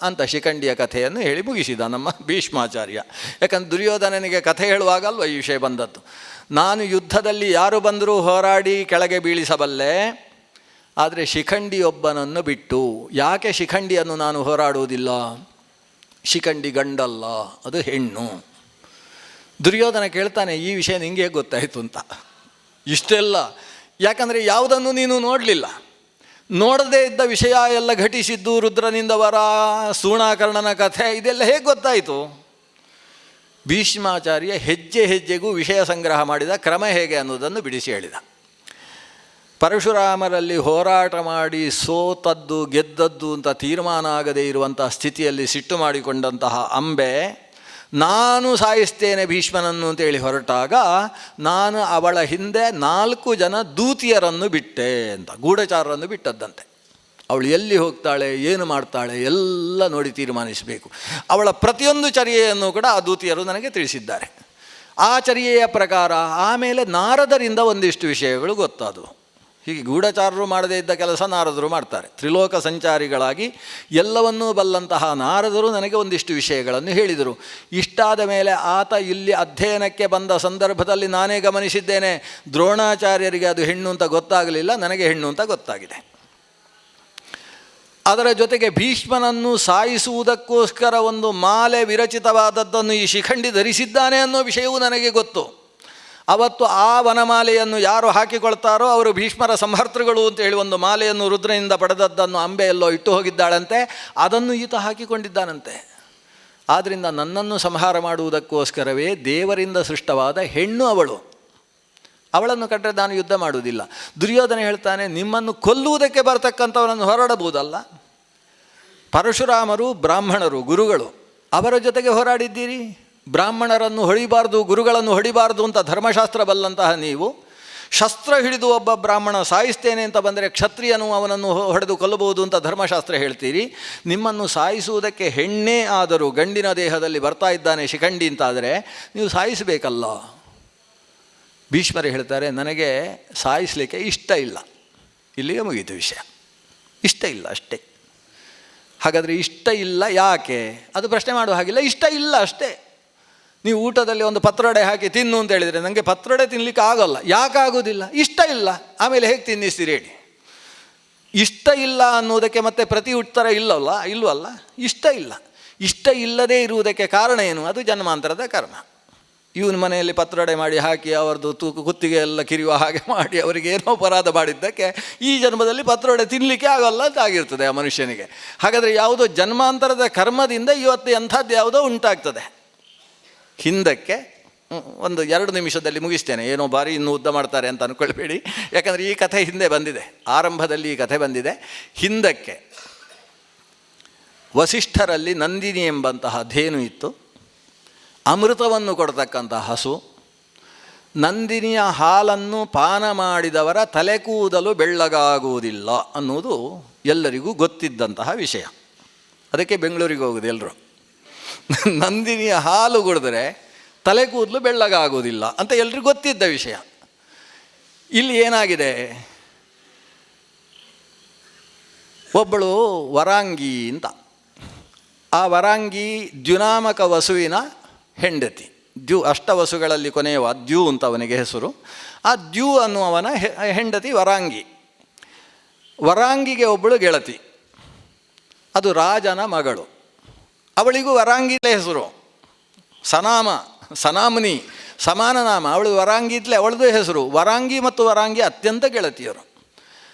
ಅಂತ ಶಿಖಂಡಿಯ ಕಥೆಯನ್ನು ಹೇಳಿ ಮುಗಿಸಿದ ನಮ್ಮ ಭೀಷ್ಮಾಚಾರ್ಯ. ಯಾಕಂದ್ರೆ ದುರ್ಯೋಧನನಿಗೆ ಕಥೆ ಹೇಳುವಾಗಲ್ವ ಈ ವಿಷಯ ಬಂದದ್ದು. ನಾನು ಯುದ್ಧದಲ್ಲಿ ಯಾರು ಬಂದರೂ ಹೋರಾಡಿ ಕೆಳಗೆ ಬೀಳಿಸಬಲ್ಲೆ, ಆದರೆ ಶಿಖಂಡಿಯೊಬ್ಬನನ್ನು ಬಿಟ್ಟು. ಯಾಕೆ ಶಿಖಂಡಿಯನ್ನು ನಾನು ಹೋರಾಡುವುದಿಲ್ಲ? ಶಿಖಂಡಿ ಗಂಡಲ್ಲ, ಅದು ಹೆಣ್ಣು. ದುರ್ಯೋಧನ ಕೇಳ್ತಾನೆ, ಈ ವಿಷಯ ನಿಂಗೆ ಗೊತ್ತಾಯಿತು ಅಂತ. ಇಷ್ಟೆಲ್ಲ ಯಾಕಂದರೆ ಯಾವುದನ್ನು ನೀನು ನೋಡಲಿಲ್ಲ, ನೋಡದೇ ಇದ್ದ ವಿಷಯ ಎಲ್ಲ ಘಟಿಸಿದ್ದು, ರುದ್ರನಿಂದ ವರ, ಸ್ತೂಣಾಕರ್ಣನ ಕಥೆ, ಇದೆಲ್ಲ ಹೇಗೆ ಗೊತ್ತಾಯಿತು? ಭೀಷ್ಮಾಚಾರ್ಯ ಹೆಜ್ಜೆ ಹೆಜ್ಜೆಗೂ ವಿಷಯ ಸಂಗ್ರಹ ಮಾಡಿದ ಕ್ರಮ ಹೇಗೆ ಅನ್ನೋದನ್ನು ಬಿಡಿಸಿ ಹೇಳಿದ. ಪರಶುರಾಮರಲ್ಲಿ ಹೋರಾಟ ಮಾಡಿ ಸೋತದ್ದು ಗೆದ್ದದ್ದು ಅಂತ ತೀರ್ಮಾನ ಆಗದೇ ಇರುವಂತಹ ಸ್ಥಿತಿಯಲ್ಲಿ ಸಿಟ್ಟು ಮಾಡಿಕೊಂಡಂತಹ ಅಂಬೆ ನಾನು ಸಾಯಿಸ್ತೇನೆ ಭೀಷ್ಮನನ್ನು ಅಂತೇಳಿ ಹೊರಟಾಗ ನಾನು ಅವಳ ಹಿಂದೆ 4 ಜನ ದೂತಿಯರನ್ನು ಬಿಟ್ಟೆ ಅಂತ, ಗೂಢಚಾರರನ್ನು ಬಿಟ್ಟದ್ದಂತೆ. ಅವಳು ಎಲ್ಲಿ ಹೋಗ್ತಾಳೆ, ಏನು ಮಾಡ್ತಾಳೆ ಎಲ್ಲ ನೋಡಿ ತೀರ್ಮಾನಿಸಬೇಕು. ಅವಳ ಪ್ರತಿಯೊಂದು ಚರ್ಯೆಯನ್ನು ಕೂಡ ಆ ದೂತಿಯರು ನನಗೆ ತಿಳಿಸಿದ್ದಾರೆ. ಆ ಚರ್ಯೆಯ ಪ್ರಕಾರ ಆಮೇಲೆ ನಾರದರಿಂದ ಒಂದಿಷ್ಟು ವಿಷಯಗಳು ಗೊತ್ತಾದವು. ಹೀಗೆ ಗೂಢಚಾರರು ಮಾಡದೇ ಇದ್ದ ಕೆಲಸ ನಾರದರು ಮಾಡ್ತಾರೆ. ತ್ರಿಲೋಕ ಸಂಚಾರಿಗಳಾಗಿ ಎಲ್ಲವನ್ನೂ ಬಲ್ಲಂತಹ ನಾರದರು ನನಗೆ ಒಂದಿಷ್ಟು ವಿಷಯಗಳನ್ನು ಹೇಳಿದರು. ಇಷ್ಟಾದ ಮೇಲೆ ಆತ ಇಲ್ಲಿ ಅಧ್ಯಯನಕ್ಕೆ ಬಂದ ಸಂದರ್ಭದಲ್ಲಿ ನಾನೇ ಗಮನಿಸಿದ್ದೇನೆ, ದ್ರೋಣಾಚಾರ್ಯರಿಗೆ ಅದು ಹೆಣ್ಣು ಅಂತ ಗೊತ್ತಾಗಲಿಲ್ಲ, ನನಗೆ ಹೆಣ್ಣು ಅಂತ ಗೊತ್ತಾಗಿದೆ. ಅದರ ಜೊತೆಗೆ ಭೀಷ್ಮನನ್ನು ಸಾಯಿಸುವುದಕ್ಕೋಸ್ಕರ ಒಂದು ಮಾಲೆ ವಿರಚಿತವಾದದ್ದನ್ನು ಈ ಶಿಖಂಡಿ ಧರಿಸಿದ್ದಾನೆ ಅನ್ನೋ ವಿಷಯವೂ ನನಗೆ ಗೊತ್ತು. ಅವತ್ತು ಆ ವನಮಾಲೆಯನ್ನು ಯಾರು ಹಾಕಿಕೊಳ್ತಾರೋ ಅವರು ಭೀಷ್ಮರ ಸಂಹರ್ತೃಗಳು ಅಂತೇಳಿ ಒಂದು ಮಾಲೆಯನ್ನು ರುದ್ರನಿಂದ ಪಡೆದದ್ದನ್ನು ಅಂಬೆಯಲ್ಲೋ ಇಟ್ಟು ಹೋಗಿದ್ದಾಳಂತೆ, ಅದನ್ನು ಈತ ಹಾಕಿಕೊಂಡಿದ್ದಾನಂತೆ. ಆದ್ದರಿಂದ ನನ್ನನ್ನು ಸಂಹಾರ ಮಾಡುವುದಕ್ಕೋಸ್ಕರವೇ ದೇವರಿಂದ ಸೃಷ್ಟವಾದ ಹೆಣ್ಣು ಅವಳು. ಅವಳನ್ನು ಕಂಡ್ರೆ ನಾನು ಯುದ್ಧ ಮಾಡುವುದಿಲ್ಲ. ದುರ್ಯೋಧನ ಹೇಳ್ತಾನೆ, ನಿಮ್ಮನ್ನು ಕೊಲ್ಲುವುದಕ್ಕೆ ಬರತಕ್ಕಂಥವರನ್ನು ಹೊರಡಬಹುದಲ್ಲ. ಪರಶುರಾಮರು ಬ್ರಾಹ್ಮಣರು, ಗುರುಗಳು, ಅವರ ಜೊತೆಗೆ ಹೋರಾಡಿದ್ದೀರಿ. ಬ್ರಾಹ್ಮಣರನ್ನು ಹೊಡಿಬಾರ್ದು, ಗುರುಗಳನ್ನು ಹೊಡಿಬಾರ್ದು ಅಂತ ಧರ್ಮಶಾಸ್ತ್ರ ಬಲ್ಲಂತಹ ನೀವು ಶಸ್ತ್ರ ಹಿಡಿದು ಒಬ್ಬ ಬ್ರಾಹ್ಮಣ ಸಾಯಿಸ್ತೇನೆ ಅಂತ ಬಂದರೆ ಕ್ಷತ್ರಿಯನು ಅವನನ್ನು ಹೊಡೆದು ಕೊಲ್ಲಬಹುದು ಅಂತ ಧರ್ಮಶಾಸ್ತ್ರ ಹೇಳ್ತೀರಿ. ನಿಮ್ಮನ್ನು ಸಾಯಿಸುವುದಕ್ಕೆ ಹೆಣ್ಣೇ ಆದರೂ ಗಂಡಿನ ದೇಹದಲ್ಲಿ ಬರ್ತಾ ಇದ್ದಾನೆ ಶಿಖಂಡಿ ಅಂತಾದರೆ ನೀವು ಸಾಯಿಸಬೇಕಲ್ಲ. ಭೀಷ್ಮರು ಹೇಳ್ತಾರೆ, ನನಗೆ ಸಾಯಿಸಲಿಕ್ಕೆ ಇಷ್ಟ ಇಲ್ಲ. ಇಲ್ಲಿಗೆ ಮುಗೀತು ವಿಷಯ. ಇಷ್ಟ ಇಲ್ಲ ಅಷ್ಟೇ. ಹಾಗಾದರೆ ಇಷ್ಟ ಇಲ್ಲ ಯಾಕೆ ಅದು ಪ್ರಶ್ನೆ ಮಾಡುವ ಹಾಗಿಲ್ಲ, ಇಷ್ಟ ಇಲ್ಲ ಅಷ್ಟೇ. ನೀವು ಊಟದಲ್ಲಿ ಒಂದು ಪತ್ರೊಡೆ ಹಾಕಿ ತಿನ್ನು ಅಂತ ಹೇಳಿದರೆ ನನಗೆ ಪತ್ರೊಡೆ ತಿನ್ನಲಿಕ್ಕೆ ಆಗೋಲ್ಲ. ಯಾಕಾಗೋದಿಲ್ಲ? ಇಷ್ಟ ಇಲ್ಲ. ಆಮೇಲೆ ಹೇಗೆ ತಿನ್ನಿಸ್ತೀರಿ ಹೇಳಿ? ಇಷ್ಟ ಇಲ್ಲ ಅನ್ನೋದಕ್ಕೆ ಮತ್ತೆ ಪ್ರತಿ ಉತ್ತರ ಇಲ್ವಲ್ಲ. ಇಷ್ಟ ಇಲ್ಲ. ಇಷ್ಟ ಇಲ್ಲದೇ ಇರುವುದಕ್ಕೆ ಕಾರಣ ಏನು? ಅದು ಜನ್ಮಾಂತರದ ಕರ್ಮ. ಇವನ ಮನೆಯಲ್ಲಿ ಪತ್ರೊಡೆ ಮಾಡಿ ಹಾಕಿ ಅವರದ್ದು ಕುತ್ತಿಗೆ ಎಲ್ಲ ಕಿರಿಯುವ ಹಾಗೆ ಮಾಡಿ ಅವರಿಗೆ ಏನೋ ಅಪರಾಧ ಮಾಡಿದ್ದಕ್ಕೆ ಈ ಜನ್ಮದಲ್ಲಿ ಪತ್ರೊಡೆ ತಿನ್ನಲಿಕ್ಕೆ ಆಗೋಲ್ಲ ಅಂತ ಆಗಿರ್ತದೆ ಆ ಮನುಷ್ಯನಿಗೆ. ಹಾಗಾದರೆ ಯಾವುದೋ ಜನ್ಮಾಂತರದ ಕರ್ಮದಿಂದ ಇವತ್ತು ಎಂಥದ್ದು ಯಾವುದೋ ಉಂಟಾಗ್ತದೆ. ಹಿಂದಕ್ಕೆ 1-2 ನಿಮಿಷದಲ್ಲಿ ಮುಗಿಸ್ತೇನೆ, ಏನೋ ಬಾರಿ ಇನ್ನೂ ಉದ್ದ ಮಾಡ್ತಾರೆ ಅಂತ ಅಂದ್ಕೊಳ್ಬೇಡಿ. ಯಾಕಂದರೆ ಈ ಕಥೆ ಹಿಂದೆ ಬಂದಿದೆ, ಆರಂಭದಲ್ಲಿ ಈ ಕಥೆ ಬಂದಿದೆ. ಹಿಂದಕ್ಕೆ ವಸಿಷ್ಠರಲ್ಲಿ ನಂದಿನಿ ಎಂಬಂತಹ ಧೇನು ಇತ್ತು, ಅಮೃತವನ್ನು ಕೊಡತಕ್ಕಂಥ ಹಸು. ನಂದಿನಿಯ ಹಾಲನ್ನು ಪಾನ ಮಾಡಿದವರ ತಲೆ ಕೂದಲು ಬೆಳ್ಳಗಾಗುವುದಿಲ್ಲ ಅನ್ನುವುದು ಎಲ್ಲರಿಗೂ ಗೊತ್ತಿದ್ದಂತಹ ವಿಷಯ. ಅದಕ್ಕೆ ಬೆಂಗಳೂರಿಗೆ ಹೋಗುದು ಎಲ್ಲರೂ. ನಂದಿನಿಯ ಹಾಲು ಕುಡಿದ್ರೆ ತಲೆ ಕೂದಲು ಬೆಳ್ಳಗಾಗುವುದಿಲ್ಲ ಅಂತ ಎಲ್ರಿಗೂ ಗೊತ್ತಿದ್ದ ವಿಷಯ. ಇಲ್ಲಿ ಏನಾಗಿದೆ, ಒಬ್ಬಳು ವರಾಂಗಿ ಅಂತ, ಆ ವರಾಂಗಿ ದ್ಯುನಾಮಕ ವಸುವಿನ ಹೆಂಡತಿ. ಅಷ್ಟವಸುಗಳಲ್ಲಿ ಕೊನೆಯವ ದ್ಯು ಅಂತ ಅವನಿಗೆ ಹೆಸರು. ಆ ದ್ಯು ಅನ್ನುವನ ಹೆಂಡತಿ ವರಾಂಗಿ. ವರಾಂಗಿಗೆ ಒಬ್ಬಳು ಗೆಳತಿ, ಅದು ರಾಜನ ಮಗಳು. ಅವಳಿಗೂ ವರಾಂಗಿಲೇ ಹೆಸರು, ಸನಾಮನಿ, ಸಮಾನ ನಾಮ. ಅವಳು ವರಾಂಗಿ ಇದ್ಲೇ ಅವಳದು ಹೆಸರು. ವರಾಂಗಿ ಮತ್ತು ವರಾಂಗಿ ಅತ್ಯಂತ ಗೆಳತಿಯರು.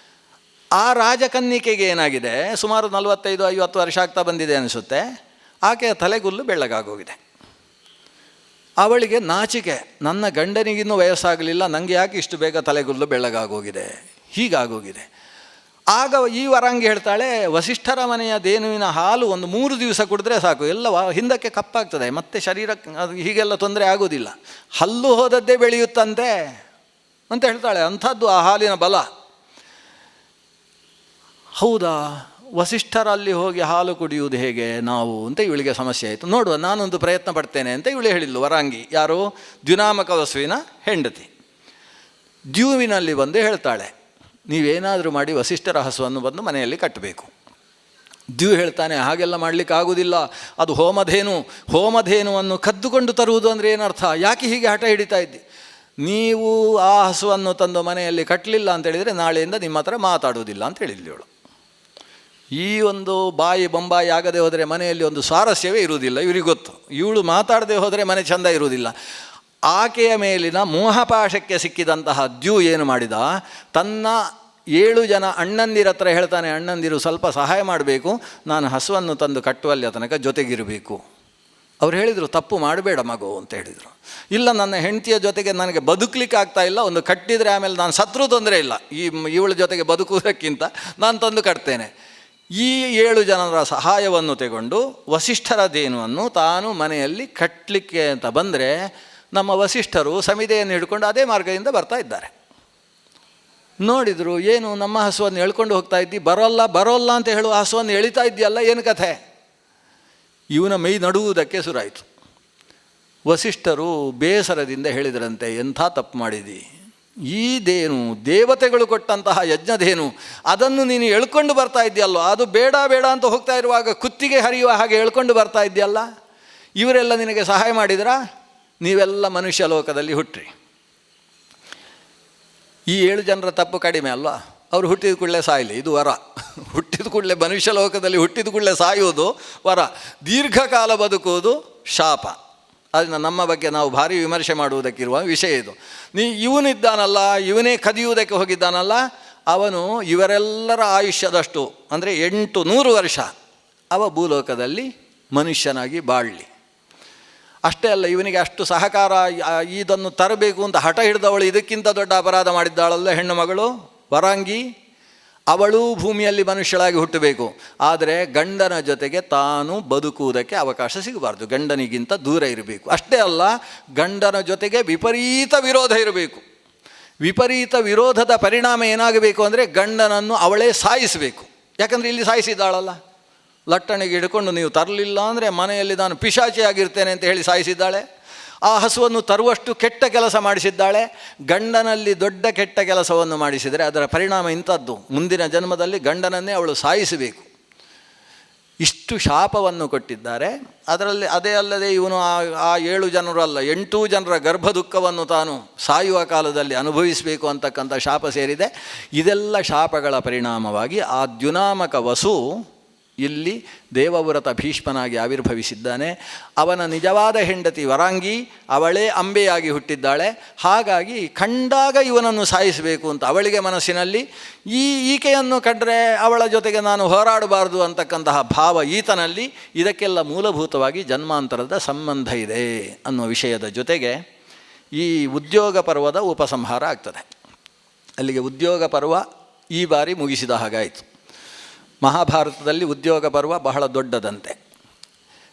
ಆ ರಾಜಕನ್ನಿಕೆಗೆ ಏನಾಗಿದೆ, ಸುಮಾರು 45-50 ವರ್ಷ ಆಗ್ತಾ ಬಂದಿದೆ ಅನಿಸುತ್ತೆ. ಆಕೆಯ ತಲೆಗುಲ್ಲು ಬೆಳ್ಳಗಾಗೋಗಿದೆ. ಅವಳಿಗೆ ನಾಚಿಕೆ, ನನ್ನ ಗಂಡನಿಗಿನ್ನೂ ವಯಸ್ಸಾಗಲಿಲ್ಲ, ನನಗೆ ಯಾಕೆ ಇಷ್ಟು ಬೇಗ ತಲೆಗುಲ್ಲು ಬೆಳ್ಳಗಾಗೋಗಿದೆ, ಹೀಗಾಗೋಗಿದೆ. ಆಗ ಈ ವರಾಂಗಿ ಹೇಳ್ತಾಳೆ, ವಸಿಷ್ಠರ ಮನೆಯ ದೇನುವಿನ ಹಾಲು ಒಂದು 3 ದಿವಸ ಕುಡಿದ್ರೆ ಸಾಕು, ಎಲ್ಲ ಹಿಂದಕ್ಕೆ ಕಪ್ಪಾಗ್ತದೆ, ಮತ್ತೆ ಶರೀರಕ್ಕೆ ಅದು ಹೀಗೆಲ್ಲ ತೊಂದರೆ ಆಗೋದಿಲ್ಲ, ಹಲ್ಲು ಹೋದದ್ದೇ ಬೆಳೆಯುತ್ತಂತೆ ಅಂತ ಹೇಳ್ತಾಳೆ. ಅಂಥದ್ದು ಆ ಹಾಲಿನ ಬಲ. ಹೌದಾ, ವಸಿಷ್ಠರಲ್ಲಿ ಹೋಗಿ ಹಾಲು ಕುಡಿಯುವುದು ಹೇಗೆ ನಾವು ಅಂತ ಇವಳಿಗೆ ಸಮಸ್ಯೆ ಆಯಿತು. ನೋಡುವ, ನಾನೊಂದು ಪ್ರಯತ್ನ ಪಡ್ತೇನೆ ಅಂತ ಇವಳು ಹೇಳಿದ್ಲು. ವರಾಂಗಿ ಯಾರು? ದ್ಯುನಾಮಕ ವಸುವಿನ ಹೆಂಡತಿ. ದ್ಯುವಿನಲ್ಲಿ ಬಂದು ಹೇಳ್ತಾಳೆ, ನೀವೇನಾದರೂ ಮಾಡಿ ವಸಿಷ್ಠರ ಹಸುವನ್ನು ಬಂದು ಮನೆಯಲ್ಲಿ ಕಟ್ಟಬೇಕು. ದ್ಯು ಹೇಳ್ತಾನೆ, ಹಾಗೆಲ್ಲ ಮಾಡಲಿಕ್ಕೆ ಆಗೋದಿಲ್ಲ, ಅದು ಹೋಮಧೇನುವನ್ನು ಕದ್ದುಕೊಂಡು ತರುವುದು ಅಂದರೆ ಏನರ್ಥ? ಯಾಕೆ ಹೀಗೆ ಹಠ ಹಿಡಿತಾ ಇದ್ದಿ? ನೀವು ಆ ಹಸುವನ್ನು ತಂದು ಮನೆಯಲ್ಲಿ ಕಟ್ಟಲಿಲ್ಲ ಅಂತೇಳಿದರೆ ನಾಳೆಯಿಂದ ನಿಮ್ಮ ಹತ್ರ ಮಾತಾಡುವುದಿಲ್ಲ ಅಂತ ಹೇಳಿದ್ಲು ಇವಳು. ಈ ಒಂದು ಬೊಂಬಾಯಿ ಆಗದೆ ಹೋದರೆ ಮನೆಯಲ್ಲಿ ಒಂದು ಸ್ವಾರಸ್ಯವೇ ಇರುವುದಿಲ್ಲ, ಇವ್ರಿಗೆ ಗೊತ್ತು. ಇವಳು ಮಾತಾಡದೆ ಹೋದರೆ ಮನೆ ಚೆಂದ ಇರುವುದಿಲ್ಲ. ಆಕೆಯ ಮೇಲಿನ ಮೋಹಪಾಶಕ್ಕೆ ಸಿಕ್ಕಿದಂತಹ ದ್ಯು ಏನು ಮಾಡಿದ, ತನ್ನ 7 ಜನ ಅಣ್ಣಂದಿರ ಹತ್ರ ಹೇಳ್ತಾನೆ, ಅಣ್ಣಂದಿರು ಸ್ವಲ್ಪ ಸಹಾಯ ಮಾಡಬೇಕು, ನಾನು ಹಸುವನ್ನು ತಂದು ಕಟ್ಟುವಲ್ಲಿ ತನಕ ಜೊತೆಗಿರಬೇಕು. ಅವ್ರು ಹೇಳಿದರು, ತಪ್ಪು ಮಾಡಬೇಡ ಮಗು ಅಂತ ಹೇಳಿದರು. ಇಲ್ಲ, ನನ್ನ ಹೆಂಡತಿಯ ಜೊತೆಗೆ ನನಗೆ ಬದುಕಲಿಕ್ಕೆ ಆಗ್ತಾ ಇಲ್ಲ, ಒಂದು ಕಟ್ಟಿದರೆ ಆಮೇಲೆ ನಾನು ಸತ್ರೂ ತೊಂದರೆ ಇಲ್ಲ, ಇವಳ ಜೊತೆಗೆ ಬದುಕುವುದಕ್ಕಿಂತ ನಾನು ತಂದು ಕಟ್ತೇನೆ. ಈ 7 ಜನರ ಸಹಾಯವನ್ನು ತಗೊಂಡು ವಸಿಷ್ಠರ ದೇನುವನ್ನು ತಾನು ಮನೆಯಲ್ಲಿ ಕಟ್ಟಲಿಕ್ಕೆ ಅಂತ ಬಂದರೆ ನಮ್ಮ ವಸಿಷ್ಠರು ಸಮಿದೆಯನ್ನು ಹಿಡ್ಕೊಂಡು ಅದೇ ಮಾರ್ಗದಿಂದ ಬರ್ತಾ ಇದ್ದಾರೆ. ನೋಡಿದರು, ಏನು ನಮ್ಮ ಹಸುವನ್ನು ಎಳ್ಕೊಂಡು ಹೋಗ್ತಾ ಇದ್ದಿ, ಬರೋಲ್ಲ ಅಂತ ಹೇಳುವ ಹಸುವನ್ನು ಎಳಿತಾ ಇದ್ದೀಯಲ್ಲ, ಏನು ಕಥೆ? ಇವನ ಮೈ ನಡುವುದಕ್ಕೆ ಶುರುವಾಯಿತು. ವಸಿಷ್ಠರು ಬೇಸರದಿಂದ ಹೇಳಿದರಂತೆ, ಎಂಥ ತಪ್ಪು ಮಾಡಿದಿ, ಈ ದೇನು ದೇವತೆಗಳು ಕೊಟ್ಟಂತಹ ಯಜ್ಞದೇನು, ಅದನ್ನು ನೀನು ಎಳ್ಕೊಂಡು ಬರ್ತಾ ಇದೆಯಲ್ಲೋ, ಅದು ಬೇಡ ಅಂತ ಹೋಗ್ತಾ ಇರುವಾಗ ಕುತ್ತಿಗೆ ಹರಿಯುವ ಹಾಗೆ ಎಳ್ಕೊಂಡು ಬರ್ತಾ ಇದೆಯಲ್ಲ, ಇವರೆಲ್ಲ ನಿನಗೆ ಸಹಾಯ ಮಾಡಿದ್ರಾ? ನೀವೆಲ್ಲ ಮನುಷ್ಯ ಲೋಕದಲ್ಲಿ ಹುಟ್ಟ್ರಿ. ಈ 7 ಜನರ ತಪ್ಪು ಕಡಿಮೆ ಅಲ್ವಾ? ಅವರು ಹುಟ್ಟಿದ ಕೂಡಲೇ ಸಾಯಲಿ, ಇದು ವರ. ಹುಟ್ಟಿದ ಕೂಡಲೇ ಮನುಷ್ಯ ಲೋಕದಲ್ಲಿ ಹುಟ್ಟಿದ ಕೂಡಲೇ ಸಾಯುವುದು ವರ, ದೀರ್ಘಕಾಲ ಬದುಕುವುದು ಶಾಪ. ಅದನ್ನು ನಮ್ಮ ಬಗ್ಗೆ ನಾವು ಭಾರಿ ವಿಮರ್ಶೆ ಮಾಡುವುದಕ್ಕಿರುವ ವಿಷಯ ಇದು. ಇವನಿದ್ದಾನಲ್ಲ, ಇವನೇ ಕದಿಯುವುದಕ್ಕೆ ಹೋಗಿದ್ದಾನಲ್ಲ, ಅವನು ಇವರೆಲ್ಲರ ಆಯುಷ್ಯದಷ್ಟು ಅಂದರೆ 800 ವರ್ಷ ಅವ ಭೂಲೋಕದಲ್ಲಿ ಮನುಷ್ಯನಾಗಿ ಬಾಳಲಿ. ಅಷ್ಟೇ ಅಲ್ಲ, ಇವನಿಗೆ ಅಷ್ಟು ಸಹಕಾರ, ಇದನ್ನು ತರಬೇಕು ಅಂತ ಹಠ ಹಿಡಿದವಳು ಇದಕ್ಕಿಂತ ದೊಡ್ಡ ಅಪರಾಧ ಮಾಡಿದ್ದಾಳಲ್ಲ ಹೆಣ್ಣು ಮಗಳು ವರಾಂಗಿ. ಅವಳು ಭೂಮಿಯಲ್ಲಿ ಮನುಷ್ಯಳಾಗಿ ಹುಟ್ಟಬೇಕು, ಆದರೆ ಗಂಡನ ಜೊತೆಗೆ ತಾನು ಬದುಕುವುದಕ್ಕೆ ಅವಕಾಶ ಸಿಗಬಾರ್ದು, ಗಂಡನಿಗಿಂತ ದೂರ ಇರಬೇಕು. ಅಷ್ಟೇ ಅಲ್ಲ, ಗಂಡನ ಜೊತೆಗೆ ವಿಪರೀತ ವಿರೋಧ ಇರಬೇಕು. ವಿಪರೀತ ವಿರೋಧದ ಪರಿಣಾಮ ಏನಾಗಬೇಕು ಅಂದರೆ ಗಂಡನನ್ನು ಅವಳೇ ಸಾಯಿಸಬೇಕು. ಯಾಕಂದರೆ ಇಲ್ಲಿ ಸಾಯಿಸಿದ್ದಾಳಲ್ಲ, ಲಟ್ಟಣಿಗೆ ಹಿಡ್ಕೊಂಡು ನೀವು ತರಲಿಲ್ಲ ಅಂದರೆ ಮನೆಯಲ್ಲಿ ನಾನು ಪಿಶಾಚಿಯಾಗಿರ್ತೇನೆ ಅಂತ ಹೇಳಿ ಸಾಯಿಸಿದ್ದಾಳೆ. ಆ ಹಸುವನ್ನು ತರುವಷ್ಟು ಕೆಟ್ಟ ಕೆಲಸ ಮಾಡಿಸಿದ್ದಾಳೆ. ಗಂಡನಲ್ಲಿ ದೊಡ್ಡ ಕೆಟ್ಟ ಕೆಲಸವನ್ನು ಮಾಡಿಸಿದರೆ ಅದರ ಪರಿಣಾಮ ಇಂಥದ್ದು, ಮುಂದಿನ ಜನ್ಮದಲ್ಲಿ ಗಂಡನನ್ನೇ ಅವಳು ಸಾಯಿಸಬೇಕು. ಇಷ್ಟು ಶಾಪವನ್ನು ಕೊಟ್ಟಿದ್ದಾರೆ. ಅದರಲ್ಲಿ ಅದೇ ಅಲ್ಲದೆ ಇವನು ಆ 7 ಜನರು ಅಲ್ಲ, 8 ಜನರ ಗರ್ಭ ದುಃಖವನ್ನು ತಾನು ಸಾಯುವ ಕಾಲದಲ್ಲಿ ಅನುಭವಿಸಬೇಕು ಅಂತಕ್ಕಂಥ ಶಾಪ ಸೇರಿದೆ. ಇದೆಲ್ಲ ಶಾಪಗಳ ಪರಿಣಾಮವಾಗಿ ಆ ದ್ಯುನಾಮಕ ವಸು ಇಲ್ಲಿ ದೇವವ್ರತ ಭೀಷ್ಮನಾಗಿ ಆವಿರ್ಭವಿಸಿದ್ದಾನೆ. ಅವನ ನಿಜವಾದ ಹೆಂಡತಿ ವರಾಂಗಿ, ಅವಳೇ ಅಂಬೆಯಾಗಿ ಹುಟ್ಟಿದ್ದಾಳೆ. ಹಾಗಾಗಿ ಕಂಡಾಗ ಇವನನ್ನು ಸಾಯಿಸಬೇಕು ಅಂತ ಅವಳಿಗೆ ಮನಸ್ಸಿನಲ್ಲಿ, ಈಕೆಯನ್ನು ಕಂಡರೆ ಅವಳ ಜೊತೆಗೆ ನಾನು ಹೋರಾಡಬಾರ್ದು ಅಂತಕ್ಕಂತಹ ಭಾವ ಈತನಲ್ಲಿ. ಇದಕ್ಕೆಲ್ಲ ಮೂಲಭೂತವಾಗಿ ಜನ್ಮಾಂತರದ ಸಂಬಂಧ ಇದೆ ಅನ್ನುವ ವಿಷಯದ ಜೊತೆಗೆ ಈ ಉದ್ಯೋಗ ಪರ್ವದ ಉಪಸಂಹಾರ ಆಗ್ತದೆ. ಅಲ್ಲಿಗೆ ಉದ್ಯೋಗ ಪರ್ವ ಈ ಬಾರಿ ಮುಗಿಸಿದ ಹಾಗಾಯಿತು. ಮಹಾಭಾರತದಲ್ಲಿ ಉದ್ಯೋಗ ಪರ್ವ ಬಹಳ ದೊಡ್ಡದಂತೆ.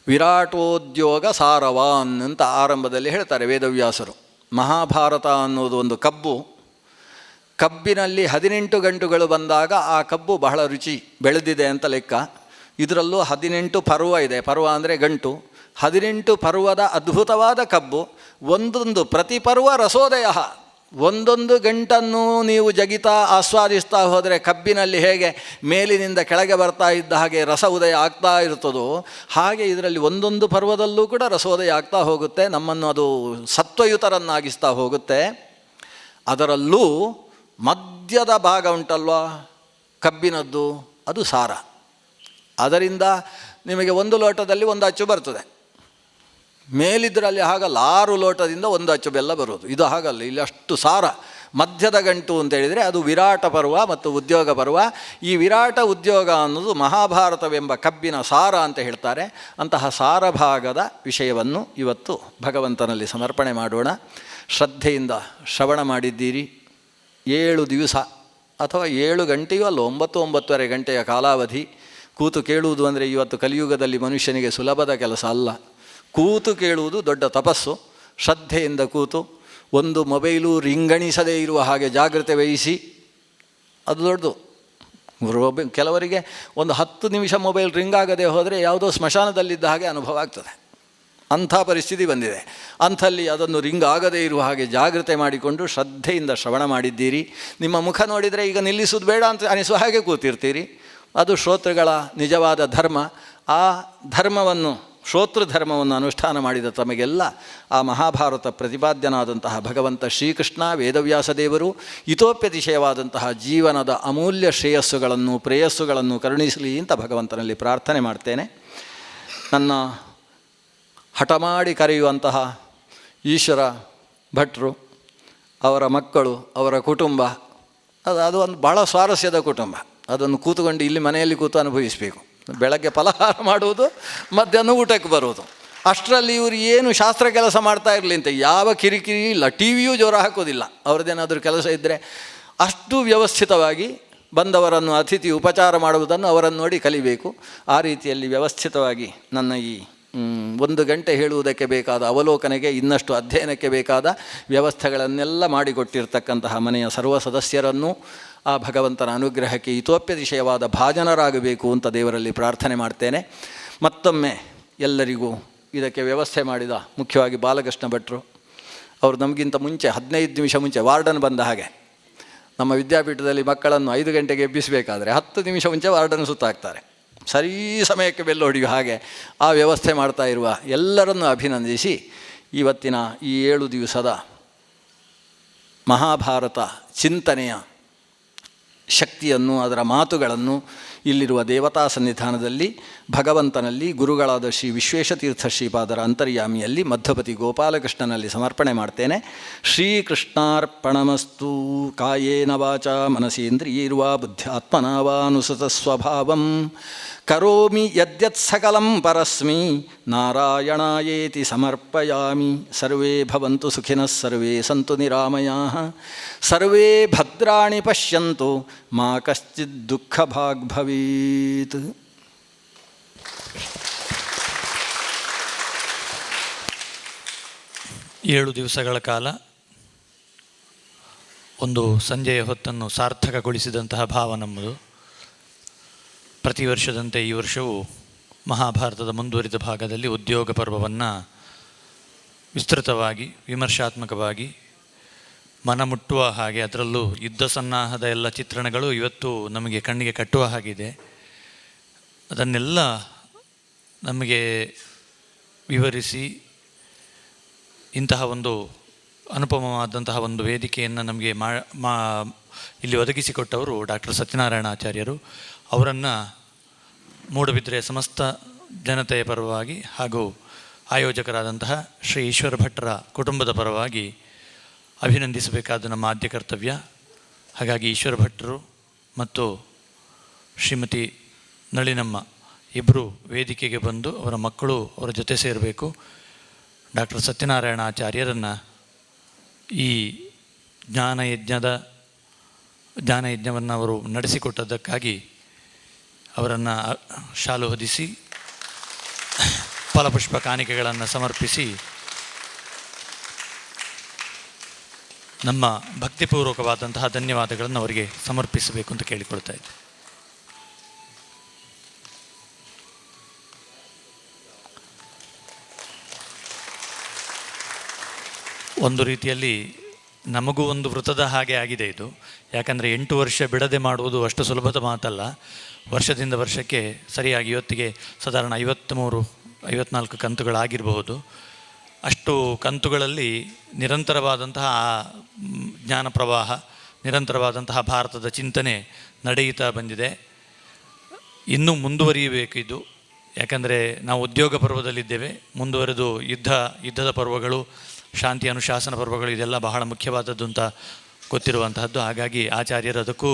ವಿರಾಟೋದ್ಯೋಗ ಸಾರವಾನ್ ಅಂತ ಆರಂಭದಲ್ಲಿ ಹೇಳ್ತಾರೆ ವೇದವ್ಯಾಸರು. ಮಹಾಭಾರತ ಅನ್ನೋದು ಒಂದು ಕಬ್ಬು, ಕಬ್ಬಿನಲ್ಲಿ 18 ಗಂಟುಗಳು ಬಂದಾಗ ಆ ಕಬ್ಬು ಬಹಳ ರುಚಿ ಬೆಳೆದಿದೆ ಅಂತ ಲೆಕ್ಕ. ಇದರಲ್ಲೂ 18 ಪರ್ವ ಇದೆ, ಪರ್ವ ಅಂದರೆ ಗಂಟು. 18 ಪರ್ವದ ಅದ್ಭುತವಾದ ಕಬ್ಬು. ಒಂದೊಂದು ಪ್ರತಿ ಪರ್ವ ರಸೋದಯ, ಒಂದೊಂದು ಗಂಟನ್ನು ನೀವು ಜಗಿತಾ ಆಸ್ವಾದಿಸ್ತಾ ಹೋದರೆ ಕಬ್ಬಿನಲ್ಲಿ ಹೇಗೆ ಮೇಲಿನಿಂದ ಕೆಳಗೆ ಬರ್ತಾ ಇದ್ದ ಹಾಗೆ ರಸ ಉದಯ ಆಗ್ತಾ ಇರ್ತದೋ ಹಾಗೆ ಇದರಲ್ಲಿ ಒಂದೊಂದು ಪರ್ವದಲ್ಲೂ ಕೂಡ ರಸೋದಯ ಆಗ್ತಾ ಹೋಗುತ್ತೆ, ನಮ್ಮನ್ನು ಅದು ಸತ್ವಯುತರನ್ನಾಗಿಸ್ತಾ ಹೋಗುತ್ತೆ. ಅದರಲ್ಲೂ ಮಧ್ಯದ ಭಾಗ ಉಂಟಲ್ವ ಕಬ್ಬಿನದ್ದು, ಅದು ಸಾರ. ಅದರಿಂದ ನಿಮಗೆ 1 ಲೋಟದಲ್ಲಿ 1 ಅಚ್ಚು ಬರ್ತದೆ. ಮೇಲಿದ್ದರಲ್ಲಿ ಹಾಗಲ್ಲ, 6 ಲೋಟದಿಂದ 1 ಅಚ್ಚು ಬೆಲ್ಲ ಬರೋದು. ಇದು ಹಾಗಲ್ಲ, ಇಲ್ಲಿ ಅಷ್ಟು ಸಾರ. ಮಧ್ಯದ ಗಂಟು ಅಂತೇಳಿದರೆ ಅದು ವಿರಾಟ ಪರ್ವ ಮತ್ತು ಉದ್ಯೋಗ ಪರ್ವ. ಈ ವಿರಾಟ ಉದ್ಯೋಗ ಅನ್ನೋದು ಮಹಾಭಾರತವೆಂಬ ಕಬ್ಬಿನ ಸಾರ ಅಂತ ಹೇಳ್ತಾರೆ. ಅಂತಹ ಸಾರ ಭಾಗದ ವಿಷಯವನ್ನು ಇವತ್ತು ಭಗವಂತನಲ್ಲಿ ಸಮರ್ಪಣೆ ಮಾಡೋಣ. ಶ್ರದ್ಧೆಯಿಂದ ಶ್ರವಣ ಮಾಡಿದ್ದೀರಿ. 7 ದಿವಸ ಅಥವಾ 7 ಗಂಟೆಯೂ ಅಲ್ಲ, 9-9.5 ಗಂಟೆಯ ಕಾಲಾವಧಿ ಕೂತು ಕೇಳುವುದು ಅಂದರೆ ಇವತ್ತು ಕಲಿಯುಗದಲ್ಲಿ ಮನುಷ್ಯನಿಗೆ ಸುಲಭದ ಕೆಲಸ ಅಲ್ಲ. ಕೂತು ಕೇಳುವುದು ದೊಡ್ಡ ತಪಸ್ಸು. ಶ್ರದ್ಧೆಯಿಂದ ಕೂತು ಒಂದು ಮೊಬೈಲು ರಿಂಗಣಿಸದೇ ಇರುವ ಹಾಗೆ ಜಾಗ್ರತೆ ವಹಿಸಿ, ಅದು ದೊಡ್ಡದು. ಕೆಲವರಿಗೆ ಒಂದು 10 ನಿಮಿಷ ಮೊಬೈಲ್ ರಿಂಗ್ ಆಗದೆ ಹೋದರೆ ಯಾವುದೋ ಸ್ಮಶಾನದಲ್ಲಿದ್ದ ಹಾಗೆ ಅನುಭವ ಆಗ್ತದೆ. ಅಂಥ ಪರಿಸ್ಥಿತಿ ಬಂದಿದೆ. ಅಂಥಲ್ಲಿ ಅದನ್ನು ರಿಂಗ್ ಆಗದೇ ಇರುವ ಹಾಗೆ ಜಾಗ್ರತೆ ಮಾಡಿಕೊಂಡು ಶ್ರದ್ಧೆಯಿಂದ ಶ್ರವಣ ಮಾಡಿದ್ದೀರಿ. ನಿಮ್ಮ ಮುಖ ನೋಡಿದರೆ ಈಗ ನಿಲ್ಲಿಸೋದು ಬೇಡ ಅಂತ ಅನಿಸುವ ಹಾಗೆ ಕೂತಿರ್ತೀರಿ. ಅದು ಶ್ರೋತೃಗಳ ನಿಜವಾದ ಧರ್ಮ. ಆ ಧರ್ಮವನ್ನು, ಶ್ರೋತೃಧರ್ಮವನ್ನು ಅನುಷ್ಠಾನ ಮಾಡಿದ ತಮಗೆಲ್ಲ ಆ ಮಹಾಭಾರತ ಪ್ರತಿಪಾದ್ಯನಾದಂತಹ ಭಗವಂತ ಶ್ರೀಕೃಷ್ಣ ವೇದವ್ಯಾಸದೇವರು ಇತೋಪ್ಯತಿಶಯವಾದಂತಹ ಜೀವನದ ಅಮೂಲ್ಯ ಶ್ರೇಯಸ್ಸುಗಳನ್ನು ಪ್ರೇಯಸ್ಸುಗಳನ್ನು ಕರುಣಿಸಲಿ ಅಂತ ಭಗವಂತನಲ್ಲಿ ಪ್ರಾರ್ಥನೆ ಮಾಡ್ತೇನೆ. ನನ್ನ ಹಠ ಮಾಡಿ ಕರೆಯುವಂತಹ ಈಶ್ವರ ಭಟ್ರು, ಅವರ ಮಕ್ಕಳು, ಅವರ ಕುಟುಂಬ, ಅದು ಒಂದು ಬಹಳ ಸ್ವಾರಸ್ಯದ ಕುಟುಂಬ. ಅದನ್ನು ಕೂತ್ಕೊಂಡು ಇಲ್ಲಿ ಮನೆಯಲ್ಲಿ ಕೂತು ಅನುಭವಿಸಬೇಕು. ಬೆಳಗ್ಗೆ ಫಲಹಾರ ಮಾಡುವುದು, ಮಧ್ಯಾಹ್ನ ಊಟಕ್ಕೆ ಬರುವುದು. ಅಷ್ಟರಲ್ಲಿ ಇವರು ಏನು ಶಾಸ್ತ್ರ ಕೆಲಸ ಮಾಡ್ತಾ ಇರಲಿ ಅಂತ ಯಾವ ಕಿರಿಕಿರಿ ಇಲ್ಲ. ಟಿ ವಿಯೂ ಜೋರ ಹಾಕೋದಿಲ್ಲ. ಅವ್ರದ್ದೇನಾದರೂ ಕೆಲಸ ಇದ್ದರೆ ಅಷ್ಟು ವ್ಯವಸ್ಥಿತವಾಗಿ ಬಂದವರನ್ನು ಅತಿಥಿ ಉಪಚಾರ ಮಾಡುವುದನ್ನು ಅವರನ್ನು ನೋಡಿ ಕಲಿಬೇಕು. ಆ ರೀತಿಯಲ್ಲಿ ವ್ಯವಸ್ಥಿತವಾಗಿ ನನ್ನ ಈ 1 ಗಂಟೆ ಹೇಳುವುದಕ್ಕೆ ಬೇಕಾದ ಅವಲೋಕನೆಗೆ ಇನ್ನಷ್ಟು ಅಧ್ಯಯನಕ್ಕೆ ಬೇಕಾದ ವ್ಯವಸ್ಥೆಗಳನ್ನೆಲ್ಲ ಮಾಡಿಕೊಟ್ಟಿರ್ತಕ್ಕಂತಹ ಮನೆಯ ಸರ್ವ ಸದಸ್ಯರನ್ನು ಆ ಭಗವಂತನ ಅನುಗ್ರಹಕ್ಕೆ ಹಿತೋಪ್ಯತಿಶಯವಾದ ಭಾಜನರಾಗಬೇಕು ಅಂತ ದೇವರಲ್ಲಿ ಪ್ರಾರ್ಥನೆ ಮಾಡ್ತೇನೆ. ಮತ್ತೊಮ್ಮೆ ಎಲ್ಲರಿಗೂ ಇದಕ್ಕೆ ವ್ಯವಸ್ಥೆ ಮಾಡಿದ ಮುಖ್ಯವಾಗಿ ಬಾಲಕೃಷ್ಣ ಭಟ್ರು ಅವರು ನಮಗಿಂತ ಮುಂಚೆ 15 ನಿಮಿಷ ಮುಂಚೆ ವಾರ್ಡನ್ ಬಂದ ಹಾಗೆ ನಮ್ಮ ವಿದ್ಯಾಪೀಠದಲ್ಲಿ ಮಕ್ಕಳನ್ನು 5 ಗಂಟೆಗೆ ಎಬ್ಬಿಸಬೇಕಾದ್ರೆ 10 ನಿಮಿಷ ಮುಂಚೆ ವಾರ್ಡನ್ ಸುತ್ತಾಕ್ತಾರೆ. ಸರಿ ಸಮಯಕ್ಕೆ ಬೆಲ್ಲ ಹೊಡೆಯುವ ಹಾಗೆ ಆ ವ್ಯವಸ್ಥೆ ಮಾಡ್ತಾ ಇರುವ ಎಲ್ಲರನ್ನು ಅಭಿನಂದಿಸಿ ಇವತ್ತಿನ ಈ 7 ದಿವಸದ ಮಹಾಭಾರತ ಚಿಂತನೆಯ ಶಕ್ತಿಯನ್ನು, ಅದರ ಮಾತುಗಳನ್ನು ಇಲ್ಲಿರುವ ದೇವತಾ ಸನ್ನಿಧಾನದಲ್ಲಿ ಭಗವಂತನಲ್ಲಿ ಗುರುಗಳಾದ ಶ್ರೀ ವಿಶ್ವೇಶತೀರ್ಥ ಶ್ರೀಪಾದರ ಅಂತರ್ಯಾಮಿಯಲ್ಲಿ ಮಧ್ಯಪತಿ ಗೋಪಾಲಕೃಷ್ಣನಲ್ಲಿ ಸಮರ್ಪಣೆ ಮಾಡ್ತೇನೆ. ಶ್ರೀಕೃಷ್ಣಾರ್ಪಣಮಸ್ತು. ಕಾಯೇನ ವಾಚಾ ಮನಸೇಂದ್ರಿಯೈರ್ವಾ ಬುದ್ಧ್ಯಾತ್ಮನಾ ವಾ ಅನುಸೃತ ಸ್ವಭಾವಂ ಕರೋಮಿ ಯದ್ಯತ್ ಸಕಲಂ ಪರಸ್ಮೈ ನಾರಾಯಣಾಯೇತಿ ಸಮರ್ಪಯಾಮಿ. ಸರ್ವೇ ಭವಂತು ಸುಖಿನಃ, ಸರ್ವೇ ಸಂತು ನಿರಾಮಯಾಃ, ಸರ್ವೇ ಭದ್ರಾಣಿ ಪಶ್ಯಂತು ಮಾ ಕಶ್ಚಿತ್ ದುಃಖಭಾಗ್ ಭವೇತ್. ಏಳು ದಿವಸಗಳ ಕಾಲ ಒಂದು ಸಂಜೆಯ ಹೊತ್ತನ್ನು ಸಾರ್ಥಕಗೊಳಿಸಿದಂತಹ ಭಾವ ನಮ್ಮದು. ಪ್ರತಿ ವರ್ಷದಂತೆ ಈ ವರ್ಷವೂ ಮಹಾಭಾರತದ ಮುಂದುವರಿದ ಭಾಗದಲ್ಲಿ ಉದ್ಯೋಗ ಪರ್ವವನ್ನು ವಿಸ್ತೃತವಾಗಿ ವಿಮರ್ಶಾತ್ಮಕವಾಗಿ ಮನಮುಟ್ಟುವ ಹಾಗೆ, ಅದರಲ್ಲೂ ಯುದ್ಧ ಸನ್ನಾಹದ ಎಲ್ಲ ಚಿತ್ರಣಗಳು ಇವತ್ತು ನಮಗೆ ಕಣ್ಣಿಗೆ ಕಟ್ಟುವ ಹಾಗಿದೆ. ಅದನ್ನೆಲ್ಲ ನಮಗೆ ವಿವರಿಸಿ ಇಂತಹ ಒಂದು ಅನುಪಮವಾದಂತಹ ಒಂದು ವೇದಿಕೆಯನ್ನು ನಮಗೆ ಇಲ್ಲಿ ಒದಗಿಸಿಕೊಟ್ಟವರು ಡಾಕ್ಟರ್ ಸತ್ಯನಾರಾಯಣ ಆಚಾರ್ಯರು. ಅವರನ್ನು ಮೂಡುಬಿದಿರೆಯ ಸಮಸ್ತ ಜನತೆಯ ಪರವಾಗಿ ಹಾಗೂ ಆಯೋಜಕರಾದಂತಹ ಶ್ರೀ ಈಶ್ವರ ಭಟ್ಟರ ಕುಟುಂಬದ ಪರವಾಗಿ ಅಭಿನಂದಿಸಬೇಕಾದ ನಮ್ಮ ಆದ್ಯ ಕರ್ತವ್ಯ. ಹಾಗಾಗಿ ಈಶ್ವರ ಭಟ್ಟರು ಮತ್ತು ಶ್ರೀಮತಿ ನಳಿನಮ್ಮ ಇಬ್ಬರು ವೇದಿಕೆಗೆ ಬಂದು ಅವರ ಮಕ್ಕಳು ಅವರ ಜೊತೆ ಸೇರಬೇಕು. ಡಾಕ್ಟರ್ ಸತ್ಯನಾರಾಯಣ ಆಚಾರ್ಯರನ್ನು ಈ ಜ್ಞಾನಯಜ್ಞವನ್ನು ಅವರು ನಡೆಸಿಕೊಟ್ಟದ್ದಕ್ಕಾಗಿ ಅವರನ್ನು ಶಾಲು ಹೊದಿಸಿ ಫಲಪುಷ್ಪ ಕಾಣಿಕೆಗಳನ್ನು ಸಮರ್ಪಿಸಿ ನಮ್ಮ ಭಕ್ತಿಪೂರ್ವಕವಾದಂತಹ ಧನ್ಯವಾದಗಳನ್ನು ಅವರಿಗೆ ಸಮರ್ಪಿಸಬೇಕು ಅಂತ ಕೇಳಿಕೊಳ್ತಾ ಇದ್ದೆ. ಒಂದು ರೀತಿಯಲ್ಲಿ ನಮಗೂ ಒಂದು ವೃತ್ತದ ಹಾಗೆ ಆಗಿದೆ ಇದು. ಯಾಕಂದರೆ 8 ವರ್ಷ ಬಿಡದೆ ಮಾಡುವುದು ಅಷ್ಟು ಸುಲಭದ ಮಾತಲ್ಲ. ವರ್ಷದಿಂದ ವರ್ಷಕ್ಕೆ ಸರಿಯಾಗಿ ಇವತ್ತಿಗೆ ಸಾಧಾರಣ 53-54 ಕಂತುಗಳಾಗಿರಬಹುದು. ಅಷ್ಟು ಕಂತುಗಳಲ್ಲಿ ನಿರಂತರವಾದಂತಹ ಜ್ಞಾನ ಪ್ರವಾಹ, ನಿರಂತರವಾದಂತಹ ಭಾರತದ ಚಿಂತನೆ ನಡೆಯುತ್ತಾ ಬಂದಿದೆ. ಇನ್ನೂ ಮುಂದುವರಿಯಬೇಕು ಇದು. ಯಾಕಂದರೆ ನಾವು ಉದ್ಯೋಗ ಪರ್ವದಲ್ಲಿದ್ದೇವೆ. ಮುಂದುವರೆದು ಯುದ್ಧದ ಪರ್ವಗಳು, ಶಾಂತಿ ಅನುಶಾಸನ ಪರ್ವಗಳು, ಇದೆಲ್ಲ ಬಹಳ ಮುಖ್ಯವಾದದ್ದು ಅಂತ ಗೊತ್ತಿರುವಂತಹದ್ದು. ಹಾಗಾಗಿ ಆಚಾರ್ಯರು ಅದಕ್ಕೂ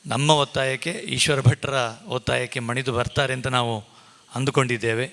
ನಮ್ಮ ಒತ್ತಾಯಕ್ಕೆ, ಈಶ್ವರ ಭಟ್ಟರ ಒತ್ತಾಯಕ್ಕೆ ಮಣಿದು ಬರ್ತಾರೆ ಅಂತ ನಾವು ಅಂದುಕೊಂಡಿದ್ದೇವೆ.